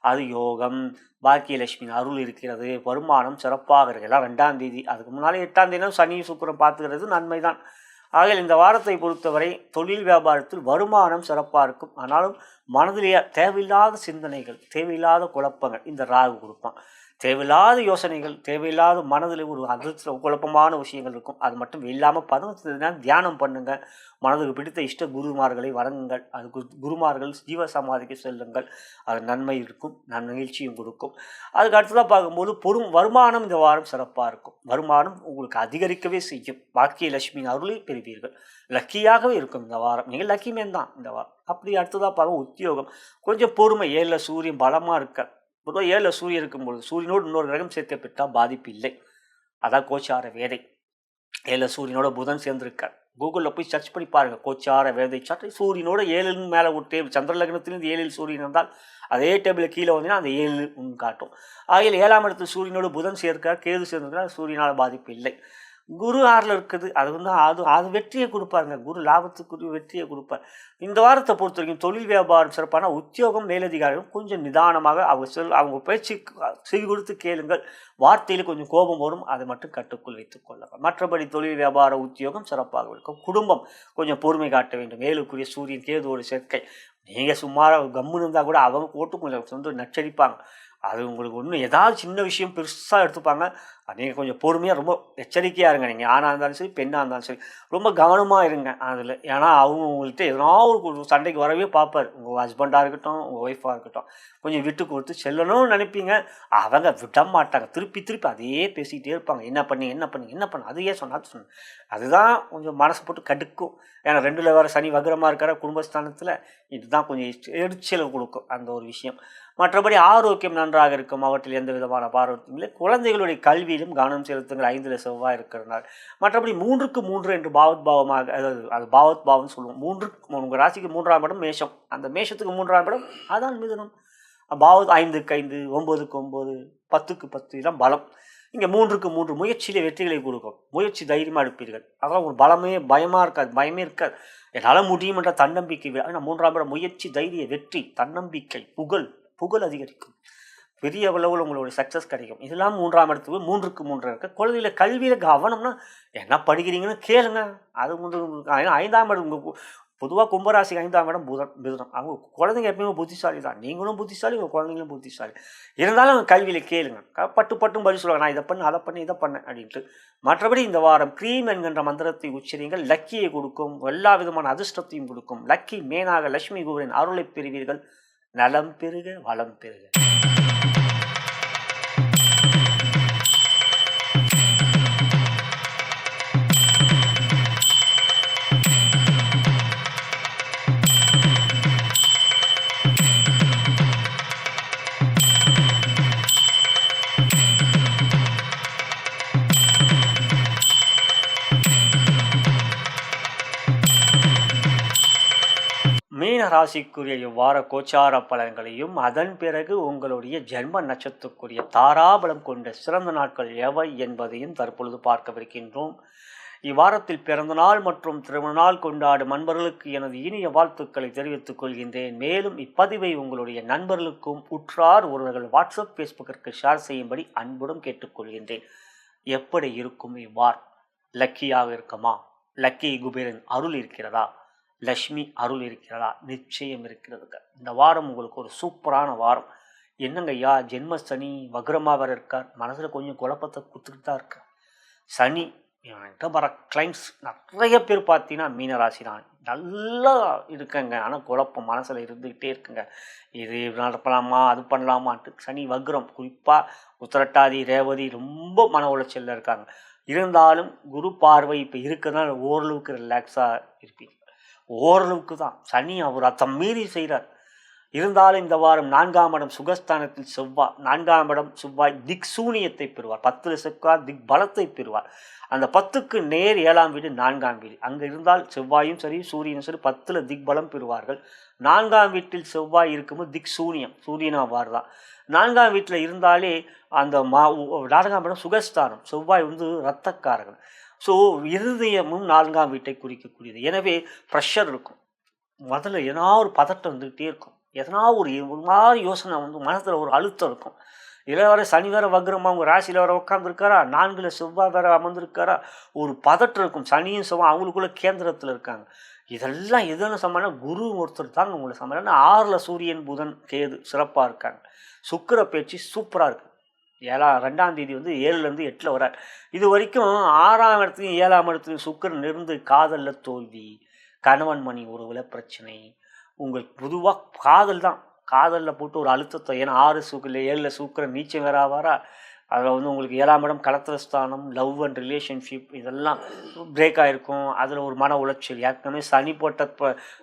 அது யோகம், பாக்கியலட்சுமி அருள் இருக்கிறது, வருமானம் சிறப்பாக இருக்கு. எல்லாம் 2ஆம் தேதி, அதுக்கு முன்னாலே 8ஆம் தேதி சனி சுக்கிரன் பார்த்துக்கிறது நன்மை தான். ஆகையால் இந்த வாரத்தை பொறுத்தவரை தொழில் வியாபாரத்தில் வருமானம் சிறப்பாக இருக்கும். ஆனாலும் மனதிலேயே தேவையில்லாத சிந்தனைகள், தேவையில்லாத குழப்பங்கள் இந்த ராகு கொடுப்பான். தேவையில்லாத யோசனைகள், தேவையில்லாத மனதில் ஒரு அதிர்ஷ்ட குழப்பமான விஷயங்கள் இருக்கும். அது மட்டும் இல்லாமல் 15 தியானம் பண்ணுங்கள். மனதுக்கு பிடித்த இஷ்ட குருமார்களை வணங்குங்கள். அது குருமார்கள் ஜீவ சமாதிக்கு செல்லுங்கள். அது நன்மை இருக்கும், நன்மகிழ்ச்சியும் கொடுக்கும். அதுக்கு அடுத்ததாக பார்க்கும்போது வருமானம் இந்த வாரம் சிறப்பாக இருக்கும். வருமானம் உங்களுக்கு அதிகரிக்கவே செய்யும். பாக்கியலட்சுமியின் அருளை பெறுவீர்கள். லக்கியாகவே இருக்கும் இந்த வாரம். நீங்கள் லக்கி மேன் தான் இந்த வாரம். அப்படி அடுத்ததாக பார்க்க உத்தியோகம் கொஞ்சம் பொறுமை. 7ல் சூரியன் பலமாக இருக்க, பொதுவாக 7ல் சூரியன் இருக்கும்பொழுது சூரியனோடு இன்னொரு கிரகம் சேர்க்கப்பட்டால் பாதிப்பு இல்லை. அதான் கோச்சார வேதை. 7ல் சூரியனோட புதன் சேர்ந்திருக்கார். கூகுளில் போய் சர்ச் பண்ணி பாருங்கள், கோச்சார வேதை சார்ட். சூரியனோட 7ன்னு மேலே ஒரு டேபிள், சந்திரலக்னத்திலிருந்து 7ல் சூரியன் இருந்தால் அதே டேபிளில் கீழே வந்தீங்கன்னா அந்த 7 காட்டும். ஆகையில் 7ஆம் இடத்துல சூரியனோட புதன் சேர்க்கார், கேது சேர்ந்திருக்கார், சூரியனால் பாதிப்பு இல்லை. குரு 6ல் இருக்குது. அது வந்து அது வெற்றியை கொடுப்பாருங்க. குரு லாபத்துக்குரிய வெற்றியை கொடுப்பார். இந்த வாரத்தை பொறுத்த வரைக்கும் தொழில் வியாபாரம் சிறப்பான. உத்தியோகம் மேலதிகாரிகள் கொஞ்சம் நிதானமாக அவங்க பேச்சு செவி கொடுத்து கேளுங்கள். வார்த்தையில் கொஞ்சம் கோபம் வரும், அதை மட்டும் கட்டுக்குள் வைத்துக் கொள்ளலாம். மற்றபடி தொழில் வியாபார உத்தியோகம் சிறப்பாக இருக்கும். குடும்பம் கொஞ்சம் பொறுமை காட்ட வேண்டும். 7க்குரிய சூரியன் கேதுவோட சேர்க்கை. நீங்கள் சுமாராக கம்முன்னு இருந்தால் கூட அவங்க போட்டு கொஞ்சம் வந்து நச்சரிப்பாங்க. அது உங்களுக்கு ஒன்றும் ஏதாவது சின்ன விஷயம் பெருசாக எடுத்துப்பாங்க. நீங்கள் கொஞ்சம் பொறுமையாக ரொம்ப எச்சரிக்கையாக இருங்க. நீங்கள் ஆணாக இருந்தாலும் சரி பெண்ணாக இருந்தாலும் சரி ரொம்ப கவனமாக இருங்க அதில். ஏன்னா அவங்க உங்கள்கிட்ட எதனாவது ஒரு சண்டைக்கு வரவே பார்ப்பார். உங்கள் ஹஸ்பண்டாக இருக்கட்டும், உங்கள் ஒய்ஃபாக இருக்கட்டும், கொஞ்சம் விட்டு கொடுத்து செல்லணும்னு நினைப்பீங்க. அவங்க விட மாட்டாங்க. திருப்பி திருப்பி அதையே பேசிக்கிட்டே இருப்பாங்க. என்ன பண்ணி அதையே சொன்னால் அதுதான் கொஞ்சம் மனசு போட்டு கடுக்கும். ஏன்னா 2ல் வேறு சனி வக்ரமாக இருக்கிற குடும்பஸ்தானத்தில் இதுதான் கொஞ்சம் எரிச்சலை கொடுக்கும் அந்த ஒரு விஷயம். மற்றபடி ஆரோக்கியம் நன்றாக இருக்கும். அவற்றில் எந்த விதமான பாரபட்சமும் இல்லை. குழந்தைகளுடைய கல்வியிலும் கவனம் செலுத்துங்கள். 5ல் செவ்வாய் இருக்கிறனால. மற்றபடி 3க்கு 3 என்று பாவமாக, அதாவது அது பாவம்னு சொல்லுவோம். 3 உங்கள் ராசிக்கு 3ஆம் இடம் மேஷம். அந்த மேஷத்துக்கு 3ஆம் இடம் அதான் மிதுனம். 5க்கு 5, 9க்கு 9, 10க்கு 10 இதெல்லாம் பலம். இங்கே 3க்கு 3 முயற்சியிலே வெற்றிகளை கொடுக்கும். முயற்சி தைரியமாக எடுப்பீர்கள். அதெல்லாம் ஒரு பயமே இருக்காது. என்னால் முடியும் என்ற தன்னம்பிக்கை. ஆனால் 3ஆம் இடம் முயற்சி, தைரிய, வெற்றி, தன்னம்பிக்கை, புகழ் அதிகரிக்கும். பெரிய அளவில் உங்களுடைய சக்ஸஸ் கிடைக்கும். இதெல்லாம் 3ஆம் இடத்துக்கு 3க்கு 3 இருக்க. குழந்தைகளை கல்வியில் கவனம்னா என்ன படிக்கிறீங்கன்னு கேளுங்க. அது வந்து 5ஆம் இடம் பொதுவாக கும்பராசி 5ஆம் இடம் மிதுனம். அவங்க குழந்தைங்க எப்பயுமே புத்திசாலி தான். நீங்களும் புத்திசாலி, உங்கள் குழந்தைங்களும் புத்திசாலி. இருந்தாலும் அவங்க கல்வியில் கேளுங்க. பட்டும் பதில் சொல்லுவாங்க. நான் இதை பண்ணேன் இதை பண்ணேன் அப்படின்ட்டு. மற்றபடி இந்த வாரம் க்ரீம் என்கின்ற மந்திரத்தை உச்சரிங்கள். லக்கியை கொடுக்கும். எல்லா விதமான அதிர்ஷ்டத்தையும் கொடுக்கும். லக்கி மேனாக லட்சுமி குபேரன் அருளை பெறுவீர்கள். நலம் பெறுக, வளம் பெறுக. மீன ராசிக்குரிய இவ்வார கோச்சார பலன்களையும் அதன் பிறகு உங்களுடைய ஜென்ம நட்சத்திரக்குரிய தாராபலம் கொண்ட சிறந்த நாட்கள் எவை என்பதையும் தற்பொழுது பார்க்கவிருக்கின்றோம். இவ்வாரத்தில் பிறந்த நாள் மற்றும் திருமண நாள் கொண்டாடும் நண்பர்களுக்கு எனது இனிய வாழ்த்துக்களை தெரிவித்துக் கொள்கின்றேன். மேலும் இப்பதிவை உங்களுடைய நண்பர்களுக்கும் உற்றார் ஒருவர்கள் வாட்ஸ்அப், ஃபேஸ்புக்கிற்கு ஷேர் செய்யும்படி அன்புடன் கேட்டுக்கொள்கின்றேன். எப்படி இருக்கும் இவ்வாரம்? லக்கியாக இருக்குமா? லக்கி குபேரன் அருள் இருக்கிறதா? லக்ஷ்மி அருள் இருக்கிறதா? நிச்சயம் இருக்கிறதுங்க. இந்த வாரம் உங்களுக்கு ஒரு சூப்பரான வாரம். என்னங்க ஐயா, ஜென்ம சனி வக்ரமாக வேறு இருக்கார். மனசில் கொஞ்சம் குழப்பத்தை கொடுத்துக்கிட்டு தான் இருக்கார். சனி என்கிட்ட வர கிளைண்ட்ஸ் நிறைய பேர் பார்த்தீங்கன்னா மீனராசி தான். நல்லா இருக்குங்க. ஆனால் குழப்பம் மனசில் இருந்துக்கிட்டே இருக்குங்க. இது நடப்பலாமா, அது பண்ணலாமான்ட்டு. சனி வக்ரம். குறிப்பாக உத்திரட்டாதி, ரேவதி ரொம்ப மன உளைச்சலில் இருக்காங்க. இருந்தாலும் குரு பார்வை இப்போ இருக்கிறதுனால ஓரளவுக்கு ரிலாக்ஸாக இருப்பீங்க. ஓரளவுக்கு தான். சனி அவர் அத்தம் மீறி செய்கிறார். இருந்தாலும் இந்த வாரம் 4ஆம் இடம் சுகஸ்தானத்தில் செவ்வாய். 4ஆம் இடம் செவ்வாய் திக் சூனியத்தை பெறுவார். 10ல் செவ்வாய் திக் பலத்தை பெறுவார். அந்த 10க்கு நேர் 7ஆம் வீடு 4ஆம் வீடு. அங்கே இருந்தால் செவ்வாயும் சரி சூரியனும் சரி 10ல் திக் பலம் பெறுவார்கள். 4ஆம் வீட்டில் செவ்வாய் இருக்கும்போது திக் சூனியம், சூரியனா வார் தான். 4ஆம் வீட்டில் இருந்தாலே அந்த 4ஆம் இடம் சுகஸ்தானம். செவ்வாய் வந்து இரத்தக்காரர்கள். ஸோ இருதயமும் 4ஆம் வீட்டை குறிக்கக்கூடியது. எனவே ப்ரெஷர் இருக்கும். முதல்ல எதனா ஒரு பதட்டம் வந்துக்கிட்டே இருக்கும். எதனா ஒரு மாதிரி யோசனை வந்து மனசில் ஒரு அழுத்தம் இருக்கும். இதில் வேறு சனி வேறு வக்ரமாக உங்கள் ராசியில் வேறு உட்காந்துருக்காரா, 4ல் செவ்வாய் வேறு அமர்ந்திருக்காரா, ஒரு பதட்டம் இருக்கும். சனியும் செவ்வாய் அவங்களுக்குள்ள கேந்திரத்தில் இருக்காங்க. இதெல்லாம் எதுன்னு சமாளினா குரு ஒருத்தர் தாங்க உங்களை சமாளினா. 6ல் சூரியன் புதன் கேது சிறப்பாக இருக்காங்க. சுக்கிர பேச்சு சூப்பராக இருக்குது. 2ஆம் தேதி வந்து 7லேருந்து 8ல் வரார். இது வரைக்கும் 6ஆம் இடத்துலையும் 7ஆம் இடத்துலையும் சுக்கிரன் இருந்து காதலில் தோல்வி, கணவன் மணி உறவில் பிரச்சனை. உங்களுக்கு பொதுவாக காதல் தான். காதலில் போட்டு ஒரு அழுத்தத்தை. ஏன்னா 7ல் சுக்கிரன் நீச்சம் வேற ஆவாரா. அதில் வந்து உங்களுக்கு 7ஆம் இடம் கலத்திரஸ்தானம், லவ் அண்ட் ரிலேஷன்ஷிப் இதெல்லாம் பிரேக் ஆகிருக்கும். அதில் ஒரு மன உளைச்சல். ஏற்கனவே சனி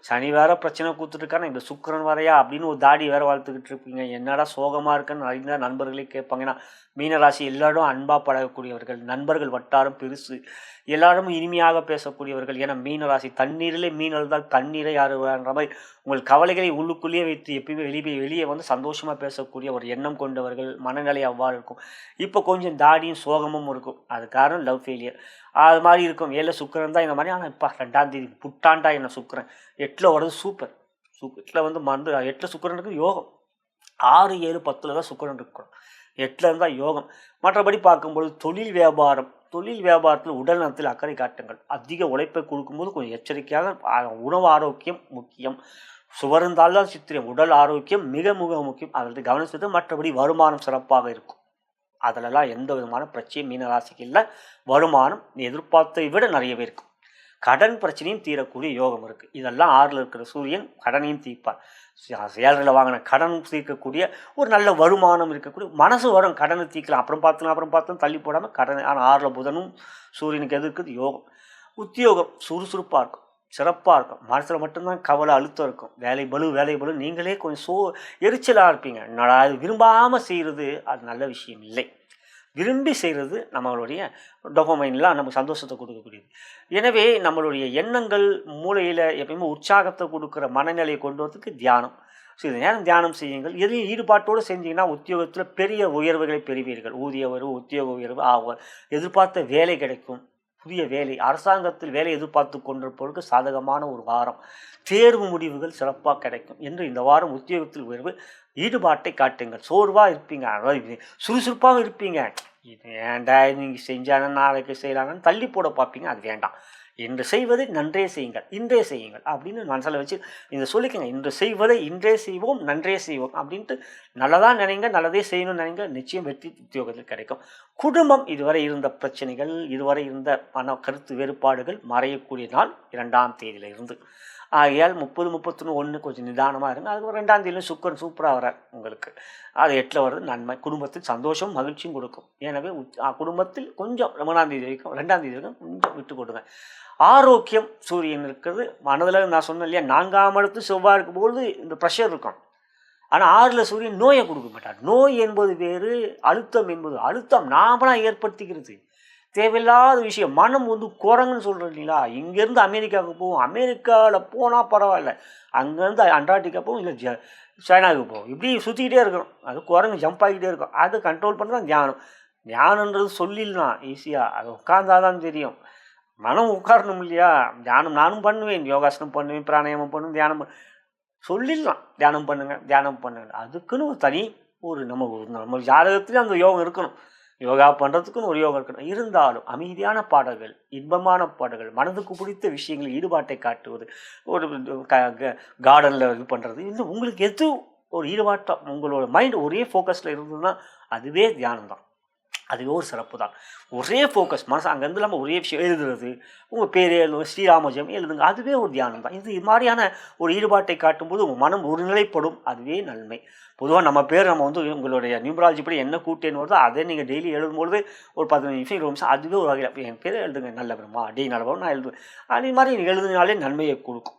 சனி வேறு பிரச்சனை கொடுத்துட்ருக்காங்க. இந்த சுக்கிரன் வரையா அப்படின்னு ஒரு தாடி வேறு வளர்த்துக்கிட்டு இருப்பீங்க. என்னடா சோகமாக இருக்குன்னு நிறைய நண்பர்களே கேட்பாங்க. ஏன்னா மீனராசி எல்லாரும் அன்பாக பழகக்கூடியவர்கள். நண்பர்கள் வட்டாரம் பெருசு. எல்லாரும் இனிமையாக பேசக்கூடியவர்கள். ஏன்னா மீனராசி தண்ணீரிலே மீன் அழுதால் கண்ணீரை யாருன்ற மாதிரி உங்கள் கவலைகளை உள்ளுக்குள்ளேயே வைத்து எப்பயுமே வெளியே வந்து சந்தோஷமாக பேசக்கூடிய ஒரு எண்ணம் கொண்டவர்கள். மனநிலை அவ்வாறு இருக்கும். இப்போ கொஞ்சம் தாடியும் சோகமும் இருக்கும். அது காரணம் லவ் ஃபெயிலியர். அது மாதிரி இருக்கும். 7ல் சுக்கிரன் தான் இந்த மாதிரி. ஆனால் இப்போ 2ஆம் தேதி புட்டாண்டா என்ன சுக்கிரன் 8ல் வர்றது சூப்பர். 8ல் வந்து 8ல் சுக்கிரன் இருக்குது யோகம். 6, 7, 10ல் தான் சுக்கிரன் இருக்கணும். 8ல் இருந்தால் யோகம். மற்றபடி பார்க்கும்போது தொழில் வியாபாரத்தில் உடல் நலத்தில் அக்கறை காட்டுங்கள். அதிக உழைப்பை கொடுக்கும்போது கொஞ்சம் எச்சரிக்கையாக. உணவு ஆரோக்கியம் முக்கியம். சுவருந்தால்தான் சித்திரம். உடல் ஆரோக்கியம் மிக மிக முக்கியம். அதில் கவனம் செலுத்த. மற்றபடி வருமானம் சிறப்பாக இருக்கும். அதிலெல்லாம் எந்த விதமான பிரச்சனையும் மீனராசிக்கு இல்லை. வருமானம் எதிர்பார்த்ததை விட நிறையவே இருக்கும். கடன் பிரச்சனையும் தீரக்கூடிய யோகம் இருக்குது. இதெல்லாம் 6ல் இருக்கிற சூரியன் கடனையும் தீர்ப்பார். 7ல் வாங்கின கடன் தீர்க்கக்கூடிய ஒரு நல்ல வருமானம் இருக்கக்கூடிய மனசு வரும். கடனை தீர்க்கலாம். அப்புறம் பார்த்து தள்ளி போடாமல் கடன். ஆனால் 6ல் புதனும் சூரியனுக்கு எது இருக்குது யோகம். உத்தியோகம் சுறுசுறுப்பாக இருக்கும். சிறப்பாக இருக்கும். மனசில் மட்டும்தான் கவலை அழுத்தம் இருக்கும். வேலை பளு நீங்களே கொஞ்சம் எரிச்சலாக இருப்பீங்க. என்னடா அது விரும்பாமல் செய்கிறது அது நல்ல விஷயம் இல்லை. விரும்பி செய்கிறது நம்மளுடைய டோபமைன்லாம் நமக்கு சந்தோஷத்தை கொடுக்கக்கூடியது. எனவே நம்மளுடைய எண்ணங்கள் மூளையில் எப்பயுமே உற்சாகத்தை கொடுக்குற மனநிலையை கொண்டு வரதுக்கு தியானம். சிறிது நேரம் தியானம் செய்யுங்கள். எதையும் ஈடுபாட்டோடு செஞ்சீங்கன்னா உத்தியோகத்தில் பெரிய உயர்வுகளை பெறுவீர்கள். ஊதிய உயர்வு, உத்தியோக உயர்வு, எதிர்பார்த்த வேலை கிடைக்கும். புதிய வேலை, அரசாங்கத்தில் வேலை எதிர்பார்த்து கொண்டிருப்பவருக்கு சாதகமான ஒரு வாரம். தேர்வு முடிவுகள் சிறப்பாக கிடைக்கும் என்று இந்த வாரம் உத்தியோகத்தில் உயர்வு. ஈடுபாட்டை காட்டுங்கள். சோர்வாக இருப்பீங்க, அதாவது சுறுசுறுப்பாகவும் இருப்பீங்க. இது ஏன்டா நீங்கள் செஞ்சாங்க நாளைக்கு செய்யலாங்கன்னு தள்ளி போட பார்ப்பீங்க. அது வேண்டாம். இன்று செய்வதை நன்றே செய்யுங்கள், இன்றே செய்யுங்கள் அப்படின்னு மனசில் வச்சு இந்த சொல்லிக்கங்க. இன்று செய்வதை இன்றே செய்வோம், நன்றே செய்வோம் அப்படின்ட்டு நல்லதாக நினைங்க, நல்லதே செய்யணும்னு நினைங்க. நிச்சயம் வெற்றி உத்தியோகத்தில் கிடைக்கும். குடும்பம், இதுவரை இருந்த பிரச்சனைகள், இதுவரை இருந்த மன கருத்து வேறுபாடுகள் மறையக்கூடிய நாள் 2ஆம் தேதியிலிருந்து. ஆகையால் 30, 31 கொஞ்சம் நிதானமாக இருங்க. அதுக்கு 2ஆம் தேதியிலும் சுக்கரன் சூப்பராக வரார் உங்களுக்கு. அது 8ல் வர்றது நன்மை. குடும்பத்தில் சந்தோஷம் மகிழ்ச்சியும் கொடுக்கும். எனவே குடும்பத்தில் கொஞ்சம் 3ஆம் தேதி வரைக்கும் 2ஆம் தேதி வரைக்கும் கொஞ்சம் விட்டு கொடுங்க. ஆரோக்கியம், சூரியன் இருக்கிறது மனதில். நான் சொன்னேன் இல்லையா, 4ஆம் இடத்து செவ்வாய் இருக்கும்போது இந்த ப்ரெஷர் இருக்கும். ஆனால் 6ல் சூரியன் நோயை கொடுக்க மாட்டார். நோய் என்பது வேறு, அழுத்தம் என்பது அழுத்தம் நாமளாக ஏற்படுத்திக்கிறது. தேவையில்லாத விஷயம். மனம் குரங்குன்னு சொல்கிறோம் இல்லைங்களா. இங்கேருந்து அமெரிக்காவுக்கு போவோம், அமெரிக்காவில் போனால் பரவாயில்ல, அங்கேருந்து அண்டார்டிகா போவோம், இல்லை சைனாவுக்கு போவோம். இப்படி சுற்றிக்கிட்டே இருக்கணும். அது குரங்கு ஜம்ப் ஆகிக்கிட்டே இருக்கும். அதை கண்ட்ரோல் பண்ணுறது தான் தியானம். தியானன்றது சொல்லிடலாம் ஈஸியாக, அது உட்கார்ந்தாதான் தெரியும். மனம் உட்காரணும் இல்லையா. தியானம் நானும் பண்ணுவேன், யோகாசனம் பண்ணுவேன், பிராணாயாமம் பண்ணுவேன், தியானம் சொல்லிடலாம். தியானம் பண்ணுங்க. அதுக்குன்னு ஒரு தனி நம்ம ஜாதகத்துலேயும் அந்த யோகம் இருக்கணும். யோகா பண்ணுறதுக்குன்னு ஒரு யோகம் இருக்கணும். இருந்தாலும் அமைதியான பாடல்கள், இன்பமான பாடல்கள், மனதுக்கு பிடித்த விஷயங்கள் ஈடுபாட்டை காட்டுவது, ஒரு கார்டனில் இது பண்ணுறது, இன்னும் உங்களுக்கு எது ஒரு ஈடுபாட்டம், உங்களோட மைண்ட் ஒரே ஃபோக்கஸில் இருந்ததுன்னா அதுவே தியானம் தான். அதுவே ஒரு சிறப்பு தான். ஒரே ஃபோக்கஸ் மனசு அங்கேருந்து இல்லாமல் ஒரே விஷயம் எழுதுறது, உங்கள் பேர் எழுதுங்க, ஸ்ரீராமஜம் எழுதுங்க, அதுவே ஒரு தியானம் தான். இது மாதிரியான ஒரு ஈடுபாட்டை காட்டும்போது உங்கள் மனம் ஒருநிலைப்படும். அதுவே நன்மை. பொதுவாக நம்ம பேர் உங்களுடைய நியூமராலஜி படி என்ன கூட்டேன்னு வருதோ அதை நீங்கள் டெய்லி எழுதும்பொழுது ஒரு 15 நிமிஷம் 20 நிமிஷம் அதுவே ஒரு வகையில் என் பேரை எழுதுங்க, நல்ல பிரம்மா டெய்லி நல்ல பிரம்மா நான் எழுதுவேன். அதே மாதிரி நீங்கள் எழுதுனாலே நன்மையை கொடுக்கும்.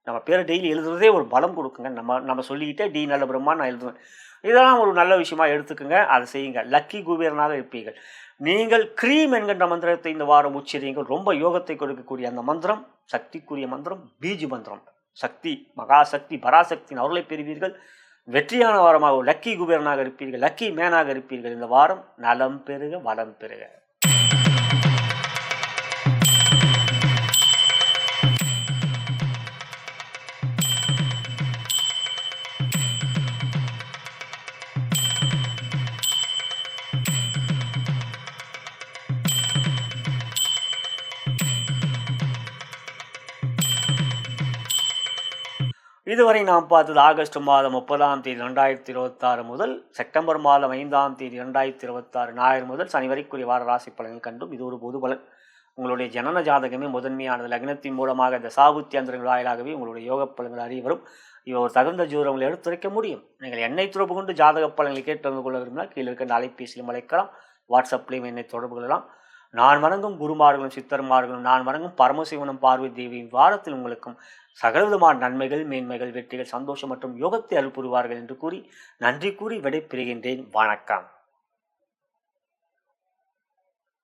நம்ம பேரை டெய்லி எழுதுறதே ஒரு பலம் கொடுக்குங்க. நம்ம சொல்லிக்கிட்டே டி நல்ல பிரம்மா நான் எழுதுவேன். இதெல்லாம் ஒரு நல்ல விஷயமா எடுத்துக்கோங்க. அதை செய்யுங்க. லக்கி குபேரனாக இருப்பீர்கள். நீங்கள் க்ரீம் என்கின்ற மந்திரத்தை இந்த வாரம் உச்சரியுங்கள். ரொம்ப யோகத்தை கொடுக்கக்கூடிய அந்த மந்திரம், சக்திக்குரிய மந்திரம், பீஜ் மந்திரம். சக்தி, மகாசக்தி, பராசக்தியின் அருளை பெறுவீர்கள். வெற்றியான வாரமாக லக்கி குபேரனாக இருப்பீர்கள், லக்கி மேனாக இருப்பீர்கள். இந்த வாரம் நலம் பெறுக, வளம் பெறுக. இதுவரை நாம் பார்த்தது ஆகஸ்ட் மாதம் 30ஆம் தேதி 2026 முதல் செப்டம்பர் மாதம் 5ஆம் தேதி 2026 ஞாயிறு முதல் சனி வரைக்குரிய வார ராசி பலன்கள் கண்டும். இது ஒரு பொது பலன். உங்களுடைய ஜனன ஜாதகமே முதன்மையானது. லக்னத்தின் மூலமாக இந்த சாபுத்தியந்திரங்கள் வாயிலாகவே உங்களுடைய யோக பலன்கள் அறிய வரும். இவை ஒரு தகுந்த ஜோதிடங்களை எடுத்துரைக்க முடியும். நீங்கள் என்னை தொடர்பு கொண்டு ஜாதக பலன்களை கேட்டு வந்து கொள்ள விரும்பினால் கீழே இருக்கின்ற அலைபேசியிலும் அழைக்கலாம், வாட்ஸ்அப்லேயும் என்னை தொடர்பு கொள்ளலாம். நான் வணங்கும் குருமார்களும் சித்தர்மார்களும், நான் வணங்கும் பரமசிவனும் பார்வை தேவியும் வாரத்தில் உங்களுக்கும் சகலவிதமான நன்மைகள், மேன்மைகள், வெற்றிகள், சந்தோஷம் மற்றும் யோகத்தை அருள் புரிவார்கள் என்று கூறி நன்றி கூறி விடைபெறுகின்றேன். வணக்கம்.